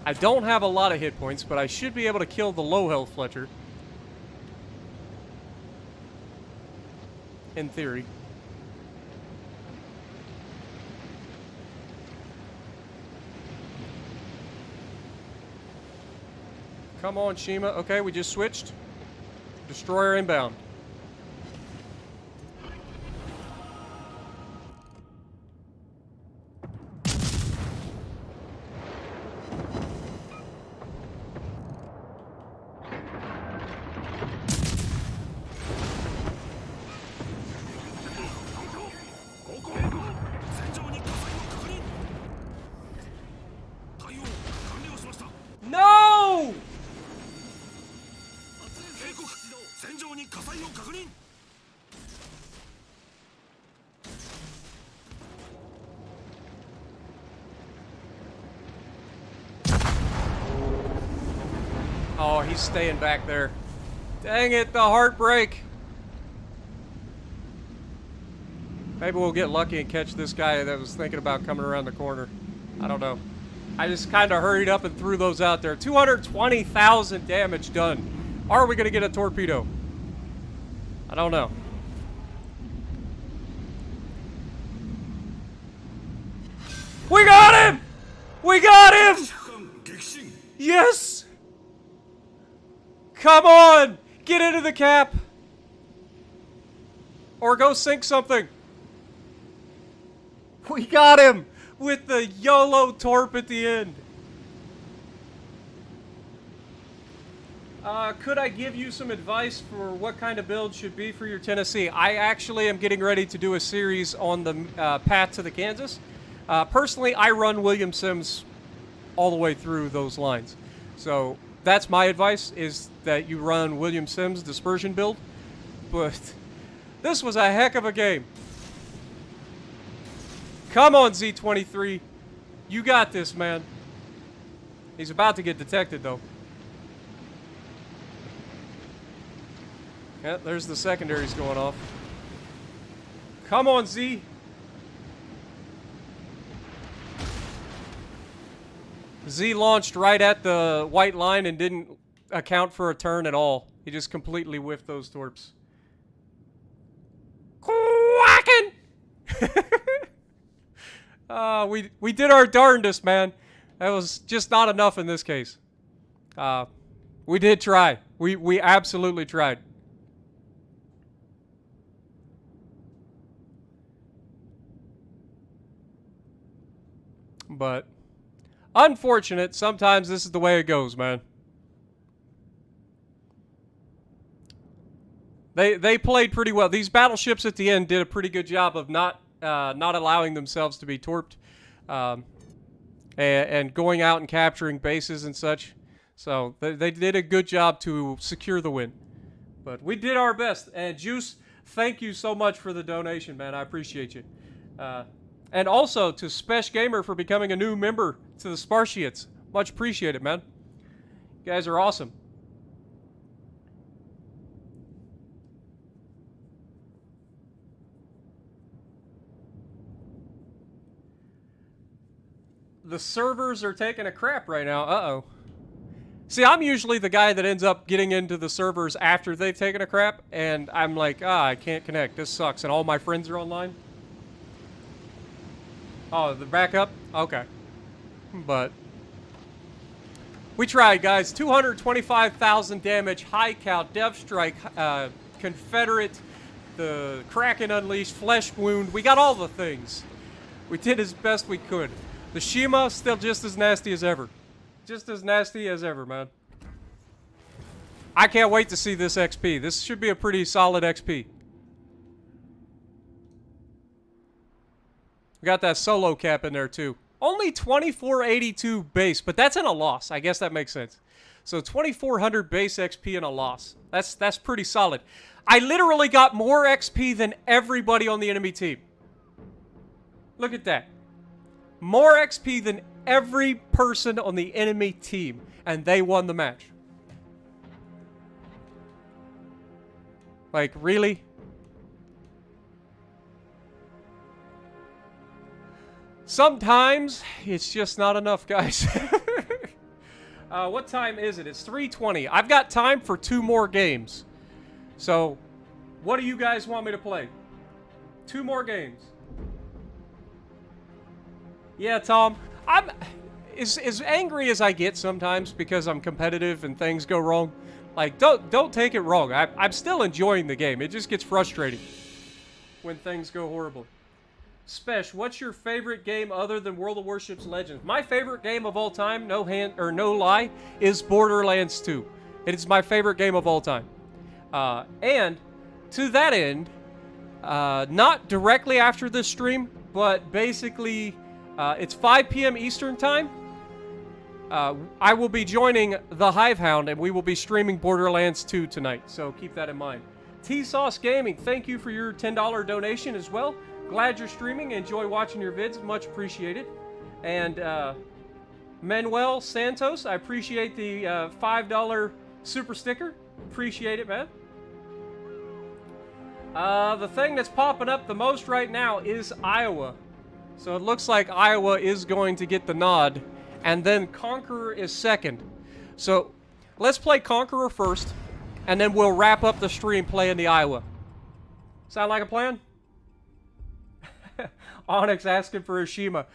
S1: I don't have a lot of hit points, but I should be able to kill the low health Fletcher. In theory. Come on, Shima. Okay, we just switched. Destroyer inbound.
S2: 戦場に火災を確認。
S1: Oh, he's staying back there. Dang it, the heartbreak. Maybe we'll get lucky and catch this guy that was thinking about coming around the corner. I don't know. I just kind of hurried up and threw those out there. 220,000 damage done. Are we going to get a torpedo? I don't know. We got him! We got him! Yes! Come on! Get into the cap! Or go sink something. We got him! With the YOLO torp at the end. Could I give you some advice for what kind of build should be for your Tennessee? I actually am getting ready to do a series on the path to the Kansas. Personally, I run William Sims all the way through those lines. So that's my advice, is that you run William Sims dispersion build. But this was a heck of a game. Come on, Z23. You got this, man. He's about to get detected, though. Yeah, there's the secondaries going off. Come on, Z. Z launched right at the white line and didn't account for a turn at all. He just completely whiffed those torps. Quacking! We did our darndest, man. That was just not enough in this case. We did try. We absolutely tried. But unfortunate, sometimes this is the way it goes, man. They played pretty well. These battleships at the end did a pretty good job of not allowing themselves to be torped, and going out and capturing bases and such. So they did a good job to secure the win. But we did our best. And Juice, thank you so much for the donation, man. I appreciate you. And also to Spesh Gamer for becoming a new member to the Spartiates. Much appreciated, man. You guys are awesome. The servers are taking a crap right now. Uh-oh. See, I'm usually the guy that ends up getting into the servers after they've taken a crap, and I'm like, I can't connect. This sucks, and all my friends are online. Oh, they're back up? Okay. But we tried, guys. 225,000 damage, high count, Death Strike, Confederate, the Kraken Unleashed, Flesh Wound. We got all the things. We did as best we could. The Shima, still just as nasty as ever. Just as nasty as ever, man. I can't wait to see this XP. This should be a pretty solid XP. We got that solo cap in there, too. Only 2482 base, but that's in a loss. I guess that makes sense. So 2400 base XP in a loss. That's pretty solid. I literally got more XP than everybody on the enemy team. Look at that. More XP than every person on the enemy team, and they won the match. Like, really? Sometimes it's just not enough, guys. What time is it? It's 3:20. I've got time for 2 more games. So, what do you guys want me to play? 2 more games. Yeah, Tom. I'm as angry as I get sometimes because I'm competitive and things go wrong. Like, don't take it wrong. I'm still enjoying the game. It just gets frustrating when things go horrible. Spesh, what's your favorite game other than World of Warships Legends? My favorite game of all time, no lie, is Borderlands 2. It is my favorite game of all time. And to that end, not directly after this stream, but basically, it's 5 p.m. Eastern time. I will be joining the Hivehound, and we will be streaming Borderlands 2 tonight, so keep that in mind. T-Sauce Gaming, thank you for your $10 donation as well. Glad you're streaming. Enjoy watching your vids. Much appreciated. And Manuel Santos, I appreciate the $5 super sticker. Appreciate it, man. The thing that's popping up the most right now is Iowa. So it looks like Iowa is going to get the nod. And then Conqueror is second. So let's play Conqueror first. And then we'll wrap up the stream playing the Iowa. Sound like a plan? Onyx asking for a Shima.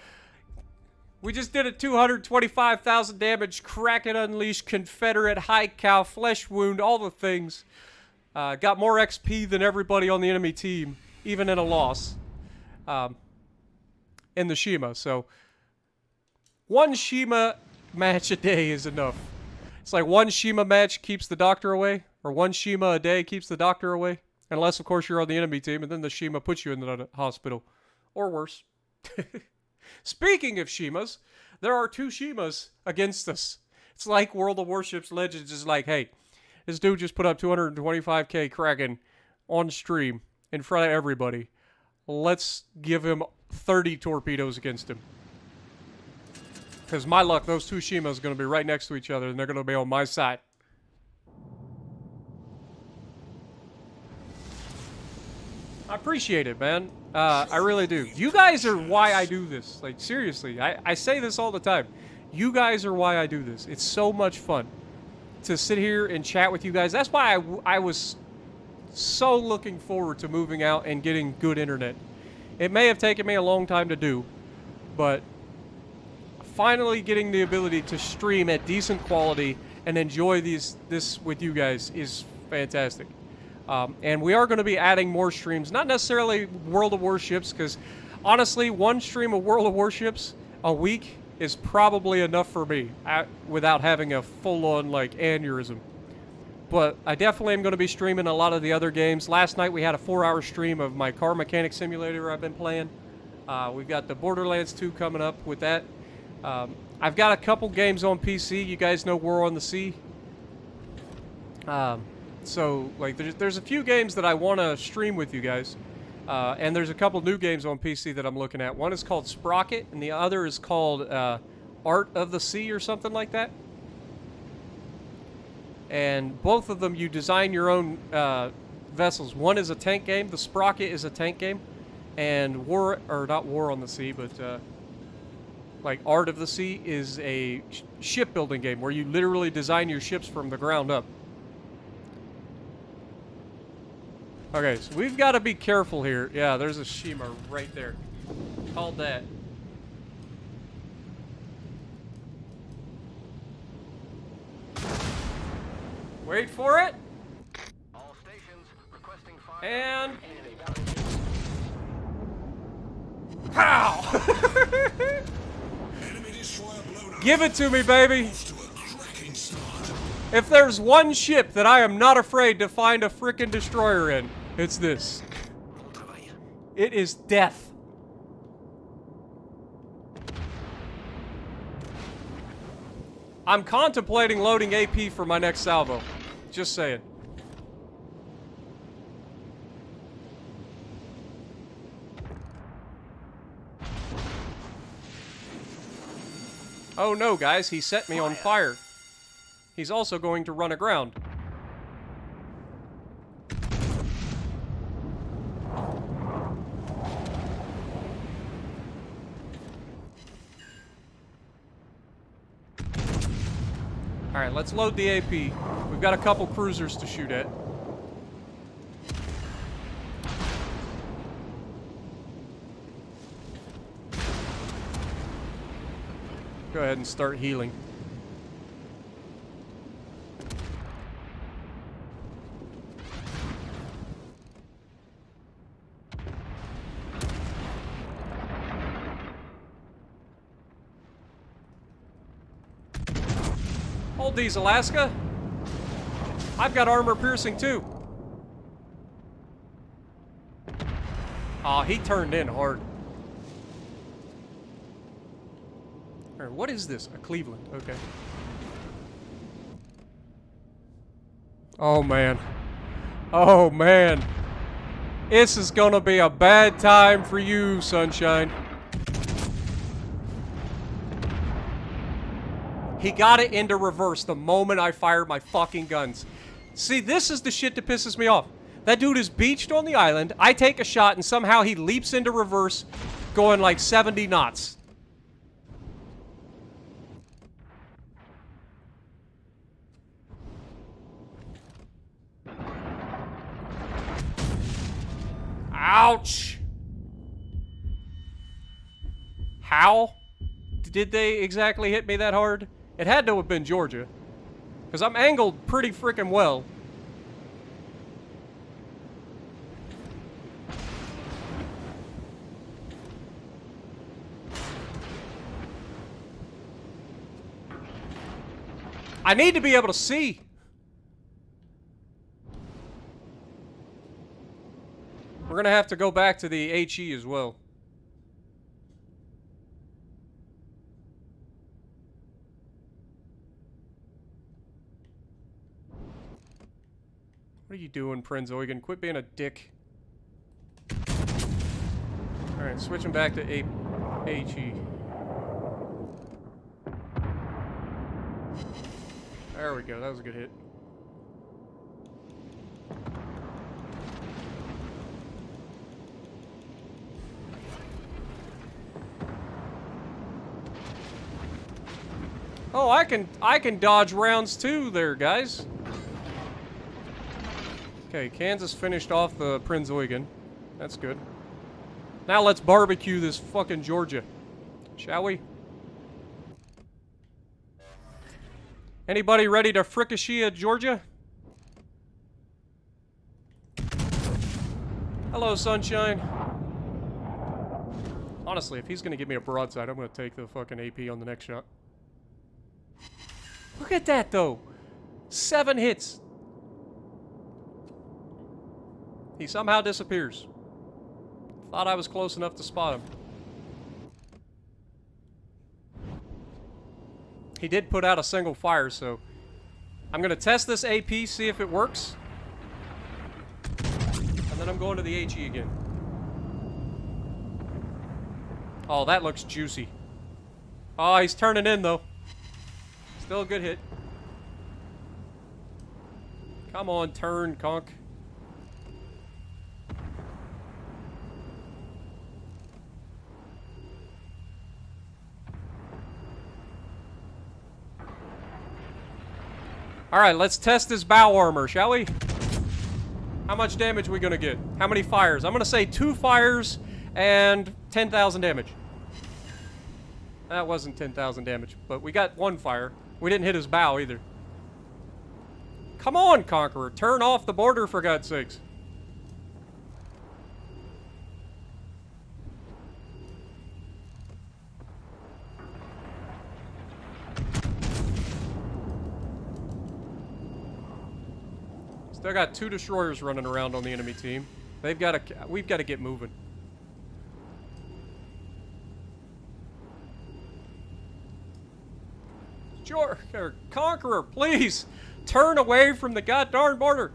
S1: We just did a 225,000 damage, Kraken Unleashed, Confederate, High Cow, Flesh Wound, all the things. Got more XP than everybody on the enemy team, even in a loss. In the Shima, so... one Shima match a day is enough. It's like one Shima match keeps the doctor away, or one Shima a day keeps the doctor away. Unless, of course, you're on the enemy team, and then the Shima puts you in the hospital. Or worse. Speaking of Shimas, there are 2 Shimas against us. It's like World of Warships Legends is like, hey, this dude just put up 225k Kraken on stream in front of everybody. Let's give him 30 torpedoes against him. Because my luck, those 2 Shimas are going to be right next to each other, and they're going to be on my side. I appreciate it, man. I really do. You guys are why I do this. Like, seriously. I say this all the time. You guys are why I do this. It's so much fun to sit here and chat with you guys. That's why I was so looking forward to moving out and getting good internet. It may have taken me a long time to do, but finally getting the ability to stream at decent quality and enjoy this with you guys is fantastic. And we are going to be adding more streams, not necessarily World of Warships, because honestly, one stream of World of Warships a week is probably enough for me without having a full-on, like, aneurysm. But I definitely am going to be streaming a lot of the other games. Last night we had a 4-hour stream of my car mechanic simulator I've been playing. We've got the Borderlands 2 coming up with that. I've got a couple games on PC. You guys know War on the Sea. So, like, there's a few games that I want to stream with you guys. And there's a couple new games on PC that I'm looking at. One is called Sprocket, and the other is called Art of the Sea or something like that. And both of them, you design your own vessels. One is a tank game. The Sprocket is a tank game. And not War on the Sea, but like Art of the Sea is a shipbuilding game where you literally design your ships from the ground up. Okay, so we've got to be careful here. Yeah, there's a Shima right there. Called that. Wait for it.
S4: All stations requesting fire.
S1: And... pow!
S2: Enemy destroyer blown up.
S1: Give it to me, baby.
S2: Off to a cracking start.
S1: If there's one ship that I am not afraid to find a frickin' destroyer in, it's this. It is death. I'm contemplating loading AP for my next salvo. Just saying. Oh no, guys, he set me on fire. He's also going to run aground. Alright, let's load the AP. We've got a couple cruisers to shoot at. Go ahead and start healing. Hold these, Alaska. I've got armor piercing too. Aw, he turned in hard. Alright, what is this? A Cleveland. Okay. Oh, man. Oh, man. This is gonna be a bad time for you, Sunshine. He got it into reverse the moment I fired my fucking guns. See, this is the shit that pisses me off. That dude is beached on the island. I take a shot and somehow he leaps into reverse going like 70 knots. Ouch! How did they exactly hit me that hard? It had to have been Georgia. Because I'm angled pretty freaking well. I need to be able to see. We're gonna have to go back to the HE as well. What are you doing, Prince Eugen? Quit being a dick. Alright, switching back to HE. There we go, that was a good hit. Oh, I can dodge rounds too there, guys. Okay, Kansas finished off the Prinz Eugen. That's good. Now let's barbecue this fucking Georgia. Shall we? Anybody ready to fricasheet Georgia? Hello, Sunshine. Honestly, if he's gonna give me a broadside, I'm gonna take the fucking AP on the next shot. Look at that, though. 7 hits. He somehow disappears. Thought I was close enough to spot him. He did put out a single fire, so I'm going to test this AP, see if it works. And then I'm going to the HE again. Oh, that looks juicy. Oh, he's turning in, though. Still a good hit. Come on, turn, conk. Alright, let's test this bow armor, shall we? How much damage are we gonna get? How many fires? I'm gonna say 2 fires and 10,000 damage. That wasn't 10,000 damage, but we got 1 fire. We didn't hit his bow either. Come on, Conqueror. Turn off the border, for God's sakes. Still got 2 destroyers running around on the enemy team. We've got to get moving. Conqueror, please turn away from the goddamn border.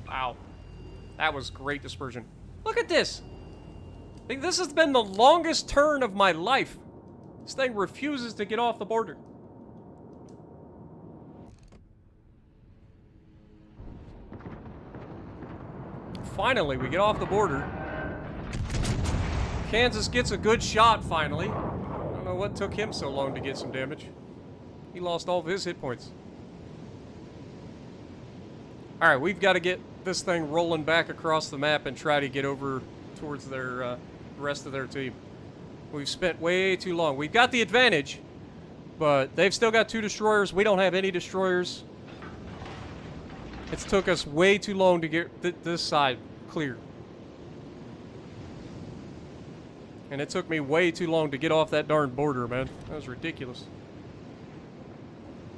S1: Wow. That was great dispersion. Look at this. I think this has been the longest turn of my life. This thing refuses to get off the border. Finally, we get off the border. Kansas gets a good shot, finally. I don't know what took him so long to get some damage. He lost all of his hit points. Alright, we've got to get this thing rolling back across the map and try to get over towards their rest of their team. We've spent way too long. We've got the advantage, but they've still got 2 destroyers. We don't have any destroyers. It's took us way too long to get this side clear. And it took me way too long to get off that darn border, man. That was ridiculous.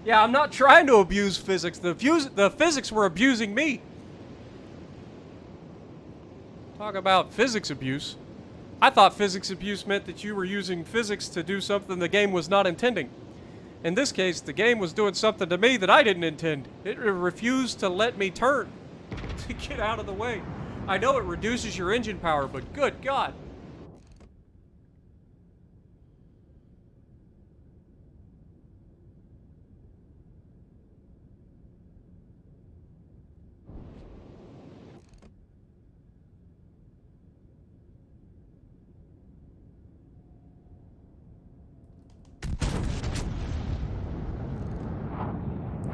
S1: Yeah, I'm not trying to abuse physics. The physics were abusing me. Talk about physics abuse. I thought physics abuse meant that you were using physics to do something the game was not intending. In this case, the game was doing something to me that I didn't intend. It refused to let me turn to get out of the way. I know it reduces your engine power, but good God.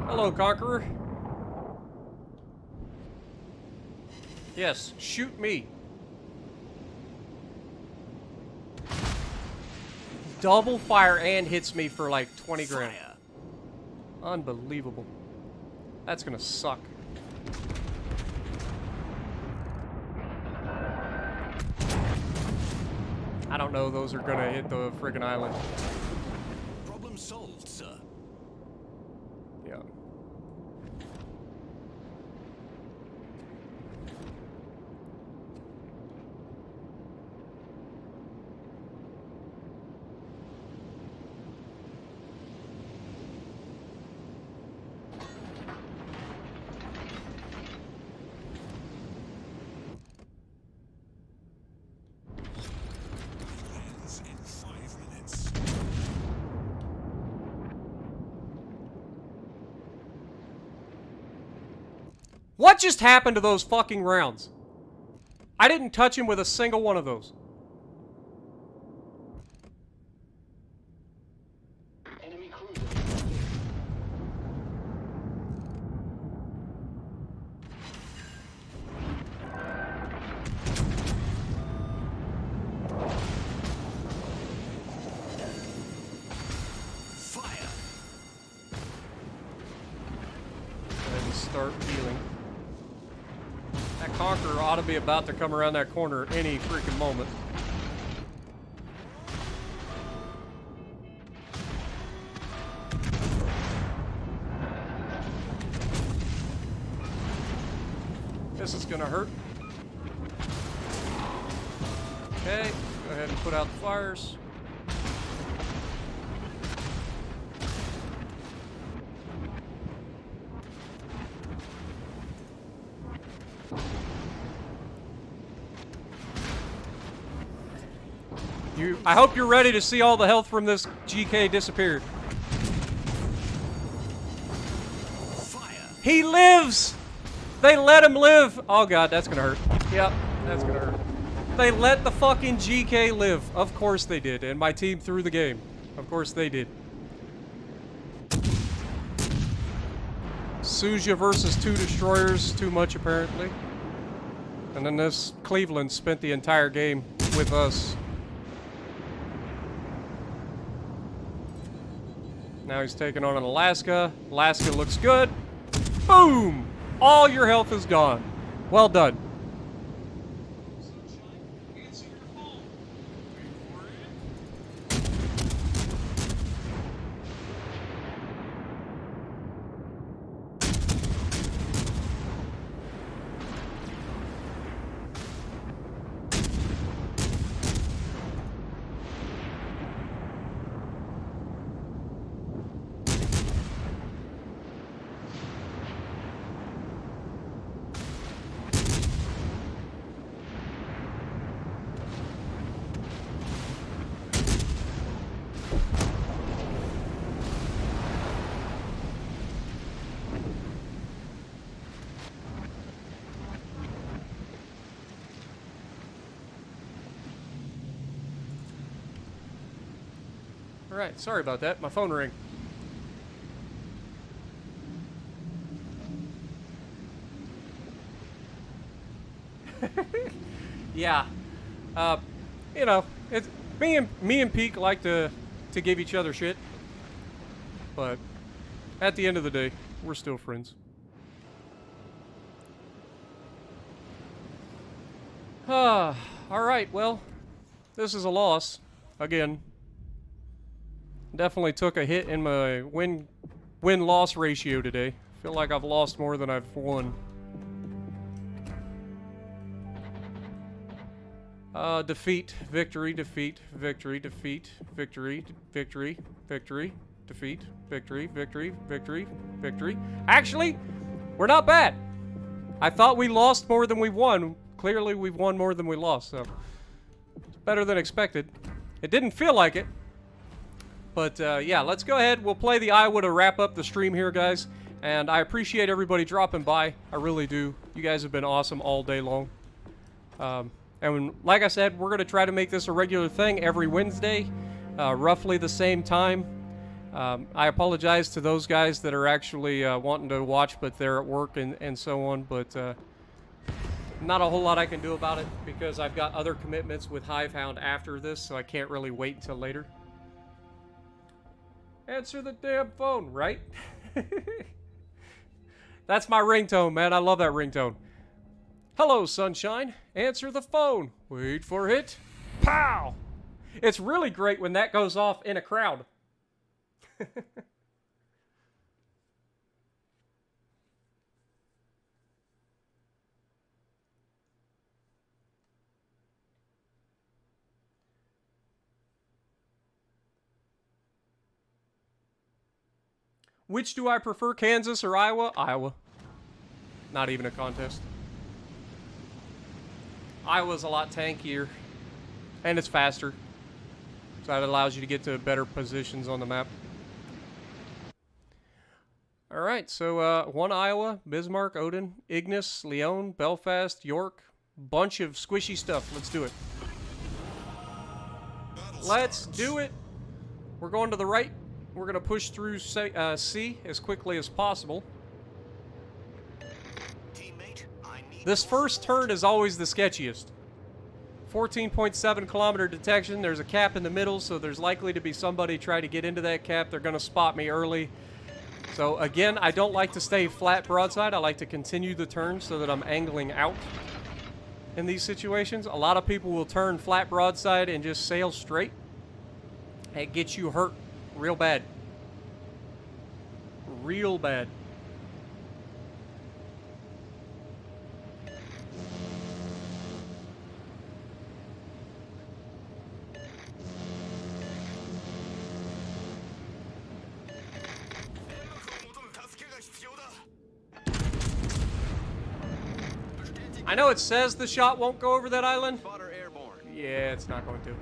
S1: Hello, Conqueror. Yes, shoot me. Double fire and hits me for like 20 grand. Unbelievable. That's gonna suck. I don't know, those are gonna hit the friggin' island.
S2: Problem solved, sir.
S1: Yeah.
S2: Ends in 5 minutes.
S1: What just happened to those fucking rounds? I didn't touch him with a single one of those.
S4: Enemy cruiser.
S2: Fire.
S1: And start healing. That Conqueror ought to be about to come around that corner any freaking moment. This is gonna hurt. Okay, go ahead and put out the fires. I hope you're ready to see all the health from this GK disappear.
S2: Fire.
S1: He lives! They let him live! Oh god, that's gonna hurt. Yep, that's gonna hurt. They let the fucking GK live. Of course they did, and my team threw the game. Of course they did. Suja versus 2 destroyers, too much apparently. And then this Cleveland spent the entire game with us. Now he's taking on an Alaska. Alaska looks good. Boom! All your health is gone. Well done. Alright, sorry about that. My phone rang. Yeah. You know, it's me and Peak like to give each other shit. But at the end of the day, we're still friends. Alright, well, this is a loss. Again. Definitely took a hit in my win win-loss ratio today. I feel like I've lost more than I've won. Defeat, victory, defeat, victory, defeat, victory, victory, victory, defeat, victory, victory, victory, victory. Actually, we're not bad. I thought we lost more than we won. Clearly, we've won more than we lost, so it's better than expected. It didn't feel like it. But, yeah, let's go ahead. We'll play the Iowa to wrap up the stream here, guys. And I appreciate everybody dropping by. I really do. You guys have been awesome all day long. And like I said, we're going to try to make this a regular thing every Wednesday, roughly the same time. I apologize to those guys that are actually wanting to watch, but they're at work and so on. But not a whole lot I can do about it because I've got other commitments with Hivehound after this, so I can't really wait until later. Answer the damn phone, right? That's my ringtone, man. I love that ringtone. Hello, sunshine. Answer the phone. Wait for it. Pow! It's really great when that goes off in a crowd. Which do I prefer, Kansas or Iowa? Iowa. Not even a contest. Iowa's a lot tankier. And it's faster. So that allows you to get to better positions on the map. Alright, so one Iowa, Bismarck, Odin, Ignis, Lyon, Belfast, York. Bunch of squishy stuff. Let's do it. Let's do it. We're going to the right. We're going to push through C as quickly as possible. This first turn is always the sketchiest. 14.7 kilometer detection. There's a cap in the middle, so there's likely to be somebody trying to get into that cap. They're going to spot me early. So again, I don't like to stay flat broadside. I like to continue the turn so that I'm angling out in these situations. A lot of people will turn flat broadside and just sail straight. It gets you hurt real bad. Real bad. I know it says the shot won't go over that island. Yeah, it's not going to.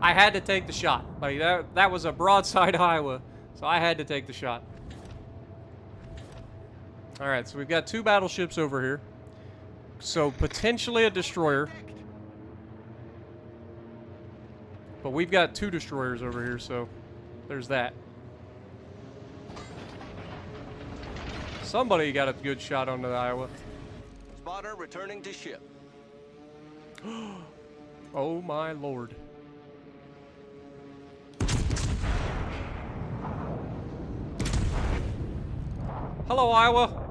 S1: I had to take the shot. Like that was a broadside Iowa, so I had to take the shot. All right, so we've got two battleships over here. So potentially a destroyer. But we've got two destroyers over here, so there's that. Somebody got a good shot onto the Iowa.
S5: Spotter returning to ship.
S1: Oh my lord. Hello, Iowa.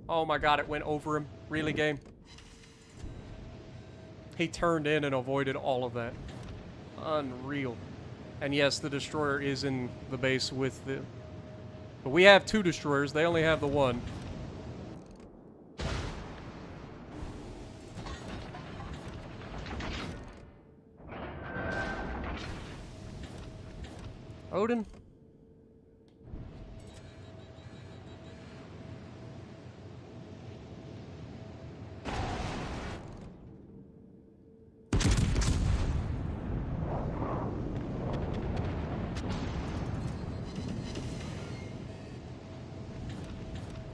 S1: Oh my god, it went over him. Really, game? He turned in and avoided all of that. Unreal. And yes, the destroyer is in the base with the... But we have two destroyers. They only have the one. Odin?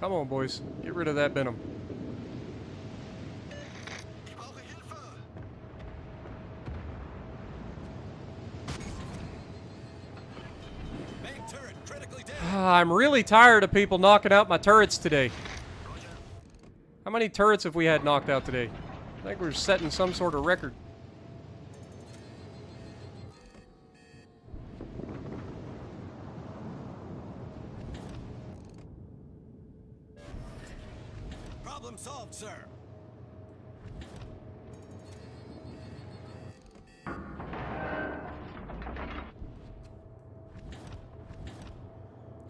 S1: Come on, boys. Get rid of that venom. I'm really tired of people knocking out my turrets today. How many turrets have we had knocked out today? I think we're setting some sort of record.
S2: Problem solved, sir.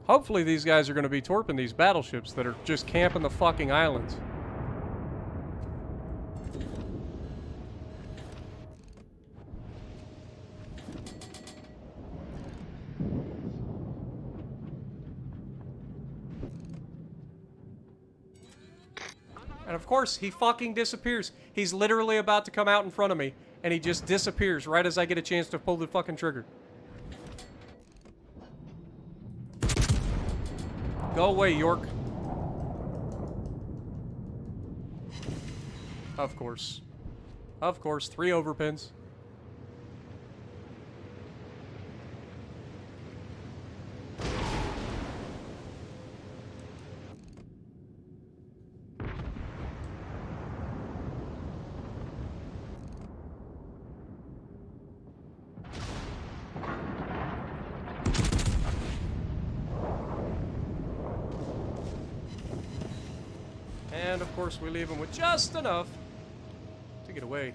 S1: Hopefully these guys are going to be torping these battleships that are just camping the fucking islands. And of course, he fucking disappears. He's literally about to come out in front of me, and he just disappears right as I get a chance to pull the fucking trigger. Go away, York. Of course. Of course, 3 overpins. And of course we leave him with just enough to get away.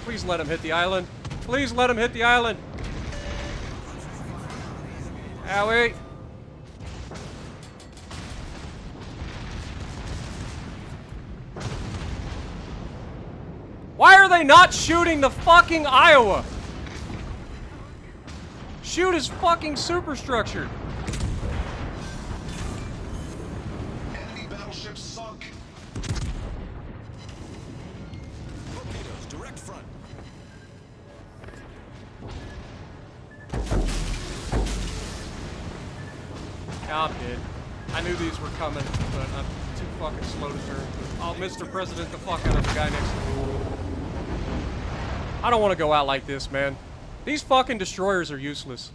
S1: Please let him hit the island. Please let him hit the island. Owie. Why are they not shooting the fucking Iowa? Shoot his fucking superstructure.
S6: Enemy battleship sunk.
S2: Torpedoes, direct front.
S1: Yeah, I'm dead. I knew these were coming, but I'm too fucking slow to turn. I'll Mr. President the fuck out of the guy next to me. I don't want to go out like this, man. These fucking destroyers are useless.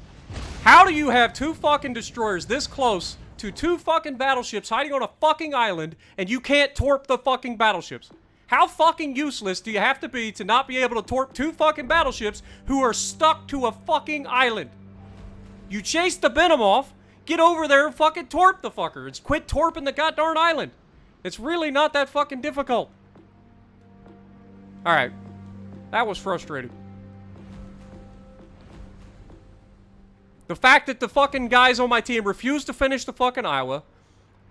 S1: How do you have 2 fucking destroyers this close to 2 fucking battleships hiding on a fucking island and you can't torp the fucking battleships? How fucking useless do you have to be to not be able to torp 2 fucking battleships who are stuck to a fucking island? You chase the Benham off, get over there and fucking torp the fucker. It's quit torping the goddamn island. It's really not that fucking difficult. Alright. That was frustrating. The fact that the fucking guys on my team refused to finish the fucking Iowa,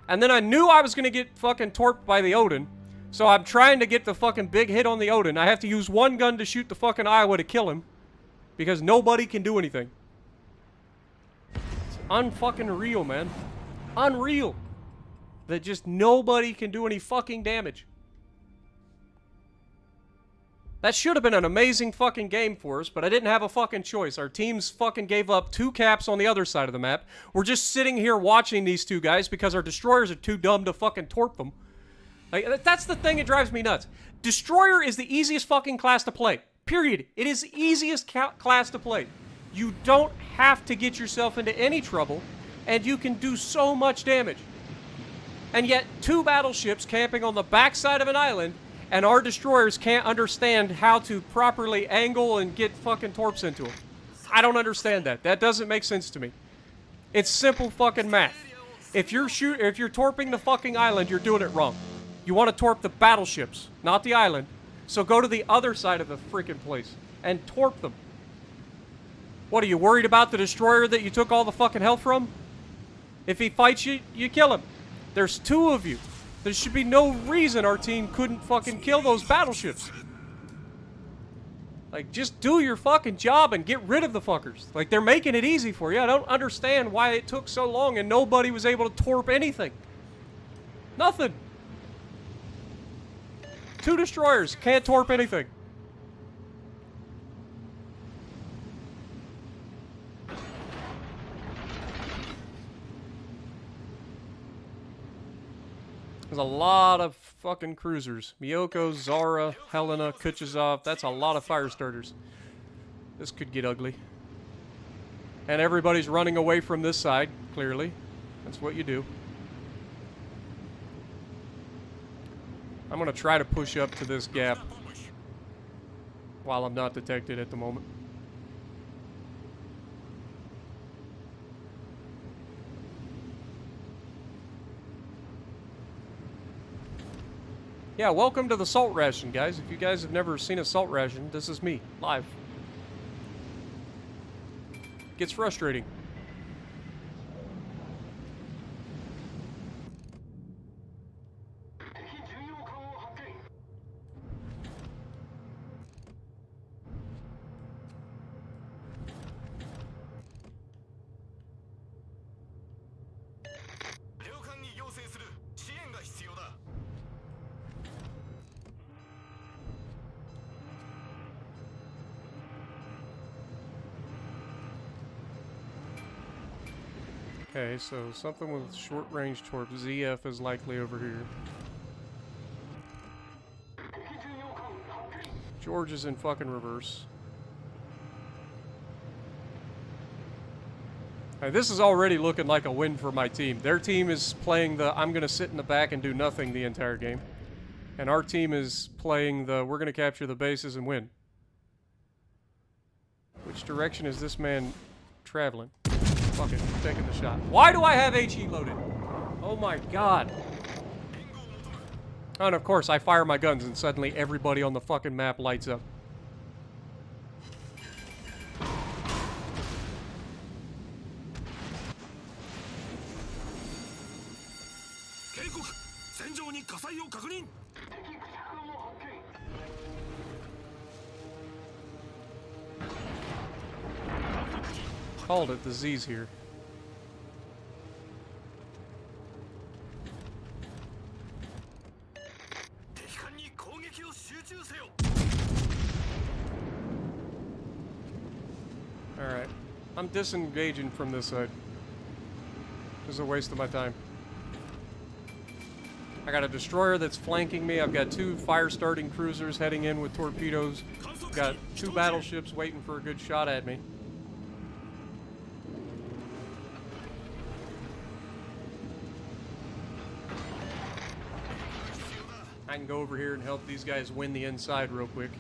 S1: and then I knew I was gonna get fucking torped by the Odin, so I'm trying to get the fucking big hit on the Odin. I have to use 1 gun to shoot the fucking Iowa to kill him, because nobody can do anything. It's unfucking real, man. Unreal. That just nobody can do any fucking damage. That should have been an amazing fucking game for us, but I didn't have a fucking choice. Our teams fucking gave up 2 caps on the other side of the map. We're just sitting here watching these 2 guys because our destroyers are too dumb to fucking torp them. Like, that's the thing that drives me nuts. Destroyer is the easiest fucking class to play. Period. It is the easiest class to play. You don't have to get yourself into any trouble, and you can do so much damage. And yet, 2 battleships camping on the backside of an island, and our destroyers can't understand how to properly angle and get fucking torps into them. I don't understand that. That doesn't make sense to me. It's simple fucking math. If you're torping the fucking island, you're doing it wrong. You want to torp the battleships, not the island. So go to the other side of the freaking place and torp them. What, are you worried about the destroyer that you took all the fucking health from? If he fights you, you kill him. There's 2 of you. There should be no reason our team couldn't fucking kill those battleships. Like, just do your fucking job and get rid of the fuckers. Like, they're making it easy for you. I don't understand why it took so long and nobody was able to torp anything. Nothing. 2 destroyers, can't torp anything. There's a lot of fucking cruisers. Miyoko, Zara, Helena, Kuchazov. That's a lot of fire starters. This could get ugly. And everybody's running away from this side, clearly. That's what you do. I'm going to try to push up to this gap while I'm not detected at the moment. Yeah, welcome to the Salt Ration, guys. If you guys have never seen a Salt Ration, this is me, live. Gets frustrating. Okay, so something with short-range torp. ZF is likely over here. George is in fucking reverse. Alright, this is already looking like a win for my team. Their team is playing the I'm gonna sit in the back and do nothing the entire game. And our team is playing the we're gonna capture the bases and win. Which direction is this man traveling? Fuck it, I'm taking the shot. Why do I have HE loaded? Oh my god. Oh, and of course, I fire my guns and suddenly everybody on the fucking map lights up. Called it, the Z's here. Alright. I'm disengaging from this side. This is a waste of my time. I got a destroyer that's flanking me. I've got 2 fire-starting cruisers heading in with torpedoes. Got 2 battleships waiting for a good shot at me. I can go over here and help these guys win the inside real quick.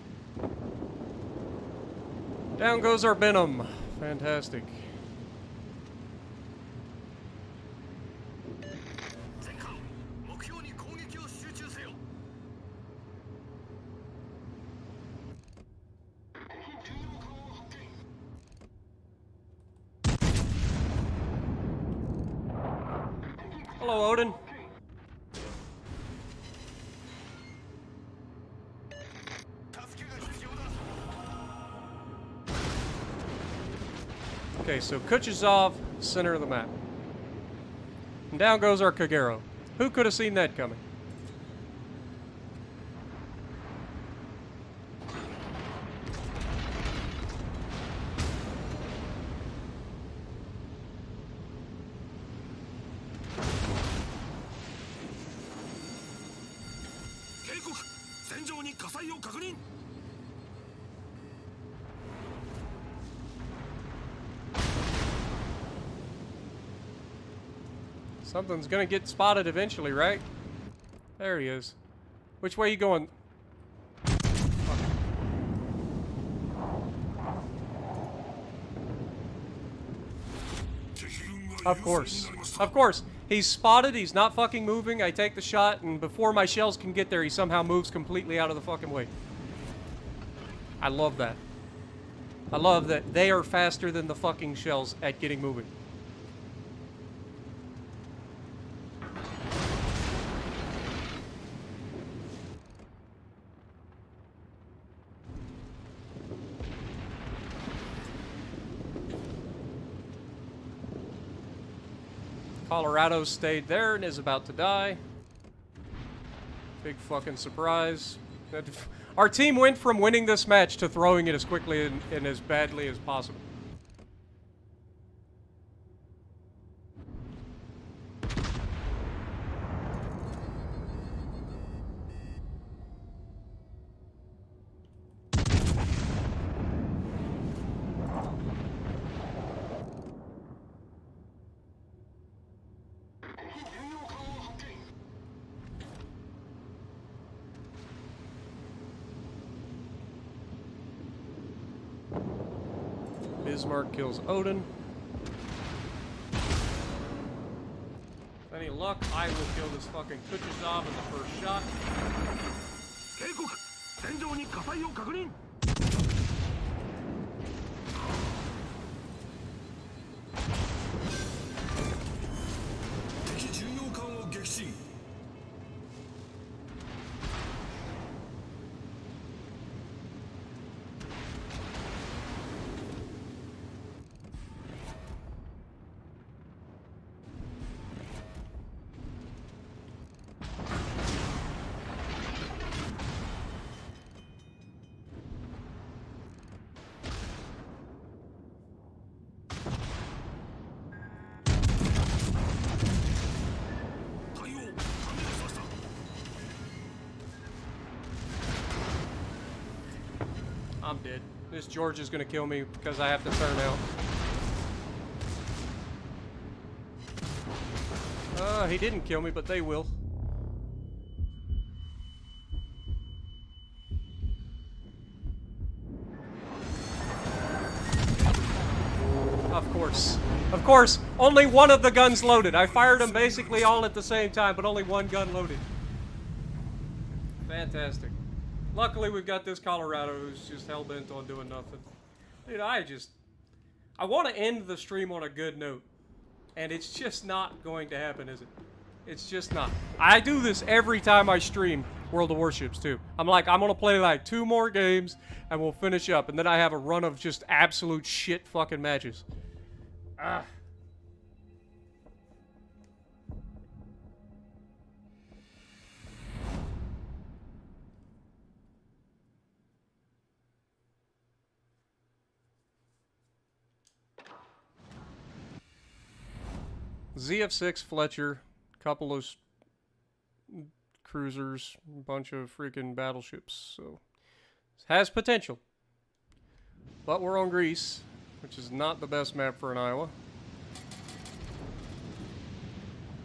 S1: Down goes our Benham. Fantastic. Hello, Odin. Okay, so Kuchazov, center of the map. And down goes our Kagero. Who could have seen that coming? Something's gonna get spotted eventually, right? There he is. Which way you going? Of course. Of course. He's spotted, he's not fucking moving, I take the shot, and before my shells can get there, he somehow moves completely out of the fucking way. I love that. I love that they are faster than the fucking shells at getting moving. Colorado stayed there and is about to die. Big fucking surprise. Our team went from winning this match to throwing it as quickly and as badly as possible. Bismarck kills Odin. With any luck, I will kill this fucking Kutuzov in the first shot.
S4: 警告戦場に火災を確認
S2: 敵巡洋艦を撃沈
S1: I'm dead. This George is gonna kill me because I have to turn out. He didn't kill me, but they will. Of course. Of course, only one of the guns loaded. I fired them basically all at the same time, but only one gun loaded. Fantastic. Luckily, we've got this Colorado who's just hell-bent on doing nothing. Dude, I want to end the stream on a good note. And it's just not going to happen, is it? It's just not. I do this every time I stream World of Warships, too. I'm like, I'm going to play like 2 more games, and we'll finish up. And then I have a run of just absolute shit fucking matches. Ah. ZF6 Fletcher, couple of cruisers, a bunch of freaking battleships, so has potential. But we're on Greece, which is not the best map for an Iowa.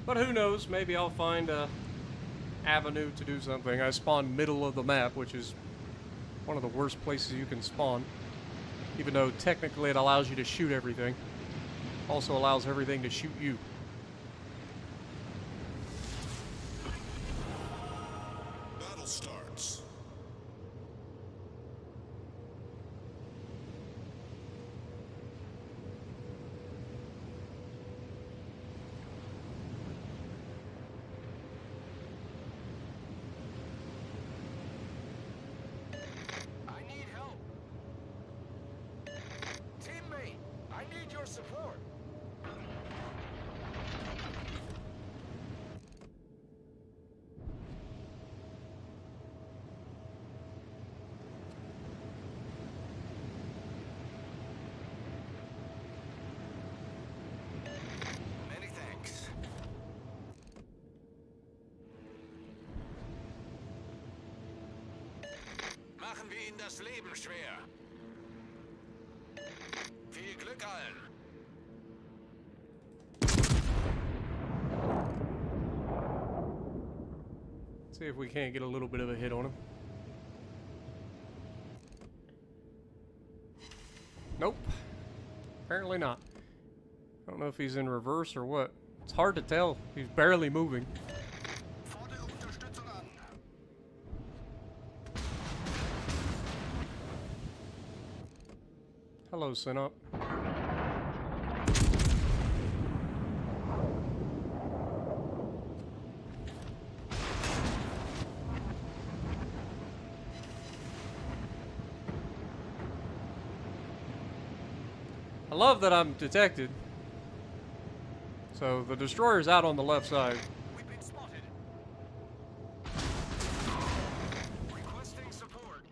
S1: But who knows, maybe I'll find a avenue to do something. I spawned middle of the map, which is one of the worst places you can spawn. Even though technically it allows you to shoot everything. Also allows everything to shoot you.
S6: Battle starts.
S3: I need help. Teammate, I need your support. Many thanks. Machen wir ihnen das Leben schwer. Viel Glück allen.
S1: See if we can't get a little bit of a hit on him. Nope. Apparently not. I don't know if he's in reverse or what. It's hard to tell. He's barely moving.
S4: Fordere Unterstützung an.
S1: Hello, Synop. I love that I'm detected. So the destroyer's out on the left side.
S4: We've been spotted. Requesting support.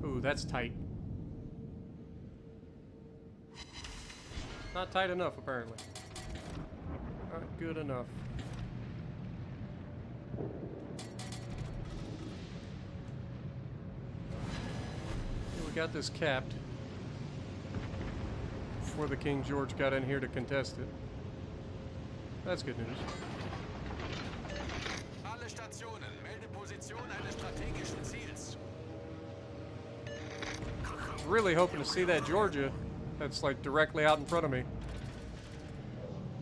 S1: Ooh, that's tight. Not tight enough, apparently. Not good enough. Got this capped before the King George got in here to contest it. That's good news.
S3: Alle Stationen, melde Position eines strategischen Ziels.
S1: Really hoping to see that Georgia that's like directly out in front of me.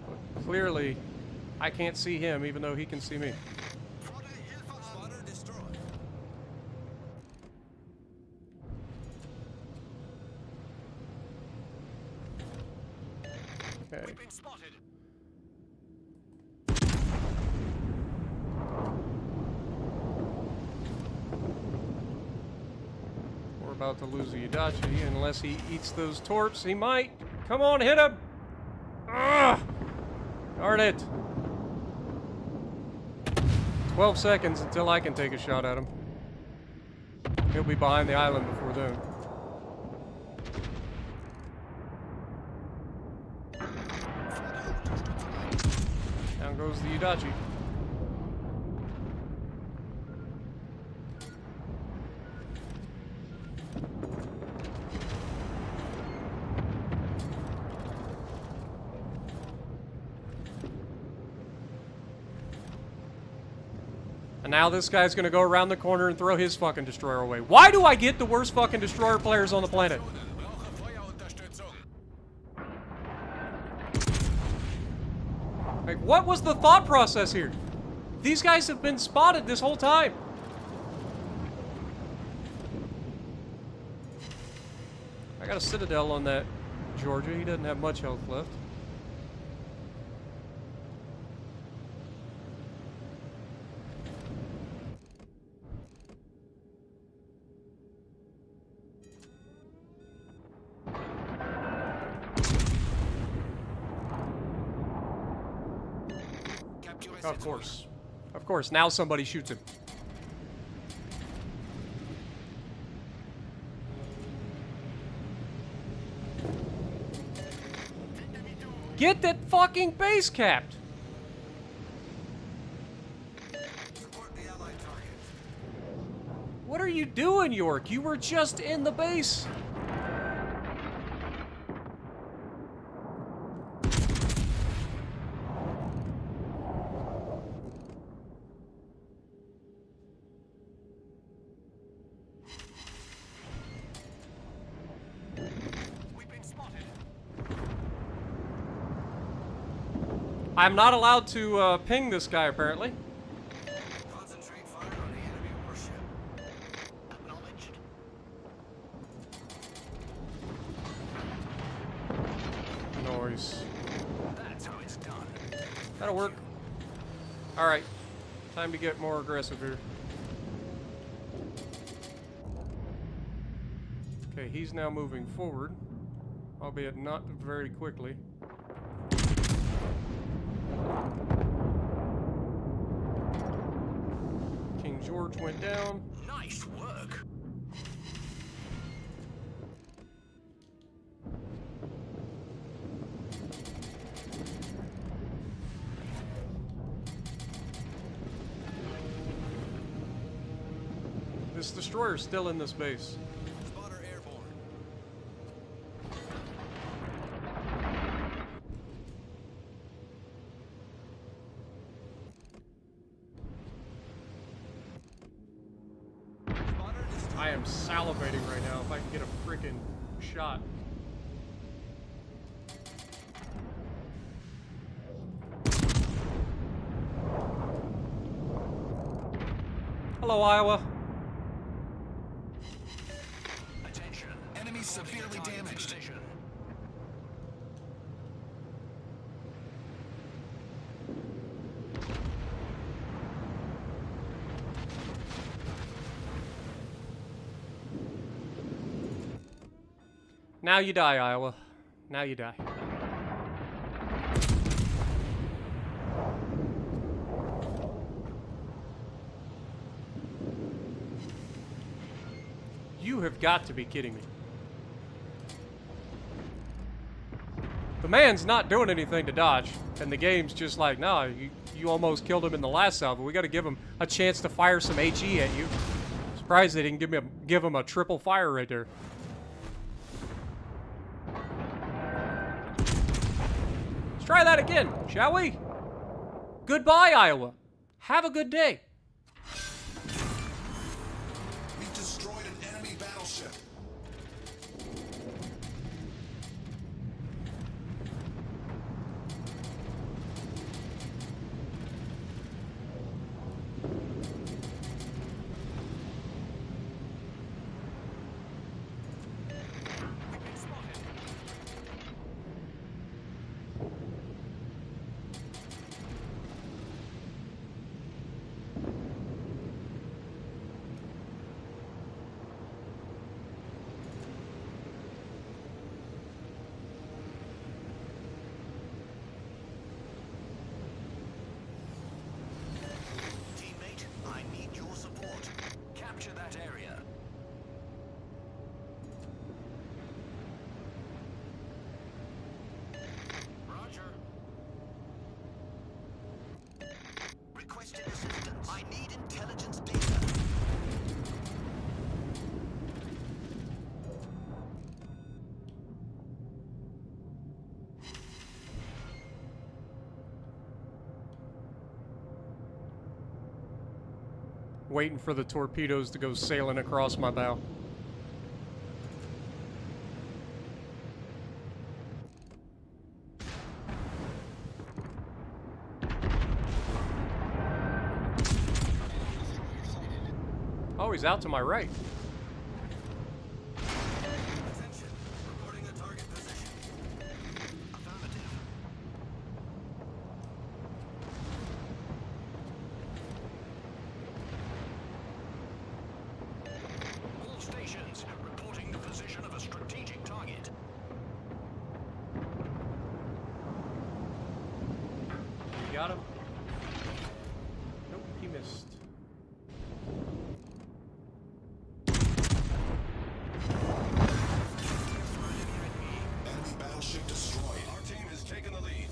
S1: But clearly, I can't see him even though he can see me.
S4: Fordere Hilfe an.
S2: Spotter destroyed.
S1: Okay.
S4: We've been spotted.
S1: We're about to lose the Udachi unless he eats those torps. He might. Come on, hit him! Ugh! Darn it. 12 seconds until I can take a shot at him. He'll be behind the island before then. Down goes the Udachi. And now this guy's gonna go around the corner and throw his fucking destroyer away. Why do I get the worst fucking destroyer players on the planet?
S3: Brauche Feuerunterstützung.
S1: Like, what was the thought process here? These guys have been spotted this whole time. I got a Citadel on that Georgia. He doesn't have much health left. Of course. Of course. Now somebody shoots him. Get that fucking base capped!
S4: Support the allied target.
S1: What are you doing, York? You were just in the base.
S4: We've been spotted.
S1: I'm not allowed to ping this guy, apparently.
S4: Concentrate fire on the enemy warship. Acknowledged.
S1: Noise.
S4: That's how it's done.
S1: That'll work. Alright. Time to get more aggressive here. Okay, he's now moving forward. Albeit not very quickly. King George went down.
S4: Nice work.
S1: This destroyer's still in this base.
S2: Spotter airborne.
S5: Spotter destroyed.
S1: I am salivating right now if I can get a freaking shot. Hello, Iowa.
S2: Attention. Enemy severely damaged.
S1: Now you die, Iowa. Now you die. You have got to be kidding me. The man's not doing anything to dodge, and the game's just like, no, you almost killed him in the last salvo. We got to give him a chance to fire some HE at you. Surprised they didn't give him a triple fire right there. Let's try that again, shall we? Goodbye, Iowa. Have a good day.
S6: We've destroyed an enemy battleship.
S4: Teammate, I need your support. Capture that area. Roger. Requesting assistance. I need intelligence data.
S1: Waiting for the torpedoes to go sailing across my bow. Oh, he's out to my right.
S4: Attention. Reporting a target position. Affirmative. All stations reporting the position of a strategic target.
S1: You got him? Nope, he missed.
S6: Enemy battleship destroyed.
S2: Our team has taken the lead.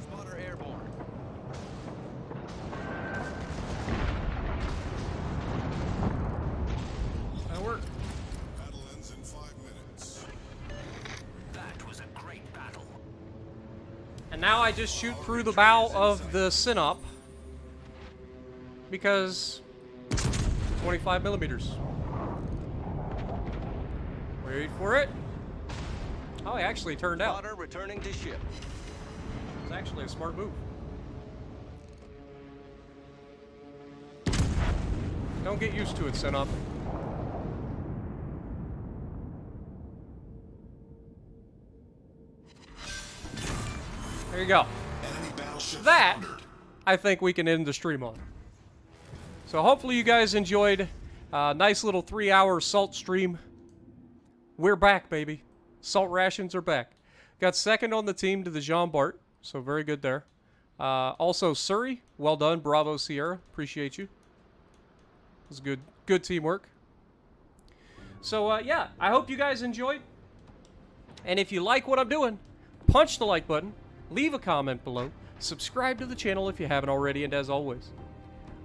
S2: Spotter airborne.
S1: That worked.
S6: Battle ends in 5 minutes.
S4: That was a great battle.
S1: And now I just shoot through the bow of the Sinop because 25 millimeters. Wait for it. Oh, it actually turned out.
S5: Spotter returning to ship.
S1: It's actually a smart move. Don't get used to it, Sinop. There you go.
S6: Enemy battleship
S1: That,
S6: foundered.
S1: I think we can end the stream on. So hopefully you guys enjoyed a nice little 3-hour salt stream. We're back, baby. Salt rations are back. Got second on the team to the Jean Bart, so very good there. Also, Surrey, well done. Bravo, Sierra. Appreciate you. It was good teamwork. So, yeah, I hope you guys enjoyed. And if you like what I'm doing, punch the like button, leave a comment below, subscribe to the channel if you haven't already, and as always,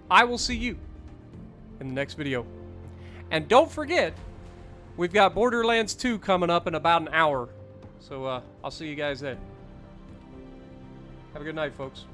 S1: I will see you in the next video. And don't forget, we've got Borderlands 2 coming up in about an hour. So I'll see you guys then. Have a good night, folks.